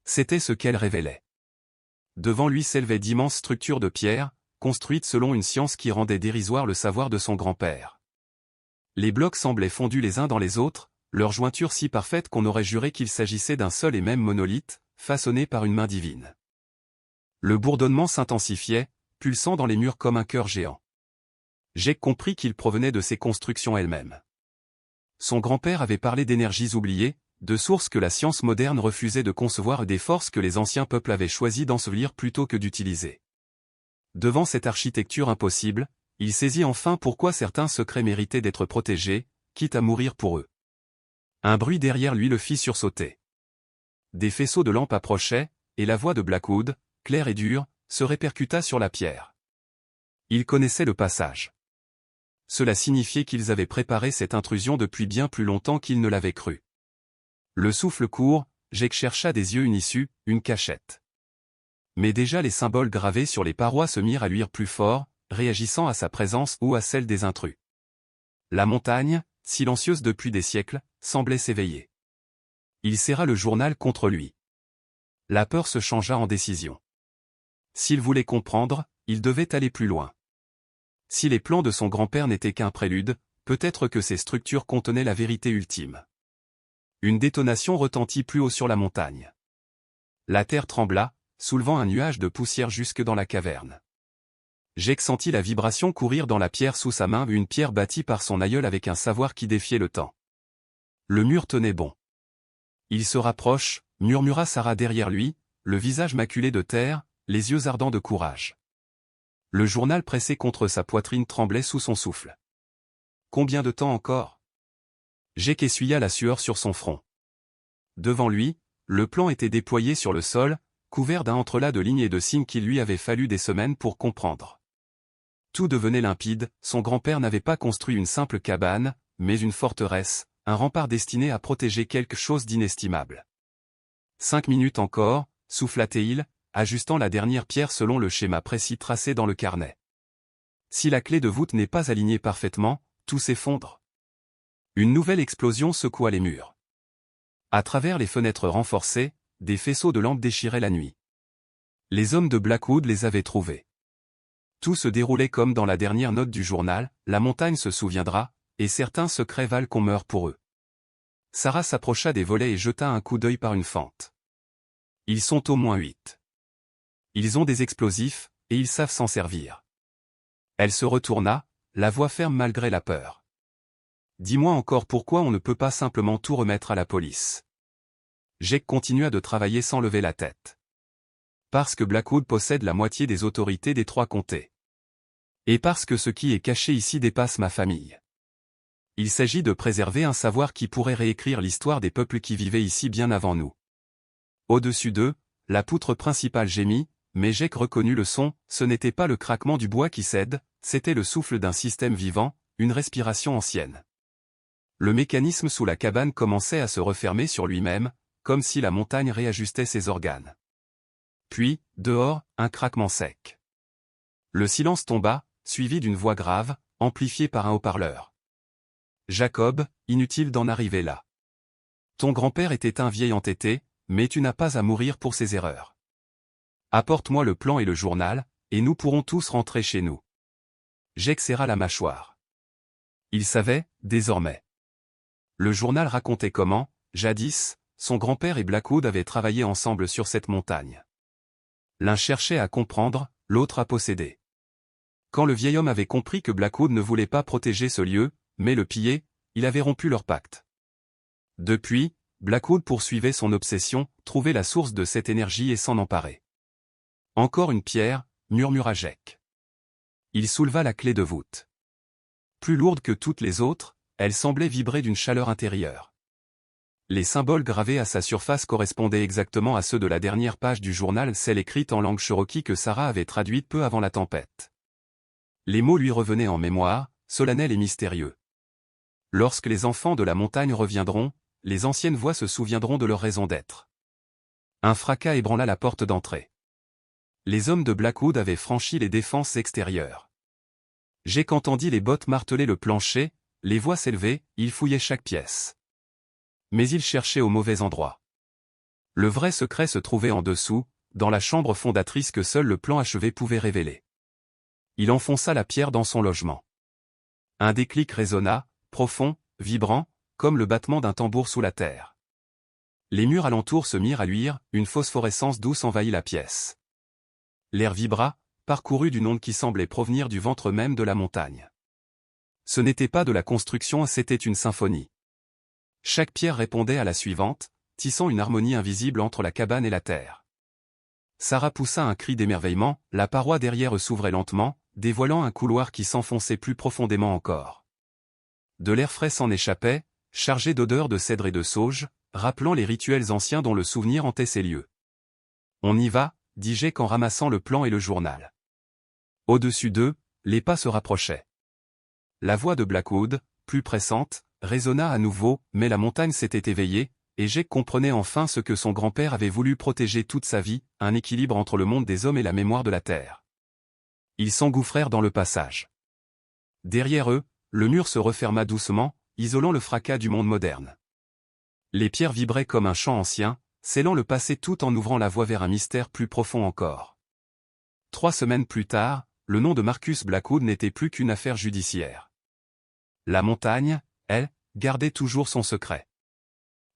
C'était ce qu'elle révélait. Devant lui s'élevaient d'immenses structures de pierre, construites selon une science qui rendait dérisoire le savoir de son grand-père. Les blocs semblaient fondus les uns dans les autres, leur jointure si parfaite qu'on aurait juré qu'il s'agissait d'un seul et même monolithe, façonné par une main divine. Le bourdonnement s'intensifiait, pulsant dans les murs comme un cœur géant. Jake comprit qu'il provenait de ces constructions elles-mêmes. Son grand-père avait parlé d'énergies oubliées, de sources que la science moderne refusait de concevoir et des forces que les anciens peuples avaient choisi d'ensevelir plutôt que d'utiliser. Devant cette architecture impossible, il saisit enfin pourquoi certains secrets méritaient d'être protégés, quitte à mourir pour eux. Un bruit derrière lui le fit sursauter. Des faisceaux de lampes approchaient, et la voix de Blackwood, claire et dure, se répercuta sur la pierre. Il connaissait le passage. Cela signifiait qu'ils avaient préparé cette intrusion depuis bien plus longtemps qu'ils ne l'avaient cru. Le souffle court, Jake chercha des yeux une issue, une cachette. Mais déjà les symboles gravés sur les parois se mirent à luire plus fort, réagissant à sa présence ou à celle des intrus. La montagne, silencieuse depuis des siècles, semblait s'éveiller. Il serra le journal contre lui. La peur se changea en décision. S'il voulait comprendre, il devait aller plus loin. Si les plans de son grand-père n'étaient qu'un prélude, peut-être que ces structures contenaient la vérité ultime. Une détonation retentit plus haut sur la montagne. La terre trembla, soulevant un nuage de poussière jusque dans la caverne. Jake sentit la vibration courir dans la pierre sous sa main, une pierre bâtie par son aïeul avec un savoir qui défiait le temps. Le mur tenait bon. Il se rapproche, murmura Sarah derrière lui, le visage maculé de terre, les yeux ardents de courage. Le journal pressé contre sa poitrine tremblait sous son souffle. Combien de temps encore? Jake essuya la sueur sur son front. Devant lui, le plan était déployé sur le sol, couvert d'un entrelac de lignes et de signes qu'il lui avait fallu des semaines pour comprendre. Tout devenait limpide, son grand-père n'avait pas construit une simple cabane, mais une forteresse, un rempart destiné à protéger quelque chose d'inestimable. 5 minutes encore, souffla-t-il, ajustant la dernière pierre selon le schéma précis tracé dans le carnet. Si la clé de voûte n'est pas alignée parfaitement, tout s'effondre. Une nouvelle explosion secoua les murs. À travers les fenêtres renforcées, des faisceaux de lampes déchiraient la nuit. Les hommes de Blackwood les avaient trouvés. Tout se déroulait comme dans la dernière note du journal, la montagne se souviendra, et certains secrets valent qu'on meure pour eux. Sarah s'approcha des volets et jeta un coup d'œil par une fente. Ils sont au moins 8. Ils ont des explosifs, et ils savent s'en servir. Elle se retourna, la voix ferme malgré la peur. Dis-moi encore pourquoi on ne peut pas simplement tout remettre à la police. Jake continua de travailler sans lever la tête. Parce que Blackwood possède la moitié des autorités des 3 comtés. Et parce que ce qui est caché ici dépasse ma famille. Il s'agit de préserver un savoir qui pourrait réécrire l'histoire des peuples qui vivaient ici bien avant nous. Au-dessus d'eux, la poutre principale gémit, mais Jake reconnut le son, ce n'était pas le craquement du bois qui cède, c'était le souffle d'un système vivant, une respiration ancienne. Le mécanisme sous la cabane commençait à se refermer sur lui-même, comme si la montagne réajustait ses organes. Puis, dehors, un craquement sec. Le silence tomba, suivi d'une voix grave, amplifiée par un haut-parleur. Jacob, inutile d'en arriver là. Ton grand-père était un vieil entêté, mais tu n'as pas à mourir pour ses erreurs. Apporte-moi le plan et le journal, et nous pourrons tous rentrer chez nous. Jake serra la mâchoire. Il savait, désormais. Le journal racontait comment, jadis, son grand-père et Blackwood avaient travaillé ensemble sur cette montagne. L'un cherchait à comprendre, l'autre à posséder. Quand le vieil homme avait compris que Blackwood ne voulait pas protéger ce lieu, mais le piller, il avait rompu leur pacte. Depuis, Blackwood poursuivait son obsession, trouver la source de cette énergie et s'en emparer. Encore une pierre, murmura Jake. Il souleva la clé de voûte. Plus lourde que toutes les autres, elle semblait vibrer d'une chaleur intérieure. Les symboles gravés à sa surface correspondaient exactement à ceux de la dernière page du journal, celle écrite en langue cherokee que Sarah avait traduite peu avant la tempête. Les mots lui revenaient en mémoire, solennels et mystérieux. Lorsque les enfants de la montagne reviendront, les anciennes voix se souviendront de leur raison d'être. Un fracas ébranla la porte d'entrée. Les hommes de Blackwood avaient franchi les défenses extérieures. Jake entendit les bottes marteler le plancher, les voix s'élever, il fouillait chaque pièce. Mais il cherchait au mauvais endroit. Le vrai secret se trouvait en dessous, dans la chambre fondatrice que seul le plan achevé pouvait révéler. Il enfonça la pierre dans son logement. Un déclic résonna, profond, vibrant, comme le battement d'un tambour sous la terre. Les murs alentour se mirent à luire, une phosphorescence douce envahit la pièce. L'air vibra, parcouru d'une onde qui semblait provenir du ventre même de la montagne. Ce n'était pas de la construction, c'était une symphonie. Chaque pierre répondait à la suivante, tissant une harmonie invisible entre la cabane et la terre. Sarah poussa un cri d'émerveillement, la paroi derrière eux s'ouvrait lentement, dévoilant un couloir qui s'enfonçait plus profondément encore. De l'air frais s'en échappait, chargé d'odeurs de cèdre et de sauge, rappelant les rituels anciens dont le souvenir hantait ces lieux. On y va, dit Jake en ramassant le plan et le journal. Au-dessus d'eux, les pas se rapprochaient. La voix de Blackwood, plus pressante, résonna à nouveau, mais la montagne s'était éveillée, et Jake comprenait enfin ce que son grand-père avait voulu protéger toute sa vie, un équilibre entre le monde des hommes et la mémoire de la terre. Ils s'engouffrèrent dans le passage. Derrière eux, le mur se referma doucement, isolant le fracas du monde moderne. Les pierres vibraient comme un chant ancien, scellant le passé tout en ouvrant la voie vers un mystère plus profond encore. 3 semaines plus tard, le nom de Marcus Blackwood n'était plus qu'une affaire judiciaire. La montagne, elle, gardait toujours son secret.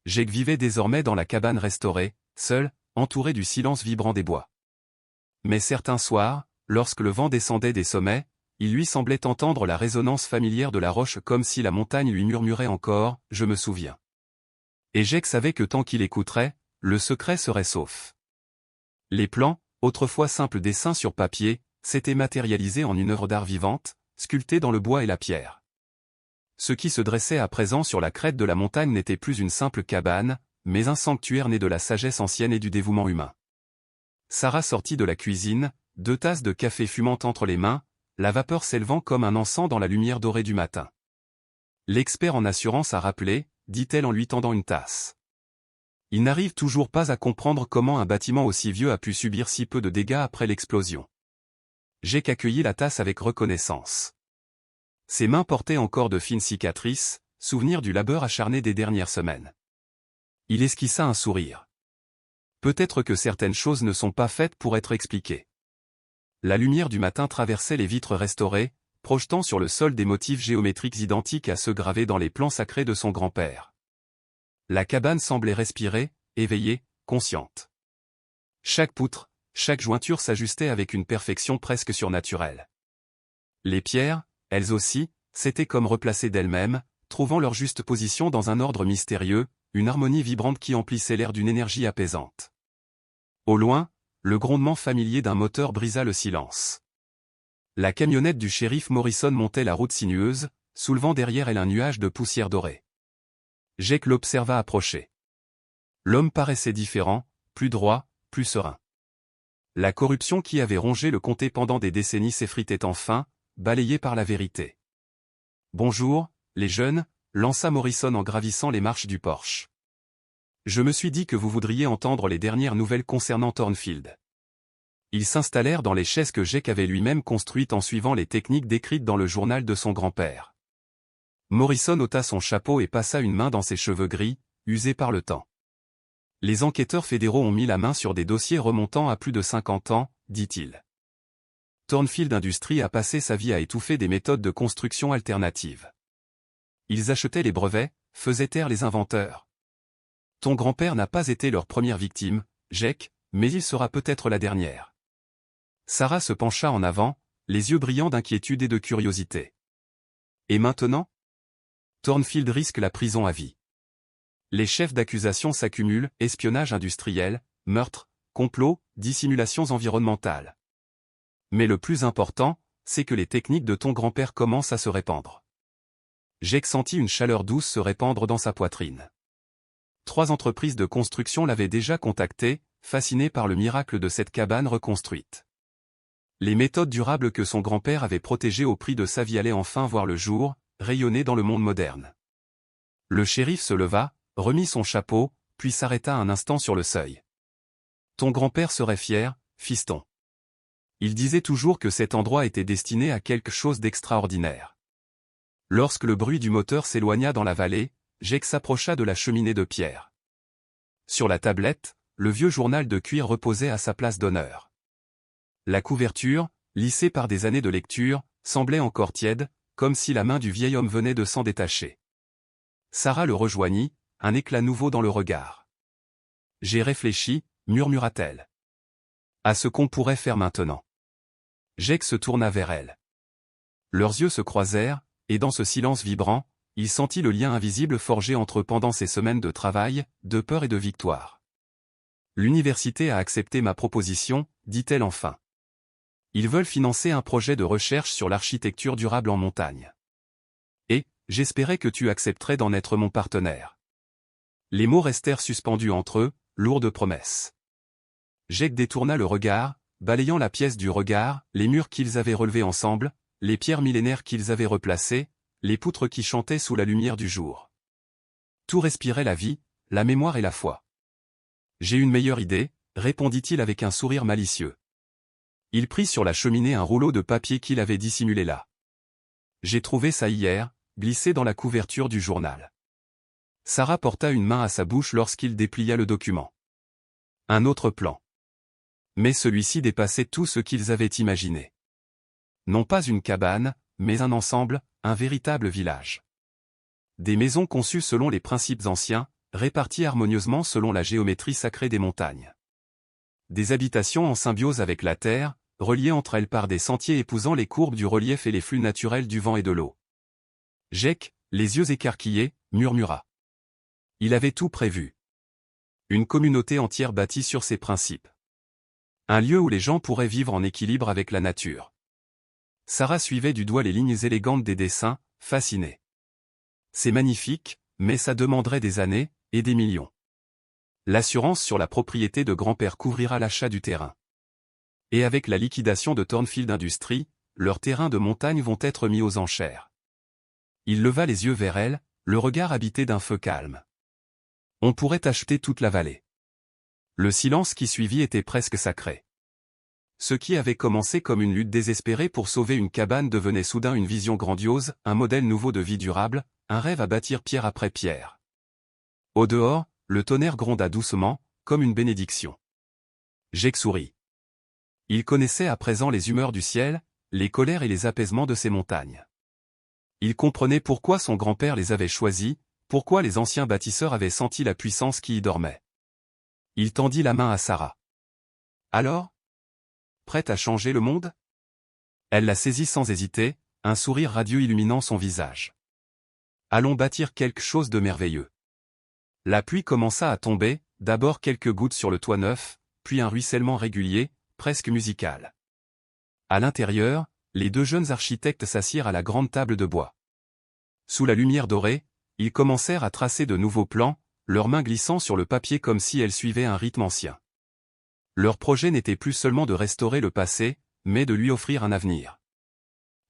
Jake vivait désormais dans la cabane restaurée, seul, entouré du silence vibrant des bois. Mais certains soirs, lorsque le vent descendait des sommets, il lui semblait entendre la résonance familière de la roche comme si la montagne lui murmurait encore « Je me souviens ». Et Jake savait que tant qu'il écouterait, le secret serait sauf. Les plans, autrefois simples dessins sur papier, s'étaient matérialisés en une œuvre d'art vivante, sculptée dans le bois et la pierre. Ce qui se dressait à présent sur la crête de la montagne n'était plus une simple cabane, mais un sanctuaire né de la sagesse ancienne et du dévouement humain. Sarah sortit de la cuisine, 2 tasses de café fumant entre les mains, la vapeur s'élevant comme un encens dans la lumière dorée du matin. L'expert en assurance a rappelé, dit-elle en lui tendant une tasse. Il n'arrive toujours pas à comprendre comment un bâtiment aussi vieux a pu subir si peu de dégâts après l'explosion. Jake accueillit la tasse avec reconnaissance. Ses mains portaient encore de fines cicatrices, souvenir du labeur acharné des dernières semaines. Il esquissa un sourire. Peut-être que certaines choses ne sont pas faites pour être expliquées. La lumière du matin traversait les vitres restaurées, projetant sur le sol des motifs géométriques identiques à ceux gravés dans les plans sacrés de son grand-père. La cabane semblait respirer, éveillée, consciente. Chaque poutre, chaque jointure s'ajustait avec une perfection presque surnaturelle. Les pierres, elles aussi, s'étaient comme replacées d'elles-mêmes, trouvant leur juste position dans un ordre mystérieux, une harmonie vibrante qui emplissait l'air d'une énergie apaisante. Au loin, le grondement familier d'un moteur brisa le silence. La camionnette du shérif Morrison montait la route sinueuse, soulevant derrière elle un nuage de poussière dorée. Jake l'observa approcher. L'homme paraissait différent, plus droit, plus serein. La corruption qui avait rongé le comté pendant des décennies s'effritait enfin, balayée par la vérité. « Bonjour, les jeunes », lança Morrison en gravissant les marches du Porsche. « Je me suis dit que vous voudriez entendre les dernières nouvelles concernant Thornfield. » Ils s'installèrent dans les chaises que Jake avait lui-même construites en suivant les techniques décrites dans le journal de son grand-père. Morrison ôta son chapeau et passa une main dans ses cheveux gris, usés par le temps. Les enquêteurs fédéraux ont mis la main sur des dossiers remontant à plus de 50 ans, dit-il. Thornfield Industries a passé sa vie à étouffer des méthodes de construction alternatives. Ils achetaient les brevets, faisaient taire les inventeurs. Ton grand-père n'a pas été leur première victime, Jake, mais il sera peut-être la dernière. Sarah se pencha en avant, les yeux brillants d'inquiétude et de curiosité. Et maintenant? Thornfield risque la prison à vie. Les chefs d'accusation s'accumulent, espionnage industriel, meurtre, complot, dissimulations environnementales. Mais le plus important, c'est que les techniques de ton grand-père commencent à se répandre. Jake sentit une chaleur douce se répandre dans sa poitrine. 3 entreprises de construction l'avaient déjà contacté, fascinées par le miracle de cette cabane reconstruite. Les méthodes durables que son grand-père avait protégées au prix de sa vie allaient enfin voir le jour, rayonner dans le monde moderne. Le shérif se leva, remit son chapeau, puis s'arrêta un instant sur le seuil. Ton grand-père serait fier, fiston. Il disait toujours que cet endroit était destiné à quelque chose d'extraordinaire. Lorsque le bruit du moteur s'éloigna dans la vallée, Jake s'approcha de la cheminée de pierre. Sur la tablette, le vieux journal de cuir reposait à sa place d'honneur. La couverture, lissée par des années de lecture, semblait encore tiède, comme si la main du vieil homme venait de s'en détacher. Sarah le rejoignit, un éclat nouveau dans le regard. « J'ai réfléchi », murmura-t-elle. « À ce qu'on pourrait faire maintenant. » Jake se tourna vers elle. Leurs yeux se croisèrent, et dans ce silence vibrant, il sentit le lien invisible forgé entre eux pendant ces semaines de travail, de peur et de victoire. « L'université a accepté ma proposition, dit-elle enfin. Ils veulent financer un projet de recherche sur l'architecture durable en montagne. Et, j'espérais que tu accepterais d'en être mon partenaire. » Les mots restèrent suspendus entre eux, lourds de promesses. Jake détourna le regard, balayant la pièce du regard, les murs qu'ils avaient relevés ensemble, les pierres millénaires qu'ils avaient replacées, les poutres qui chantaient sous la lumière du jour. Tout respirait la vie, la mémoire et la foi. « J'ai une meilleure idée, répondit-il avec un sourire malicieux. Il prit sur la cheminée un rouleau de papier qu'il avait dissimulé là. « J'ai trouvé ça hier, glissé dans la couverture du journal. » Sarah porta une main à sa bouche lorsqu'il déplia le document. Un autre plan. Mais celui-ci dépassait tout ce qu'ils avaient imaginé. Non pas une cabane, mais un ensemble, un véritable village. Des maisons conçues selon les principes anciens, réparties harmonieusement selon la géométrie sacrée des montagnes. Des habitations en symbiose avec la terre, reliées entre elles par des sentiers épousant les courbes du relief et les flux naturels du vent et de l'eau. Jake, les yeux écarquillés, murmura. Il avait tout prévu. Une communauté entière bâtie sur ses principes. Un lieu où les gens pourraient vivre en équilibre avec la nature. Sarah suivait du doigt les lignes élégantes des dessins, fascinée. C'est magnifique, mais ça demanderait des années, et des millions. L'assurance sur la propriété de grand-père couvrira l'achat du terrain. Et avec la liquidation de Thornfield Industries, leurs terrains de montagne vont être mis aux enchères. Il leva les yeux vers elle, le regard habité d'un feu calme. On pourrait acheter toute la vallée. Le silence qui suivit était presque sacré. Ce qui avait commencé comme une lutte désespérée pour sauver une cabane devenait soudain une vision grandiose, un modèle nouveau de vie durable, un rêve à bâtir pierre après pierre. Au dehors, le tonnerre gronda doucement, comme une bénédiction. Jake sourit. Il connaissait à présent les humeurs du ciel, les colères et les apaisements de ces montagnes. Il comprenait pourquoi son grand-père les avait choisis, pourquoi les anciens bâtisseurs avaient senti la puissance qui y dormait. Il tendit la main à Sarah. Alors? Prête à changer le monde? Elle la saisit sans hésiter, un sourire radieux illuminant son visage. Allons bâtir quelque chose de merveilleux. La pluie commença à tomber, d'abord quelques gouttes sur le toit neuf, puis un ruissellement régulier, presque musical. À l'intérieur, les 2 jeunes architectes s'assirent à la grande table de bois. Sous la lumière dorée, ils commencèrent à tracer de nouveaux plans, leurs mains glissant sur le papier comme si elles suivaient un rythme ancien. Leur projet n'était plus seulement de restaurer le passé, mais de lui offrir un avenir.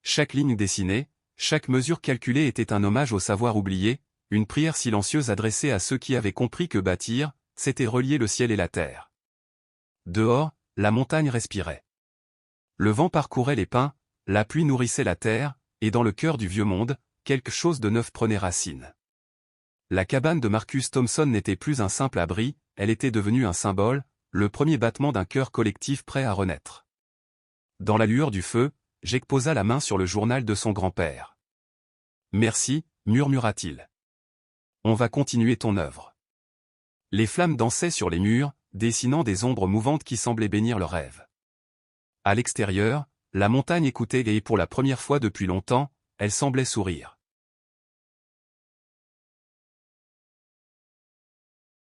Chaque ligne dessinée, chaque mesure calculée était un hommage au savoir oublié, une prière silencieuse adressée à ceux qui avaient compris que bâtir, c'était relier le ciel et la terre. Dehors, la montagne respirait. Le vent parcourait les pins, la pluie nourrissait la terre, et dans le cœur du vieux monde, quelque chose de neuf prenait racine. La cabane de Marcus Thompson n'était plus un simple abri, elle était devenue un symbole, le premier battement d'un cœur collectif prêt à renaître. Dans la lueur du feu, Jake posa la main sur le journal de son grand-père. « Merci », murmura-t-il. « On va continuer ton œuvre. » Les flammes dansaient sur les murs, dessinant des ombres mouvantes qui semblaient bénir leurs rêves. À l'extérieur, la montagne écoutait et pour la première fois depuis longtemps, elle semblait sourire.